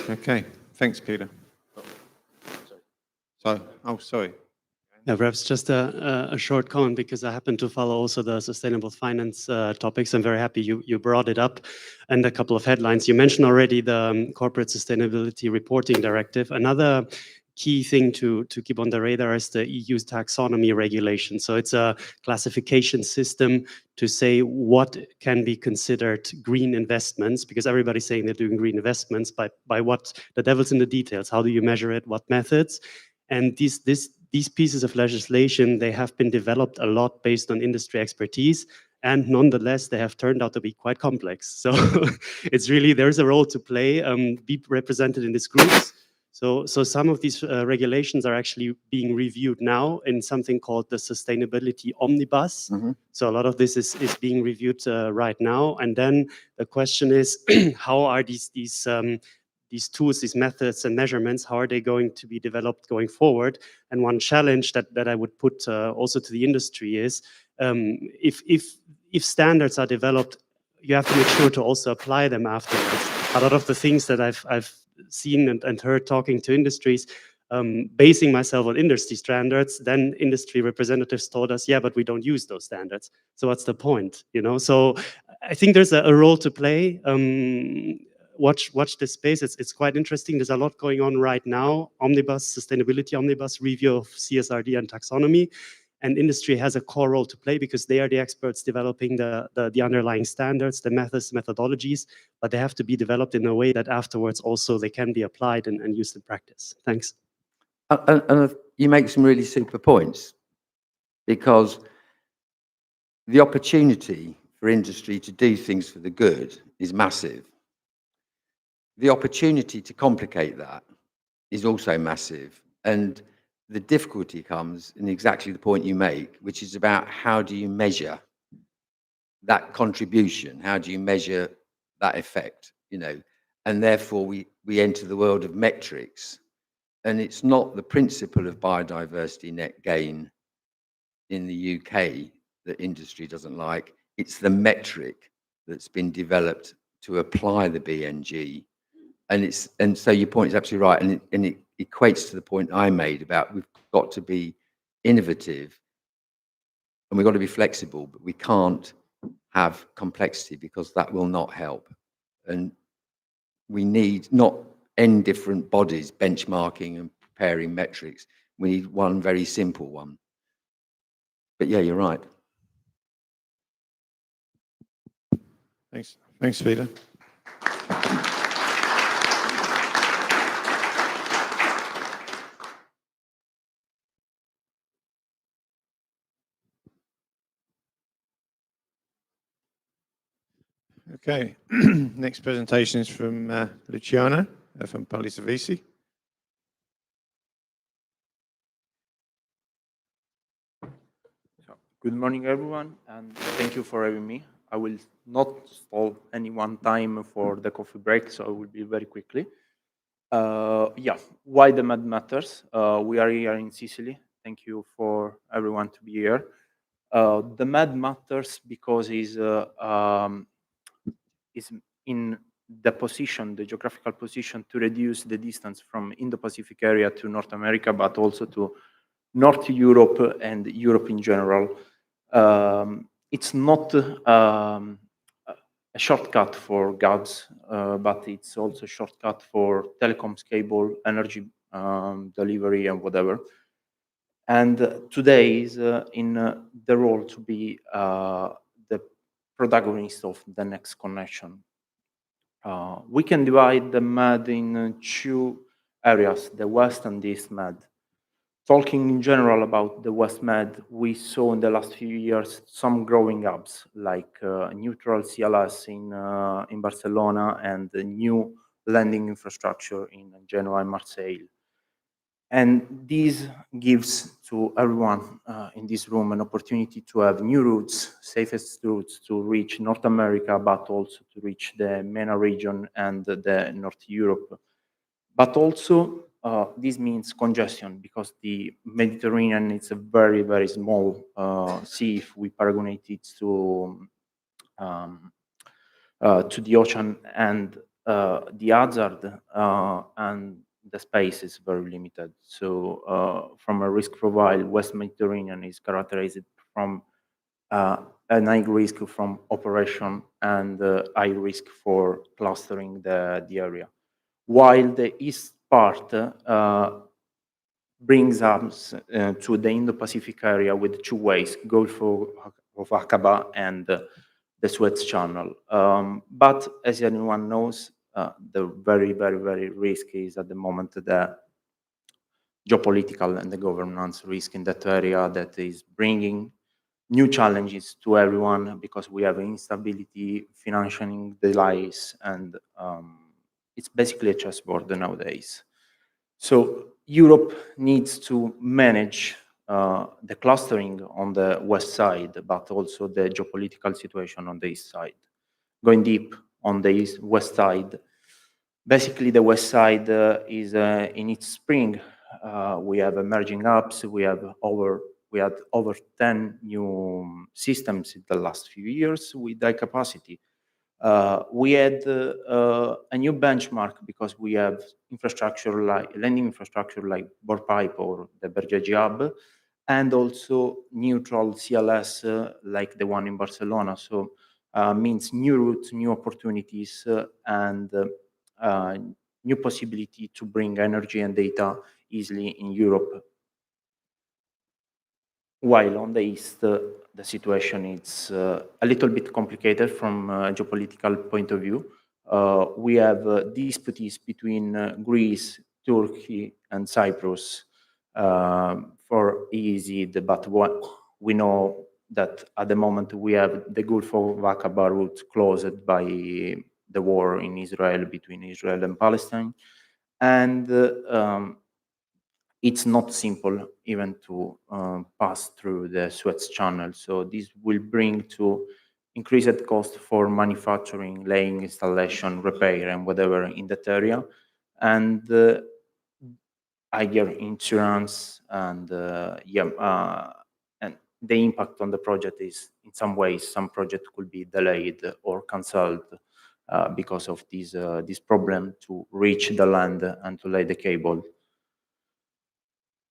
Okay, thanks, Peter. Sorry. Yeah, perhaps just a short comment, because I happen to follow also the sustainable finance topics. I'm very happy you brought it up, and a couple of headlines. You mentioned already the Corporate Sustainability Reporting Directive. Another key thing to keep on the radar is the EU's taxonomy regulation. So it's a classification system to say what can be considered green investments, because everybody's saying they're doing green investments. By what? The devil's in the details. How do you measure it? What methods? And these pieces of legislation, they have been developed a lot based on industry expertise, and nonetheless, they have turned out to be quite complex. So it's really, there's a role to play, be represented in these groups. So some of these regulations are actually being reviewed now in something called the Sustainability Omnibus. Mm-hmm. So a lot of this is being reviewed right now. And then the question is, how are these tools, these methods and measurements, how are they going to be developed going forward? And one challenge that I would put also to the industry is, if standards are developed, you have to make sure to also apply them afterwards. A lot of the things that I've seen and heard talking to industries, basing myself on industry standards, then industry representatives told us, yeah, but we don't use those standards. So what's the point? So I think there's a role to play. Watch this space. It's quite interesting. There's a lot going on right now. Sustainability Omnibus, review of CSRD and taxonomy. And industry has a core role to play, because they are the experts developing the underlying standards, the methods, methodologies, but they have to be developed in a way that afterwards also they can be applied and used in practice. Thanks. And you make some really super points, because the opportunity for industry to do things for the good is massive. The opportunity to complicate that is also massive. And the difficulty comes in exactly the point you make, which is about how do you measure? that contribution? How do you measure that effect? And therefore we enter the world of metrics, and it's not the principle of biodiversity net gain in the UK that industry doesn't like. It's the metric that's been developed to apply the BNG. And so your point is absolutely right. And it equates to the point I made about we've got to be innovative and we've got to be flexible, but we can't have complexity because that will not help. And we need not n different bodies benchmarking and preparing metrics. We need one very simple one. But yeah, you're right. Thanks, Peter. Okay, next presentation is from Luciano from Servizi. Good morning, everyone, and thank you for having me. I will not stall anyone time for the coffee break, so I will be very quickly. Yeah, why the MED matters. We are here in Sicily. Thank you for everyone to be here. The MED matters because is in the position, the geographical position to reduce the distance from Indo-Pacific area to North America, but also to North Europe and Europe in general. It's not a shortcut for gas, but it's also a shortcut for telecoms cable, energy delivery, and whatever. And today is in the role to be the protagonist of the next connection. We can divide the MED in two areas, the West and the East MED. Talking in general about the West Med, we saw in the last few years some growing hubs like neutral CLS in Barcelona and the new landing infrastructure in Genoa and Marseille. And this gives to everyone in this room an opportunity to have new routes, safest routes to reach North America, but also to reach the MENA region and the North Europe. But also, this means congestion because the Mediterranean is a very, very small sea if we paragonate it to the ocean, and the hazard and the space is very limited. So from a risk profile, West Mediterranean is characterized from a high risk from operation and high risk for clustering the area. While the east part brings us to the Indo-Pacific area with two ways, Gulf of Aqaba and the Suez Channel. But as anyone knows, the very, very, very risky is at the moment the geopolitical and the governance risk in that area that is bringing new challenges to everyone because we have instability, financing delays, and it's basically a chessboard nowadays. So Europe needs to manage the clustering on the west side, but also the geopolitical situation on the east side. Going deep on the west side, basically the west side is in its spring. We have emerging hubs. We had over 10 new systems in the last few years with high capacity. We had a new benchmark because we have infrastructure like landing infrastructure like bore pipe or the Bergegi hub, and also neutral CLS like the one in Barcelona. So means new routes, new opportunities, and new possibility to bring energy and data easily in Europe. While on the east, the situation is a little bit complicated from a geopolitical point of view. We have disputes between Greece, Turkey, and Cyprus for EEZ, but we know that at the moment we have the Gulf of Aqaba route closed by the war in Israel between Israel and Palestine. And it's not simple even to pass through the Suez Channel. So this will bring to increased cost for manufacturing, laying, installation, repair, and whatever in that area, and higher insurance, and and the impact on the project is, in some ways, some project could be delayed or cancelled because of this problem to reach the land and to lay the cable.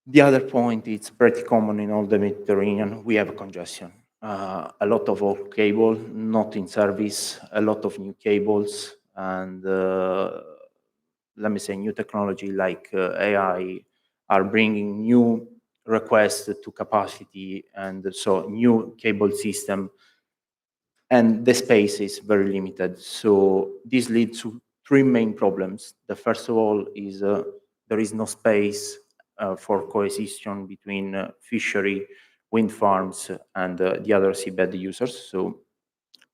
The other point, it's pretty common in all the Mediterranean, we have congestion. A lot of old cable, not in service, a lot of new cables, and let me say new technology like AI are bringing new requests to capacity, and so new cable system, and the space is very limited. So this leads to three main problems. The first of all is there is no space for coexistence between fishery, wind farms, and the other seabed users. So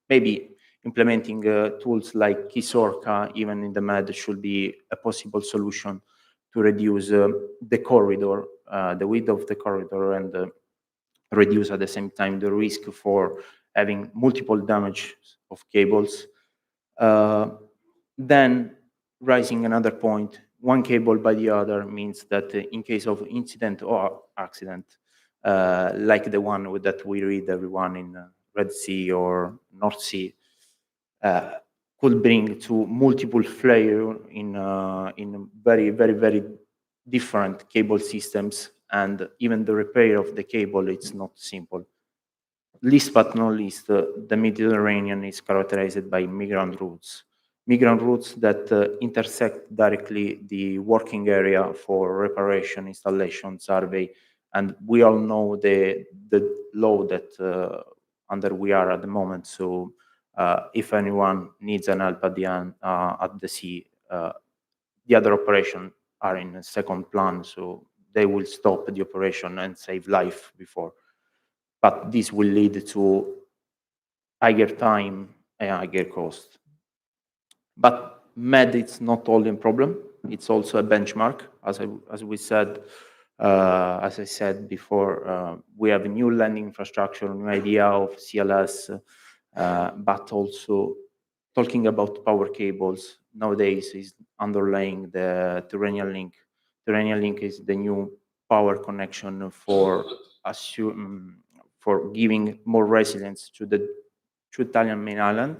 maybe implementing tools like KISORCA, even in the MED, should be a possible solution to reduce the corridor, the width of the corridor, and reduce at the same time the risk for having multiple damage of cables. Then raising another point, one cable by the other means that in case of incident or accident, like the one that we read everyone in Red Sea or North Sea, could bring to multiple failure in very, very, very different cable systems, and even the repair of the cable, it's not simple. Least but not least, the Mediterranean is characterized by migrant routes. Migrant routes that intersect directly the working area for reparation, installation, survey, and we all know the law that under we are at the moment. So if anyone needs an help at the sea, the other operation are in a second plan, so they will stop the operation and save life before. But this will lead to higher time and higher cost. But MED, it's not only a problem, it's also a benchmark. As we said, as I said before, we have a new landing infrastructure, new idea of CLS, but also talking about power cables nowadays is underlying the Tyrrhenian link. Tyrrhenian link is the new power connection for giving more resilience to the two Italian main islands,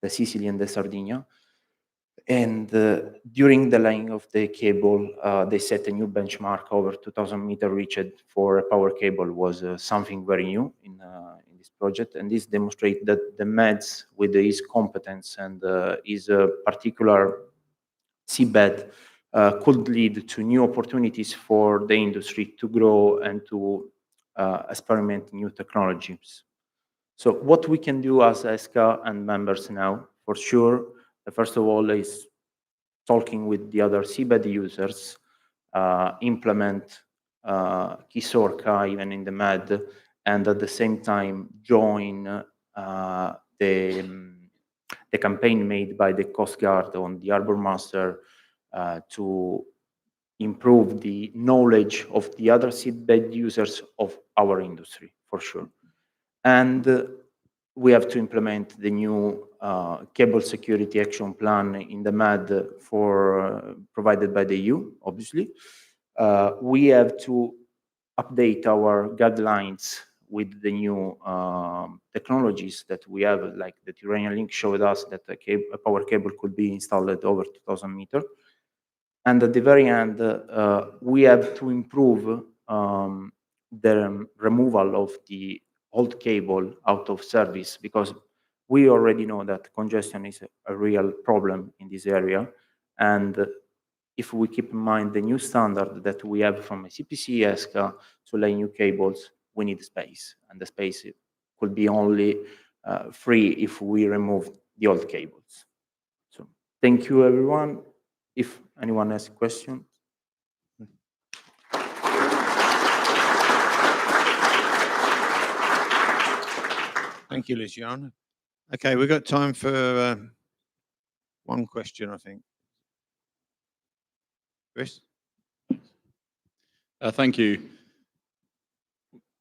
the Sicily and the Sardinia. And during the laying of the cable, they set a new benchmark over 2,000 meters reached for a power cable was something very new in this project. And this demonstrates that the MEDs, with his competence and his particular seabed, could lead to new opportunities for the industry to grow and to experiment new technologies. So what we can do as ESCA and members now, for sure, first of all, is talking with the other seabed users, implement KISORCA even in the MED, and at the same time join the campaign made by the Coast Guard on the Harbour Master to improve the knowledge of the other seabed users of our industry, for sure. And we have to implement the new cable security action plan in the MED provided by the EU, obviously. We have to update our guidelines with the new technologies that we have, like the Tyrrhenian link showed us that a power cable could be installed at over 2,000 meters. And at the very end, we have to improve the removal of the old cable out of service, because we already know that congestion is a real problem in this area. And if we keep in mind the new standard that we have from ICPC, ESCA, to lay new cables, we need space. And the space could be only free if we remove the old cables. So thank you, everyone. If anyone has a question. Thank you, Luciano. Okay, we've got time for one question, I think. Chris? Thank you.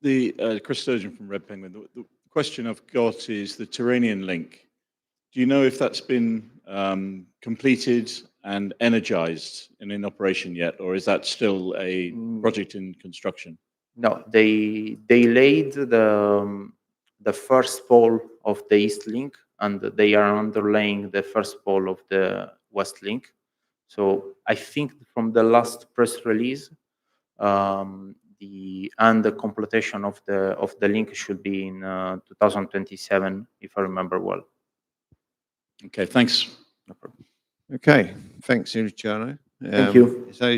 Chris Sturgeon from Red Penguin. The question I've got is the Tyrrhenian link. Do you know if that's been completed and energized and in operation yet, or is that still a project in construction? No, they laid the first pole of the East Link, and they are underlaying the first pole of the West Link. So I think from the last press release, the completion of the link should be in 2027, if I remember well. Okay, thanks. No problem. Okay, thanks, Luciano. Thank you. So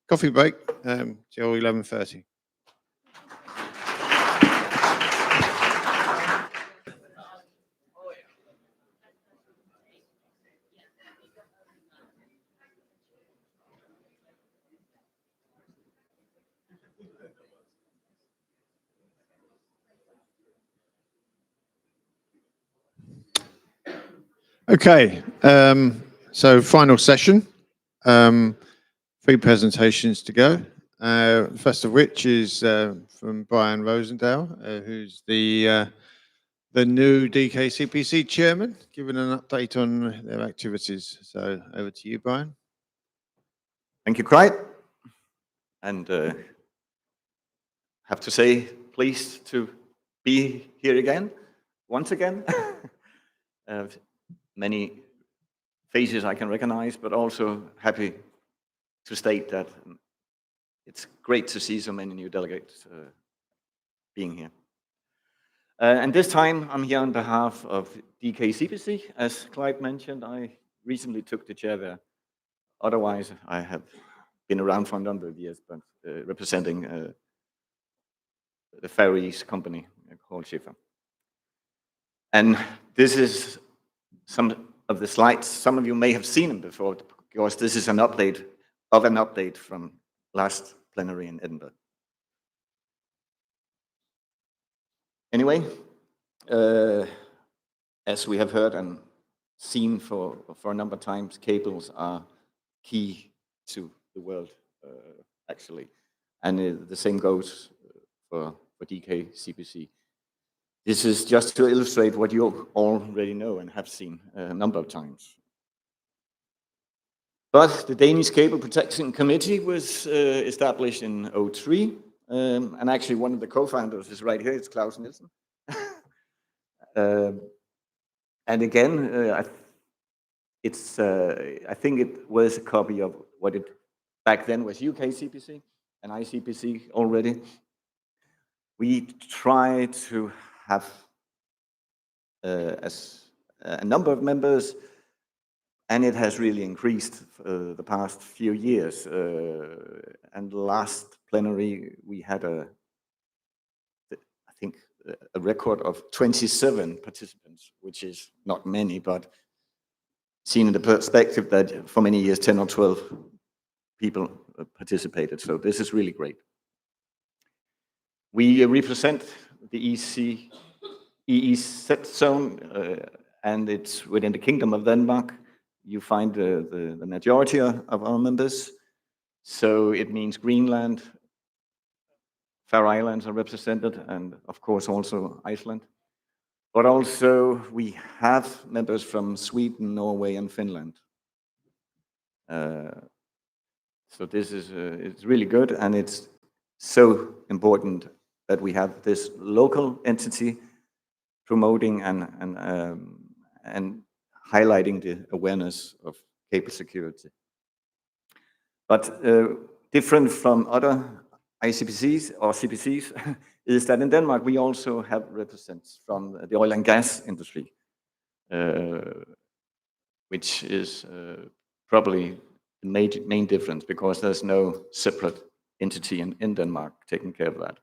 coffee break till 11:30. Okay, so final session. 3 presentations to go. First of which is from Brian Rosendale, who's the new DKCPC chairman, giving an update on their activities. So over to you, Brian. Thank you, Clyde. And have to say, pleased to be here again, once again. Many faces I can recognize, but also happy to state that it's great to see so many new delegates being here. And this time I'm here on behalf of DKCPC. As Clyde mentioned, I recently took the chair there. Otherwise, I have been around for a number of years, but representing the Faroese company called Schiffer. And this is some of the slides. Some of you may have seen them before, because this is an update of an update from last plenary in Edinburgh. Anyway, as we have heard and seen for a number of times, cables are key to the world, actually. And the same goes for DKCPC. This is just to illustrate what you already know and have seen a number of times. But the Danish Cable Protection Committee was established in 2003, and actually one of the co-founders is right here, it's Claus Nielsen. And again, I think it was a copy of what it back then was UKCPC and ICPC already. We try to have a number of members, and it has really increased the past few years. And last plenary, we had I think a record of 27 participants, which is not many, but seen in the perspective that for many years, 10 or 12 people participated. So this is really great. We represent the EEZ zone, and it's within the Kingdom of Denmark. You find the majority of our members. So it means Greenland, Faroe Islands are represented, and of course also Iceland. But also we have members from Sweden, Norway, and Finland. So this is it's really good, and it's so important that we have this local entity promoting and highlighting the awareness of cable security. But different from other ICPCs or CPCs is that in Denmark we also have representatives from the oil and gas industry, which is probably the main difference, because there's no separate entity in Denmark taking care of that.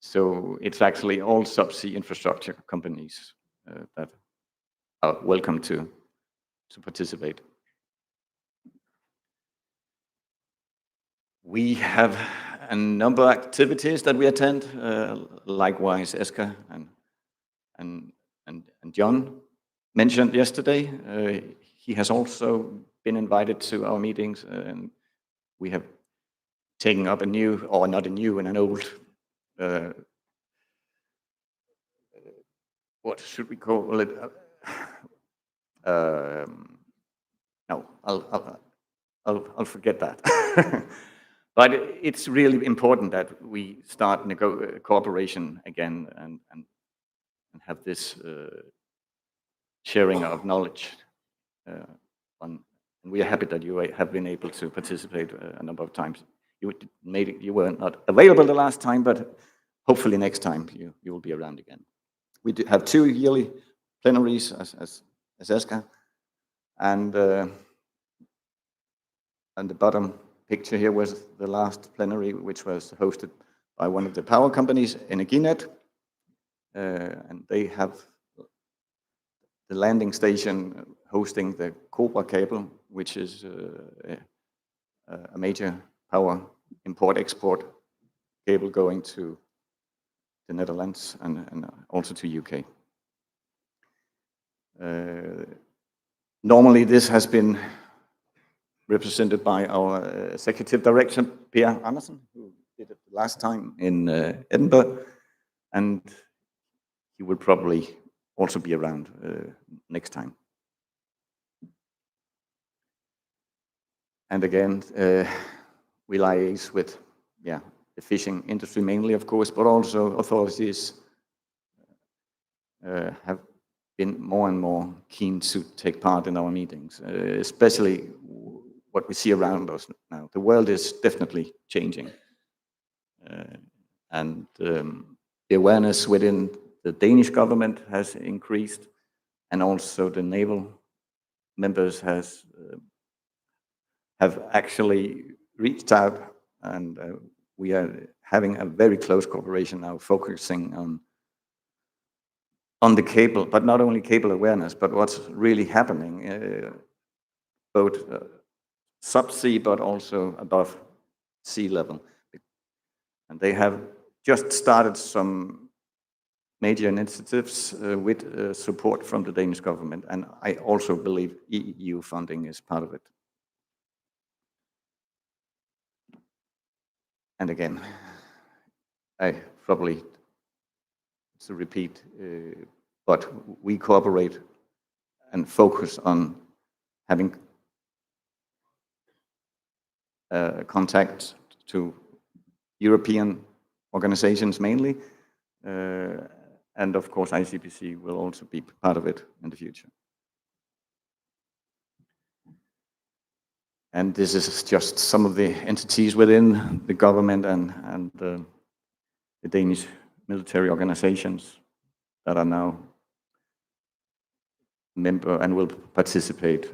So it's actually all subsea infrastructure companies that are welcome to participate. We have a number of activities that we attend, likewise ESCA and John mentioned yesterday. He has also been invited to our meetings, and we have taken up a new, or not a new, and an old what should we call it? No, I'll forget that. But it's really important that we start cooperation again and have this sharing of knowledge. And we are happy that you have been able to participate a number of times. You were not available the last time, but hopefully next time you will be around again. We do have 2 yearly plenaries as ESCA, and the bottom picture here was the last plenary, which was hosted by one of the power companies, Energinet, and they have the landing station hosting the Cobra cable, which is a major power import-export cable going to the Netherlands and also to UK. Normally, this has been represented by our executive director, Per Andersen, who did it last time in Edinburgh, and he will probably also be around next time. And again, we liaise with, the fishing industry mainly, of course, but also authorities have been more and more keen to take part in our meetings, especially what we see around us now. The world is definitely changing. And the awareness within the Danish government has increased, and also the naval members have actually reached out, and we are having a very close cooperation now, focusing on the cable, but not only cable awareness, but what's really happening, both subsea, but also above sea level. And they have just started some major initiatives with support from the Danish government, and I also believe EU funding is part of it. And again, I probably, to repeat, but we cooperate and focus on having contact to European organizations mainly, and of course ICPC will also be part of it in the future. And this is just some of the entities within the government and the Danish military organizations that are now member and will participate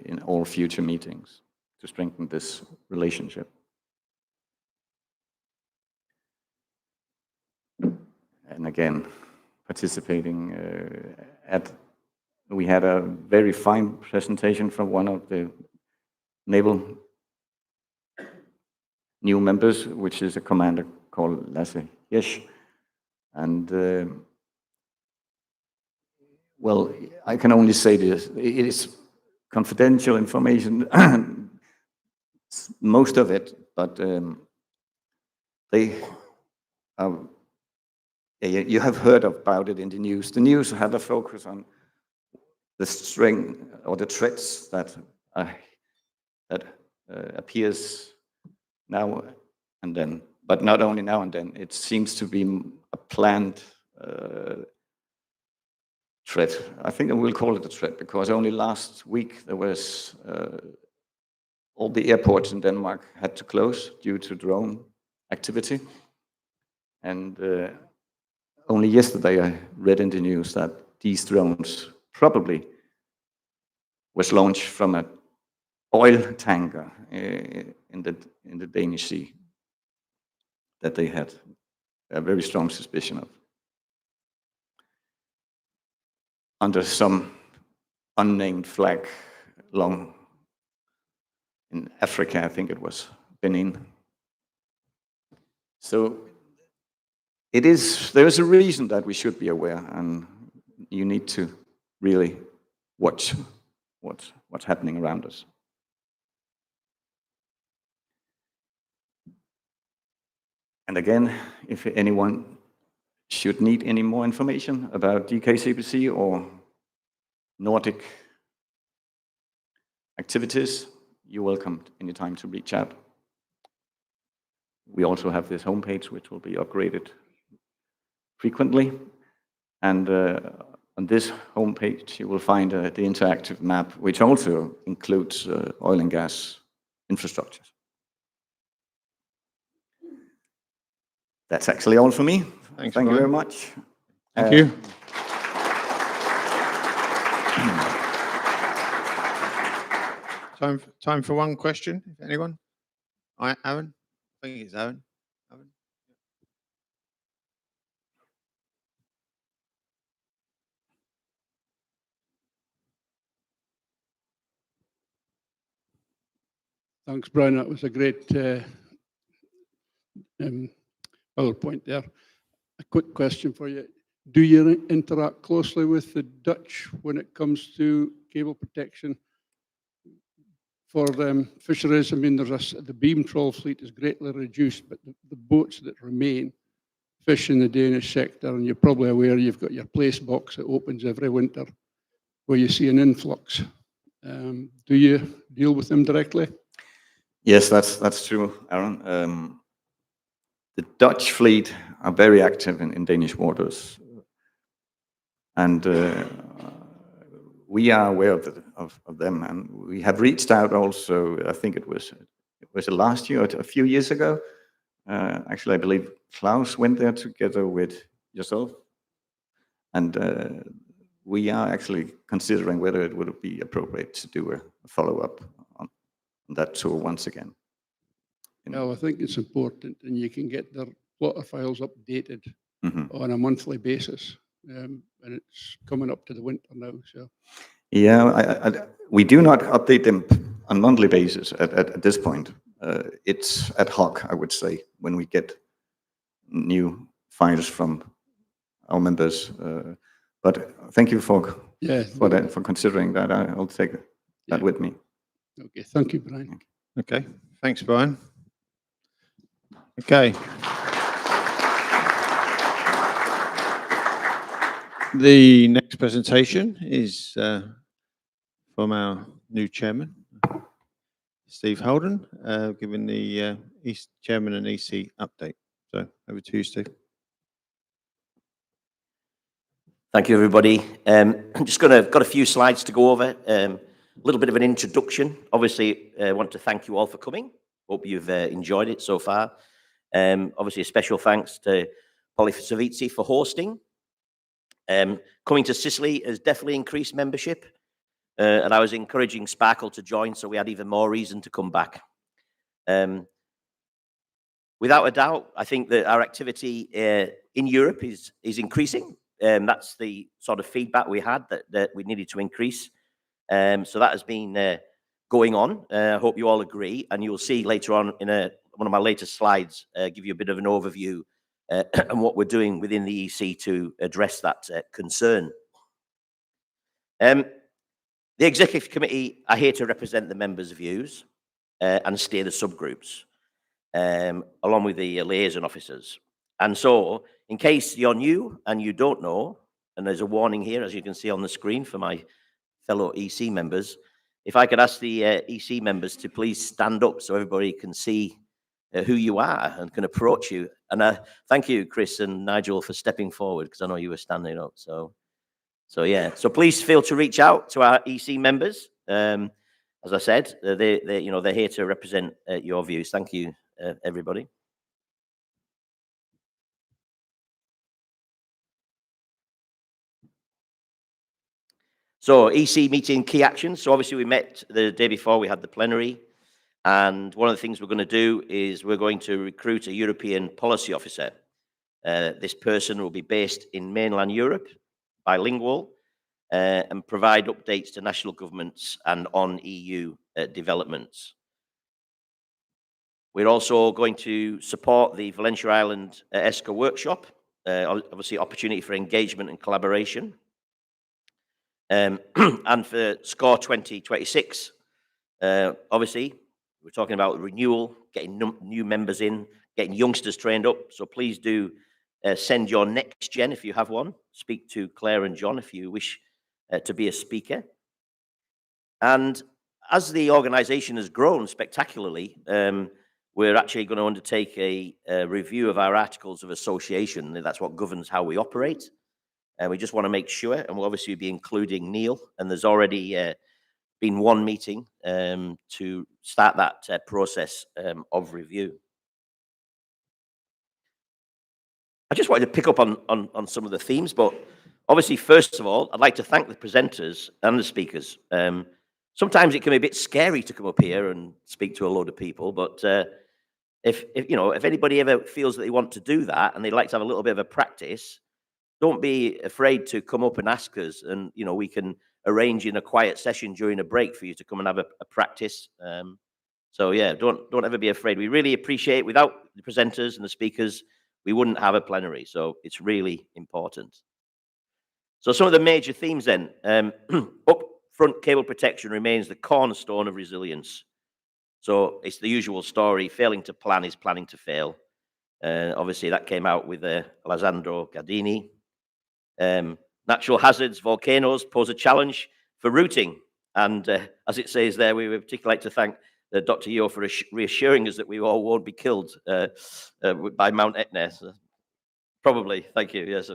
in all future meetings to strengthen this relationship. And again, participating we had a very fine presentation from one of the naval new members, which is a commander called Lasse Hirsch. And well, I can only say this, it is confidential information, most of it, but you have heard about it in the news. The news had a focus on the strength or the threats that appears now and then, but not only now and then. It seems to be a planned threat. I think I will call it a threat because only last week there was all the airports in Denmark had to close due to drone activity, and only yesterday I read in the news that these drones probably was launched from an oil tanker in the Danish Sea that they had a very strong suspicion of, under some unnamed flag long in Africa, I think it was Benin. So there is a reason that we should be aware, and you need to really watch what's happening around us. And again, if anyone should need any more information about DKCPC or Nordic activities, you're welcome anytime to reach out. We also have this homepage, which will be upgraded frequently. And on this homepage, you will find the interactive map, which also includes oil and gas infrastructures. That's actually all for me. Thanks, Thank you very Brian. much. Thank you. Time for one question, if anyone. Aaron? I think it's Aaron. Aaron? Thanks, Brian. That was a great PowerPoint there. A quick question for you. Do you interact closely with the Dutch when it comes to cable protection for fisheries? I mean, the beam trawl fleet is greatly reduced, but the boats that remain fish in the Danish sector, and you're probably aware you've got your place box that opens every winter where you see an influx. Do you deal with them directly? Yes, that's true, Aaron. The Dutch fleet are very active in Danish waters, and we are aware of them, and we have reached out also. I think it was last year or a few years ago. Actually, I believe Klaus went there together with yourself, and we are actually considering whether it would be appropriate to do a follow-up on that tour once again. No, I think it's important, and you can get their plotter files updated on a monthly basis, and it's coming up to the winter now. So, yeah, we do not update them on monthly basis at this point. It's ad hoc, I would say, when we get new files from our members. But thank you for considering that. I'll take that with me. Okay, thank you, Brian. Okay, thanks, Brian. Okay. The next presentation is from our new chairman, Steve Holden, giving the chairman and EC update. So over to you, Steve. Thank you, everybody. I'm just got a few slides to go over. A little bit of an introduction. Obviously, I want to thank you all for coming. Hope you've enjoyed it so far. Obviously, a special thanks to Polly Savizzi for hosting. Coming to Sicily has definitely increased membership, and I was encouraging Sparkle to join, so we had even more reason to come back. Without a doubt, I think that our activity in Europe is increasing. That's the sort of feedback we had that we needed to increase. So that has been going on. I hope you all agree, and you'll see later on in one of my latest slides, give you a bit of an overview and what we're doing within the EC to address that concern. The Executive Committee are here to represent the members' views and steer the subgroups, along with the liaison officers. And so, in case you're new and you don't know, and there's a warning here, as you can see on the screen for my fellow EC members, if I could ask the EC members to please stand up so everybody can see who you are and can approach you. And thank you, Chris and Nigel, for stepping forward, because I know you were standing up. So yeah. So please feel to reach out to our EC members. As I said, they're here to represent your views. Thank you, everybody. So EC meeting key actions. So obviously we met the day before, we had the plenary. And one of the things we're going to do is we're going to recruit a European policy officer. This person will be based in mainland Europe, bilingual, and provide updates to national governments and on EU developments. We're also going to support the Valencia Island ESCA workshop, obviously opportunity for engagement and collaboration. And for SCORE 2026, obviously, we're talking about renewal, getting new members in, getting youngsters trained up. So please do send your next gen if you have one. Speak to Claire and John if you wish to be a speaker. And as the organisation has grown spectacularly, we're actually going to undertake a review of our articles of association. That's what governs how we operate. And we just want to make sure, and we'll obviously be including Neil, and there's already been one meeting to start that process of review. I just wanted to pick up on some of the themes, but obviously, first of all, I'd like to thank the presenters and the speakers. Sometimes it can be a bit scary to come up here and speak to a load of people, but if anybody ever feels that they want to do that and they'd like to have a little bit of a practice, don't be afraid to come up and ask us, and we can arrange in a quiet session during a break for you to come and have a practice. So yeah, don't ever be afraid. We really appreciate it. Without the presenters and the speakers, we wouldn't have a plenary. So it's really important. So some of the major themes then. Upfront cable protection remains the cornerstone of resilience. So it's the usual story. Failing to plan is planning to fail. Obviously, that came out with Alessandro Giardini. Natural hazards, volcanoes pose a challenge for routing. And as it says there, we would particularly like to thank Dr. Yeo for reassuring us that we all won't be killed by Mount Etna. So, probably, thank you. Yes.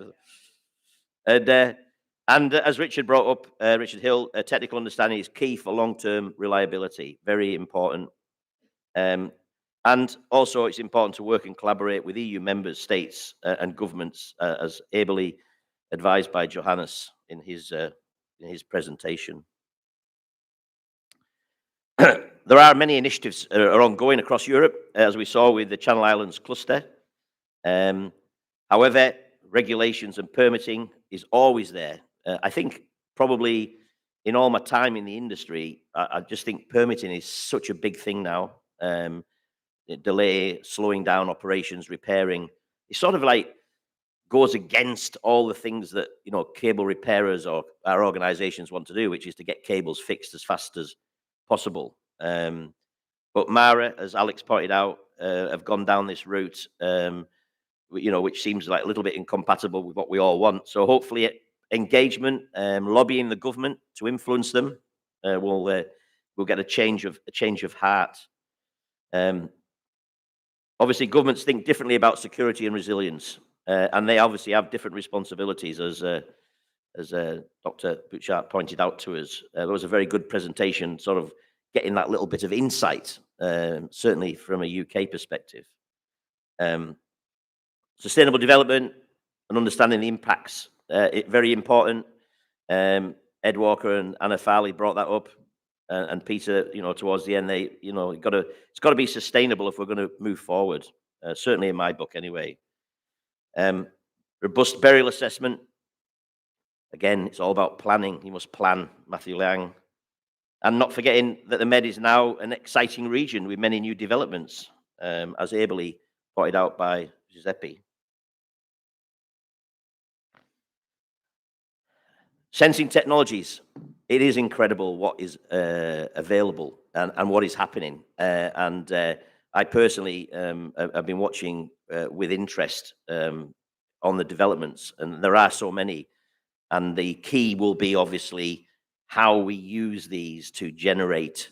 And as Richard brought up, Richard Hill, technical understanding is key for long-term reliability. Very important. And also, it's important to work and collaborate with EU member states and governments, as ably advised by Johannes in his presentation. There are many initiatives are ongoing across Europe, as we saw with the Channel Islands cluster. However, regulations and permitting is always there. I think probably in all my time in the industry, I just think permitting is such a big thing now. Delay, slowing down operations, repairing. It's sort of like goes against all the things that cable repairers or our organizations want to do, which is to get cables fixed as fast as possible. But Mara, as Alex pointed out, have gone down this route, which seems like a little bit incompatible with what we all want. So hopefully engagement, lobbying the government to influence them, we'll get a change of heart. Obviously, governments think differently about security and resilience, and they obviously have different responsibilities, as Dr. Butchart pointed out to us. There was a very good presentation, sort of getting that little bit of insight, certainly from a UK perspective. Sustainable development and understanding the impacts, very important. Ed Walker and Anna Farley brought that up, and Peter, towards the end, it's got to be sustainable if we're going to move forward. Certainly in my book, anyway. Robust burial assessment. Again, it's all about planning. You must plan, Matthew Lang. And not forgetting that the Med is now an exciting region with many new developments, as ably pointed out by Giuseppe. Sensing technologies. It is incredible what is available and what is happening. I personally have been watching with interest on the developments, and there are so many. And the key will be obviously how we use these to generate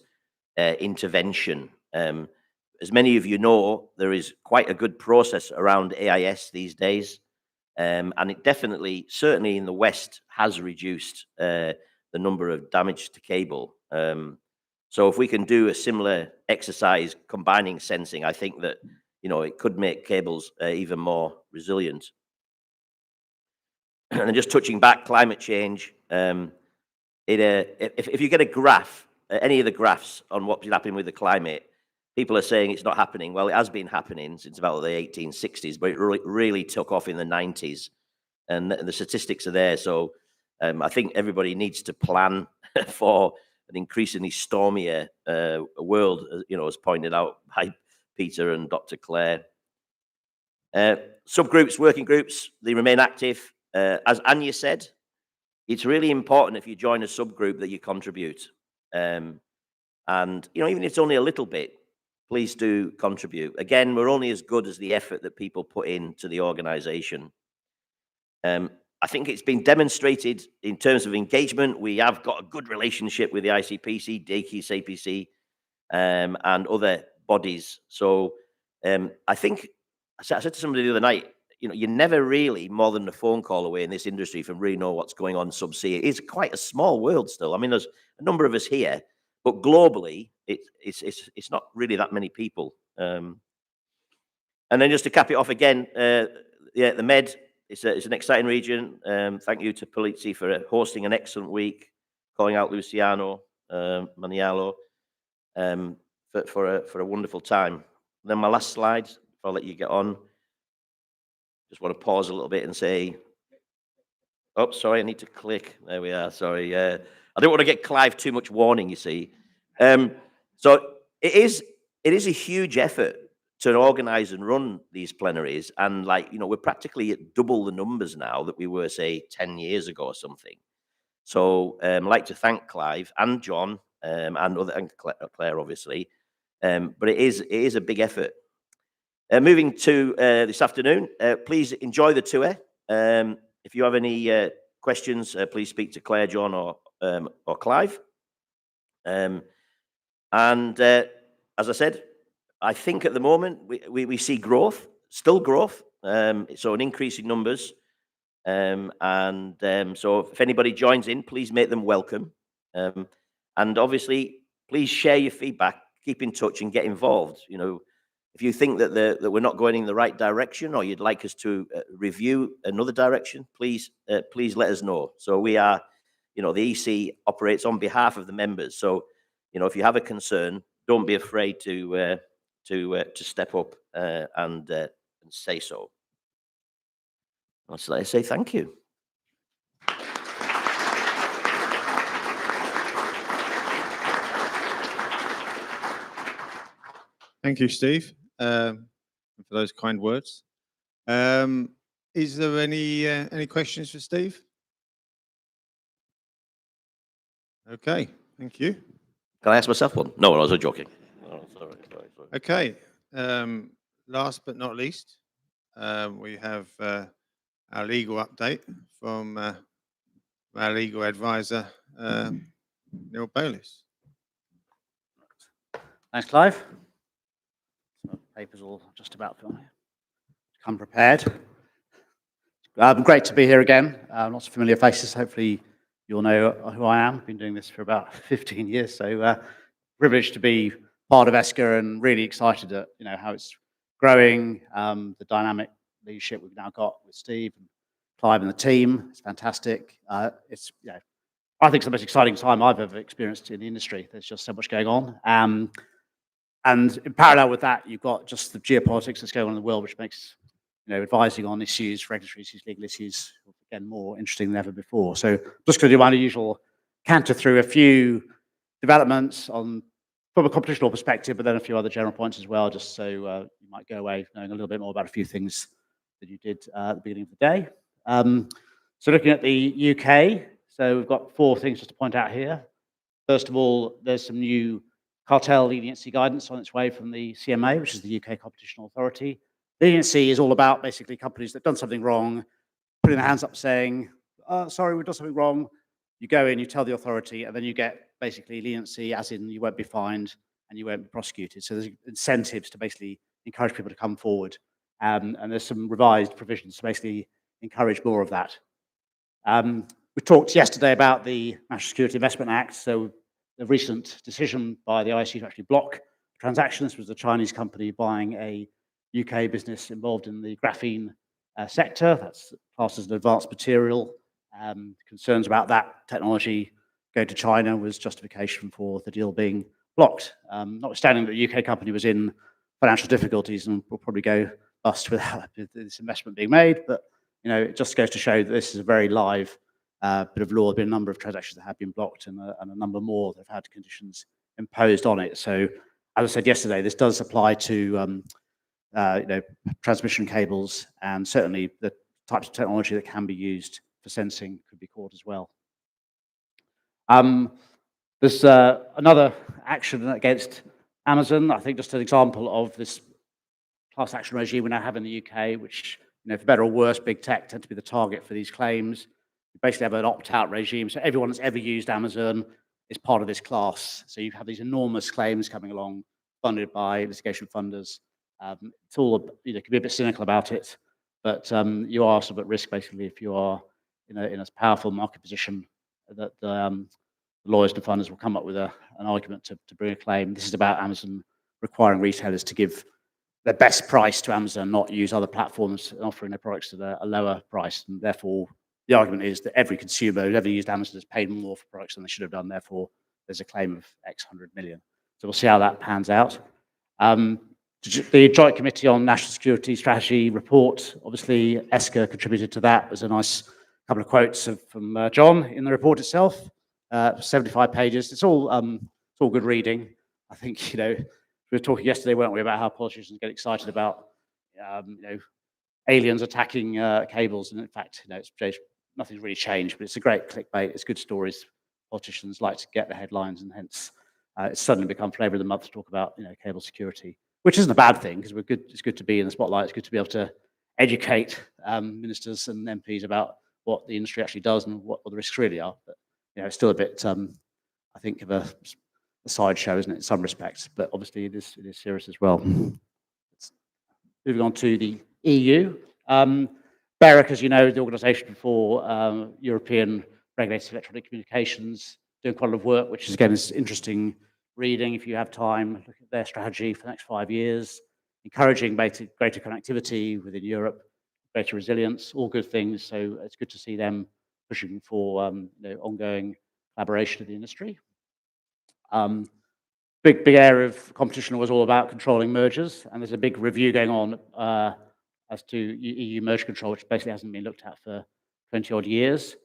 intervention. As many of you know, there is quite a good process around AIS these days. And it definitely, certainly in the West, has reduced the number of damage to cable. So if we can do a similar exercise combining sensing, I think that it could make cables even more resilient. And just touching back, climate change. If you get a graph, any of the graphs on what's happening with the climate, people are saying it's not happening. Well, it has been happening since about the 1860s, but it really took off in the 90s, and the statistics are there. So I think everybody needs to plan for an increasingly stormier world, as pointed out by Peter and Dr. Claire. Subgroups, working groups, they remain active. As Anya said, it's really important if you join a subgroup that you contribute. And, even if it's only a little bit, please do contribute. Again, we're only as good as the effort that people put into the organisation. I think it's been demonstrated in terms of engagement. We have got a good relationship with the ICPC, DKCPC, and other bodies. So I think, I said to somebody the other night, you know, you're never really more than a phone call away in this industry from really know what's going on subsea. It is quite a small world still. I mean, there's a number of us here, but globally, it's not really that many people. And then just to cap it off again, yeah, the Med, it's an exciting region. Thank you to Polizzi for hosting an excellent week, calling out Luciano, Manialo, for a wonderful time. Then my last slide, before I let you get on, just want to pause a little bit and say, oh, sorry, I need to click. There we are, sorry. I don't want to get Clive too much warning, you see. So it is a huge effort to organize and run these plenaries. And like, you know, we're practically at double the numbers now that we were, say, 10 years ago or something. So I'd like to thank Clive and John and Claire, obviously. But it is a big effort. Moving to this afternoon, please enjoy the tour. If you have any questions, please speak to Claire, John, or Clive. And as I said, I think at the moment we see growth, still growth. So an increase in numbers. So if anybody joins in, please make them welcome. And obviously, please share your feedback, keep in touch, and get involved. You know, if you think that we're not going in the right direction, or you'd like us to review another direction, please let us know. So we are, you know, the EC operates on behalf of the members. So, you know, if you have a concern, don't be afraid to step up and say so. So I say thank you. Thank you, Steve, for those kind words. Is there any questions for Steve? Okay, thank you. Can I ask myself one? No, I was joking. Oh, sorry. Okay, last but not least, we have our legal update from our legal advisor, Neil Bayliss. Thanks, Clive. So papers all just about come prepared. Great to be here again. Lots of familiar faces. Hopefully, you'll know who I am. I've been doing this for about 15 years, so privileged to be part of ESCA and really excited at how it's growing. The dynamic leadership we've now got with Steve and Clive and the team. It's fantastic. It's I think it's the most exciting time I've ever experienced in the industry. There's just so much going on. And in parallel with that, you've got just the geopolitics that's going on in the world, which makes advising on issues, regulatory issues, legal issues, again, more interesting than ever before. So I'm just going to do my usual canter through a few developments from a competition law perspective, but then a few other general points as well, just so you might go away knowing a little bit more about a few things that you did at the beginning of the day. So looking at the UK, so we've got 4 things just to point out here. First of all, there's some new cartel leniency guidance on its way from the CMA, which is the UK Competition Authority. Leniency is all about basically companies that have done something wrong, putting their hands up saying, sorry, we've done something wrong. You go in, you tell the authority, and then you get basically leniency, as in you won't be fined and you won't be prosecuted. So there's incentives to basically encourage people to come forward. And there's some revised provisions to basically encourage more of that. We talked yesterday about the National Security Investment Act. So the recent decision by the IC to actually block the transaction. This was a Chinese company buying a UK business involved in the graphene sector. That's classed as an advanced material. Concerns about that technology going to China was justification for the deal being blocked. Notwithstanding that the UK company was in financial difficulties and will probably go bust without this investment being made, but it just goes to show that this is a very live bit of law. There have been a number of transactions that have been blocked and a number more that have had conditions imposed on it. So, as I said yesterday, this does apply to transmission cables, and certainly the types of technology that can be used for sensing could be caught as well. There's another action against Amazon, I think just an example of this class action regime we now have in the UK, which, for better or worse, big tech tend to be the target for these claims. We basically have an opt-out regime, so everyone that's ever used Amazon is part of this class. So you have these enormous claims coming along, funded by litigation funders. It's all, can be a bit cynical about it, but you are sort of at risk basically if you are in a powerful market position that the lawyers and funders will come up with an argument to bring a claim. This is about Amazon requiring retailers to give the best price to Amazon, not use other platforms offering their products at a lower price. And therefore, the argument is that every consumer who's ever used Amazon has paid more for products than they should have done. Therefore, there's a claim of X 100 million. So we'll see how that pans out. The Joint Committee on National Security Strategy report, obviously ESCA contributed to that. There's a nice couple of quotes from John in the report itself, 75 pages. It's all good reading. I think, we were talking yesterday, weren't we, about how politicians get excited about, aliens attacking cables. And in fact, nothing's really changed, but it's a great clickbait. It's good stories. Politicians like to get the headlines, and hence it's suddenly become flavour of the month to talk about, cable security, which isn't a bad thing because it's good to be in the spotlight. It's good to be able to educate ministers and MPs about what the industry actually does and what the risks really are. But it's still a bit, I think, of a sideshow, isn't it, in some respects? But obviously, it is serious as well. Moving on to the EU. BEREC, as you know, is the organisation for European Regulated Electronic Communications, doing quite a lot of work, which is, again, is interesting reading if you have time. Look at their strategy for the next 5 years, encouraging greater connectivity within Europe, greater resilience, all good things. So it's good to see them pushing for ongoing collaboration in the industry. Big area of competition was all about controlling mergers, and there's a big review going on as to EU merger control, which basically hasn't been looked at for 20 odd years.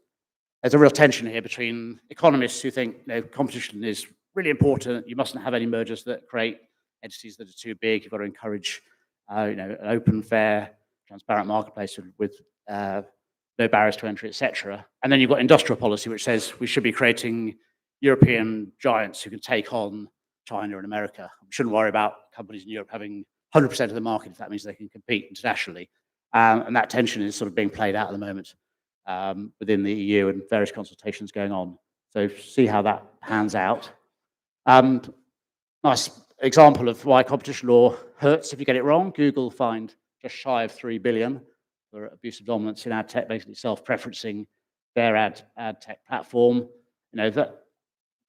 There's a real tension here between economists who think competition is really important. You mustn't have any mergers that create entities that are too big. You've got to encourage an open, fair, transparent marketplace with no barriers to entry, etc. And then you've got industrial policy, which says we should be creating European giants who can take on China and America. We shouldn't worry about companies in Europe having 100% of the market if that means they can compete internationally. And that tension is sort of being played out at the moment within the EU and various consultations going on. So see how that pans out. Nice example of why competition law hurts if you get it wrong. Google fined just shy of 3 billion for abuse of dominance in ad tech, basically self-preferencing their ad tech platform. That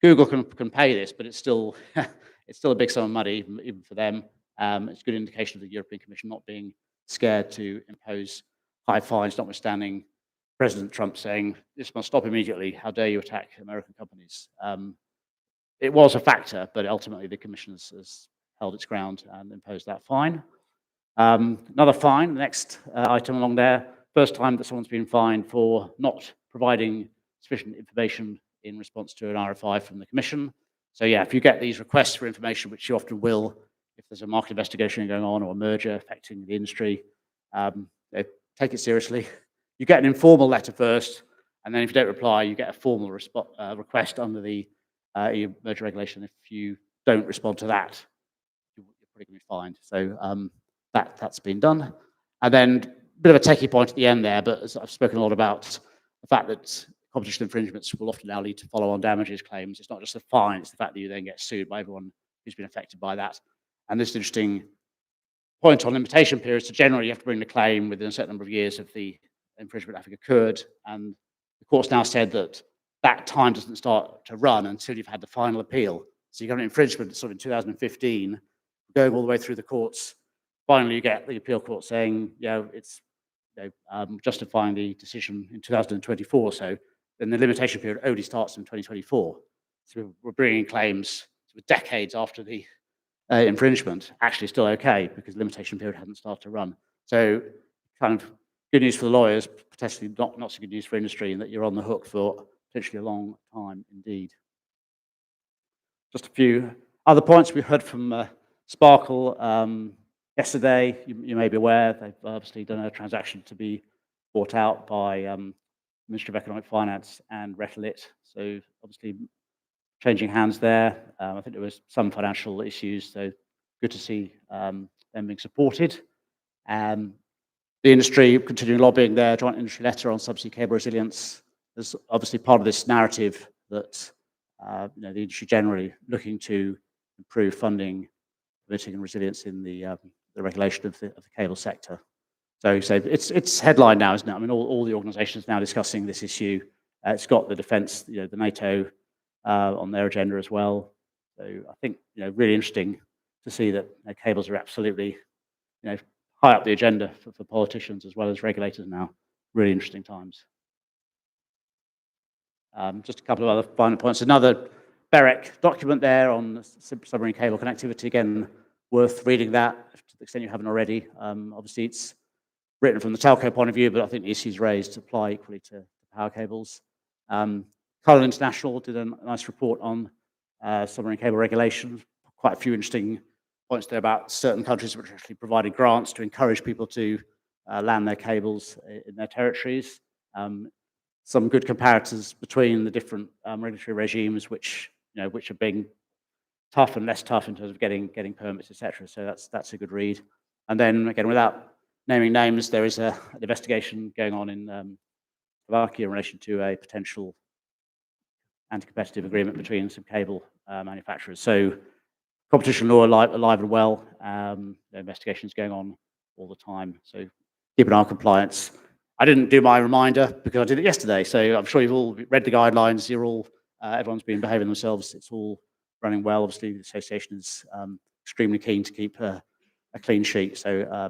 Google can pay this, but it's still a big sum of money even for them. It's a good indication of the European Commission not being scared to impose high fines, notwithstanding President Trump saying this must stop immediately. How dare you attack American companies? It was a factor, but ultimately the Commission has held its ground and imposed that fine. Another fine, the next item along there, first time that someone's been fined for not providing sufficient information in response to an RFI from the Commission. So yeah, if you get these requests for information, which you often will, if there's a market investigation going on or a merger affecting the industry, they take it seriously. You get an informal letter first, and then if you don't reply, you get a formal request under the EU merger regulation. If you don't respond to that, you're probably going to be fined. So that's been done. And then a bit of a techie point at the end there, but as I've spoken a lot about the fact that competition infringements will often now lead to follow-on damages claims. It's not just the fine, it's the fact that you then get sued by everyone who's been affected by that. And this interesting point on limitation periods. So generally, you have to bring the claim within a certain number of years of the infringement having occurred. And the court's now said that that time doesn't start to run until you've had the final appeal. So you got an infringement sort of in 2015, going all the way through the courts. Finally, you get the appeal court saying, it's justifying the decision in 2024. So then the limitation period only starts in 2024. So we're bringing claims decades after the infringement, actually still okay because the limitation period hadn't started to run. So kind of good news for the lawyers, potentially not so good news for industry, in that you're on the hook for potentially a long time indeed. Just a few other points we heard from Sparkle yesterday. You may be aware they've obviously done a transaction to be bought out by Ministry of Economic Finance and Retelit. So obviously changing hands there. I think there was some financial issues, so good to see them being supported. The industry continuing lobbying their joint industry letter on subsea cable resilience. There's obviously part of this narrative that the industry generally looking to improve funding, permitting and resilience in the regulation of the cable sector. So it's headline now, isn't it? I mean, all the organisations now discussing this issue. It's got the defence, the NATO on their agenda as well. So I think really interesting to see that cables are absolutely high up the agenda for politicians as well as regulators now. Really interesting times. Just a couple of other final points. Another BEREC document there on submarine cable connectivity. Again, worth reading that to the extent you haven't already. Obviously, it's written from the telco point of view, but I think the issues raised apply equally to power cables. Cullen International did a nice report on submarine cable regulation. Quite a few interesting points there about certain countries which actually provided grants to encourage people to land their cables in their territories. Some good comparators between the different regulatory regimes, which are being tough and less tough in terms of getting permits, etc. So that's a good read. And then again, without naming names, there is an investigation going on in Slovakia in relation to a potential anti-competitive agreement between some cable manufacturers. So competition law alive and well. The investigations going on all the time. So keep an eye on compliance. I didn't do my reminder because I did it yesterday. So I'm sure you've all read the guidelines. Everyone's been behaving themselves. It's all running well. Obviously, the association is extremely keen to keep a clean sheet. So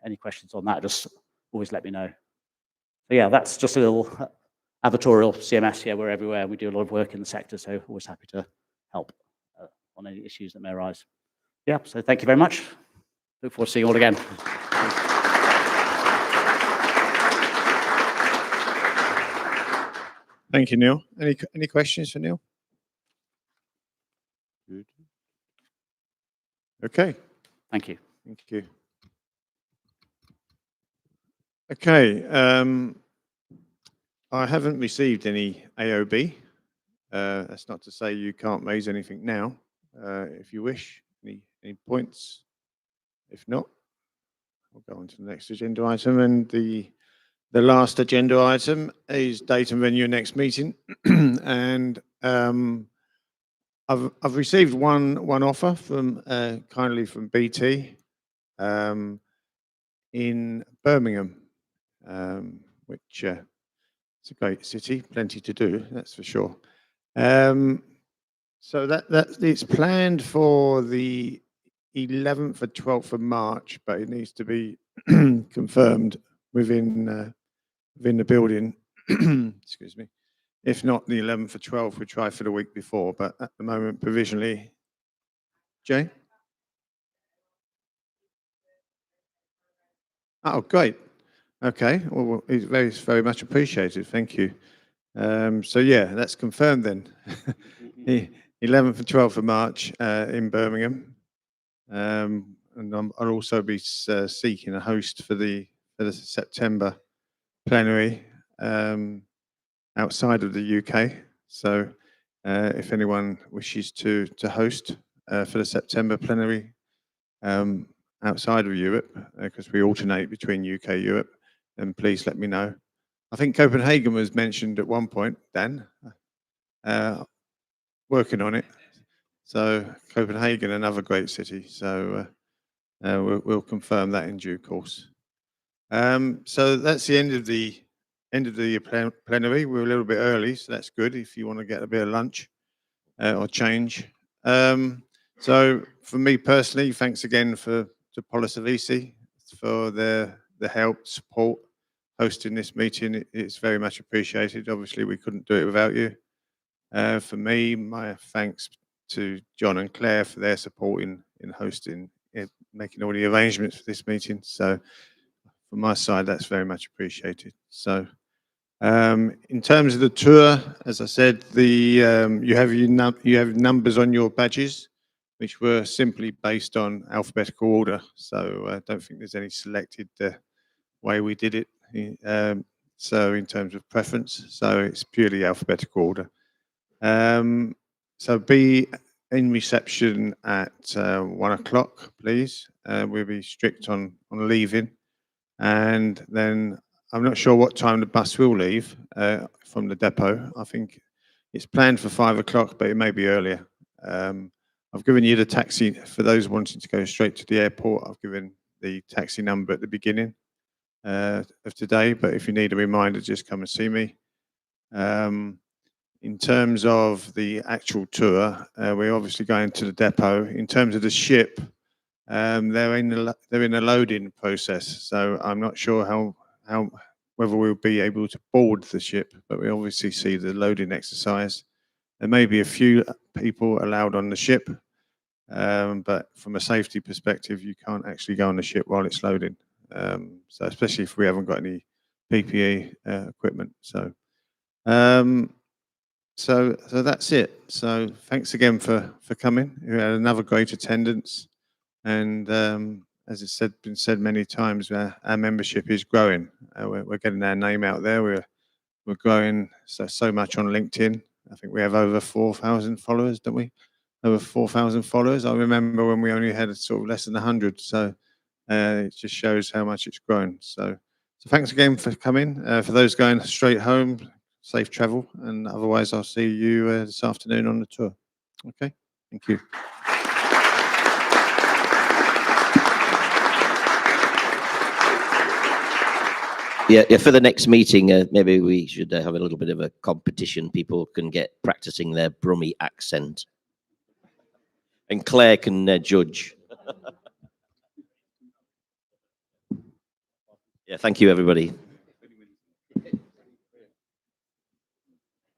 any questions on that, just always let me know. So yeah, that's just a little advertorial CMS. Yeah, we're everywhere. We do a lot of work in the sector, so always happy to help on any issues that may arise. Yeah, so thank you very much. Look forward to seeing you all again. Thank you, Neil. Any questions for Neil? Good. Okay. Thank you. Thank you. Okay. I haven't received any AOB. That's not to say you can't raise anything now, if you wish. Any points? If not, we'll go on to the next agenda item. And the last agenda item is date and venue next meeting. And I've received one offer from kindly from BT in Birmingham, which it's a great city, plenty to do, that's for sure. So that it's planned for the 11th or 12th of March, but it needs to be confirmed within the building. Excuse me. If not the 11th or 12th, we try for the week before, but at the moment, provisionally. Jay? Oh, great. Okay. Well, it's very much appreciated. Thank you. So yeah, that's confirmed then. 11th and 12th of March in Birmingham. And I'll also be seeking a host for the September plenary outside of the UK. So if anyone wishes to host for the September plenary outside of Europe, because we alternate between UK and Europe, then please let me know. I think Copenhagen was mentioned at one point, Dan, working on it. So Copenhagen, another great city. So we'll confirm that in due course. So that's the end of the plenary. We're a little bit early, so that's good if you want to get a bit of lunch or change. So for me personally, thanks again to Polisavisi for the help, support, hosting this meeting. It's very much appreciated. Obviously, we couldn't do it without you. For me, my thanks to John and Claire for their support in hosting, making all the arrangements for this meeting. So from my side, that's very much appreciated. So in terms of the tour, as I said, you have numbers on your badges, which were simply based on alphabetical order. So I don't think there's any selected way we did it. So in terms of preference, so it's purely alphabetical order. So be in reception at 1 o'clock, please. We'll be strict on leaving. And then I'm not sure what time the bus will leave from the depot. I think it's planned for 5 o'clock, but it may be earlier. I've given you the taxi for those wanting to go straight to the airport. I've given the taxi number at the beginning of today, but if you need a reminder, just come and see me. In terms of the actual tour, we're obviously going to the depot. In terms of the ship, they're in a loading process, so I'm not sure whether we'll be able to board the ship, but we obviously see the loading exercise. There may be a few people allowed on the ship, but from a safety perspective, you can't actually go on the ship while it's loading. So especially if we haven't got any PPE equipment. So that's it. So thanks again for coming. We had another great attendance, and as it's been said many times, our membership is growing. We're getting our name out there. We're growing so much on LinkedIn. I think we have over 4,000 followers, don't we? Over 4,000 followers. I remember when we only had sort of less than 100. So it just shows how much it's grown. So thanks again for coming. For those going straight home, safe travel. And otherwise, I'll see you this afternoon on the tour. Okay, thank you. Yeah, for the next meeting, maybe we should have a little bit of a competition. People can get practicing their Brummie accent. And Claire can judge. Yeah, thank you, everybody.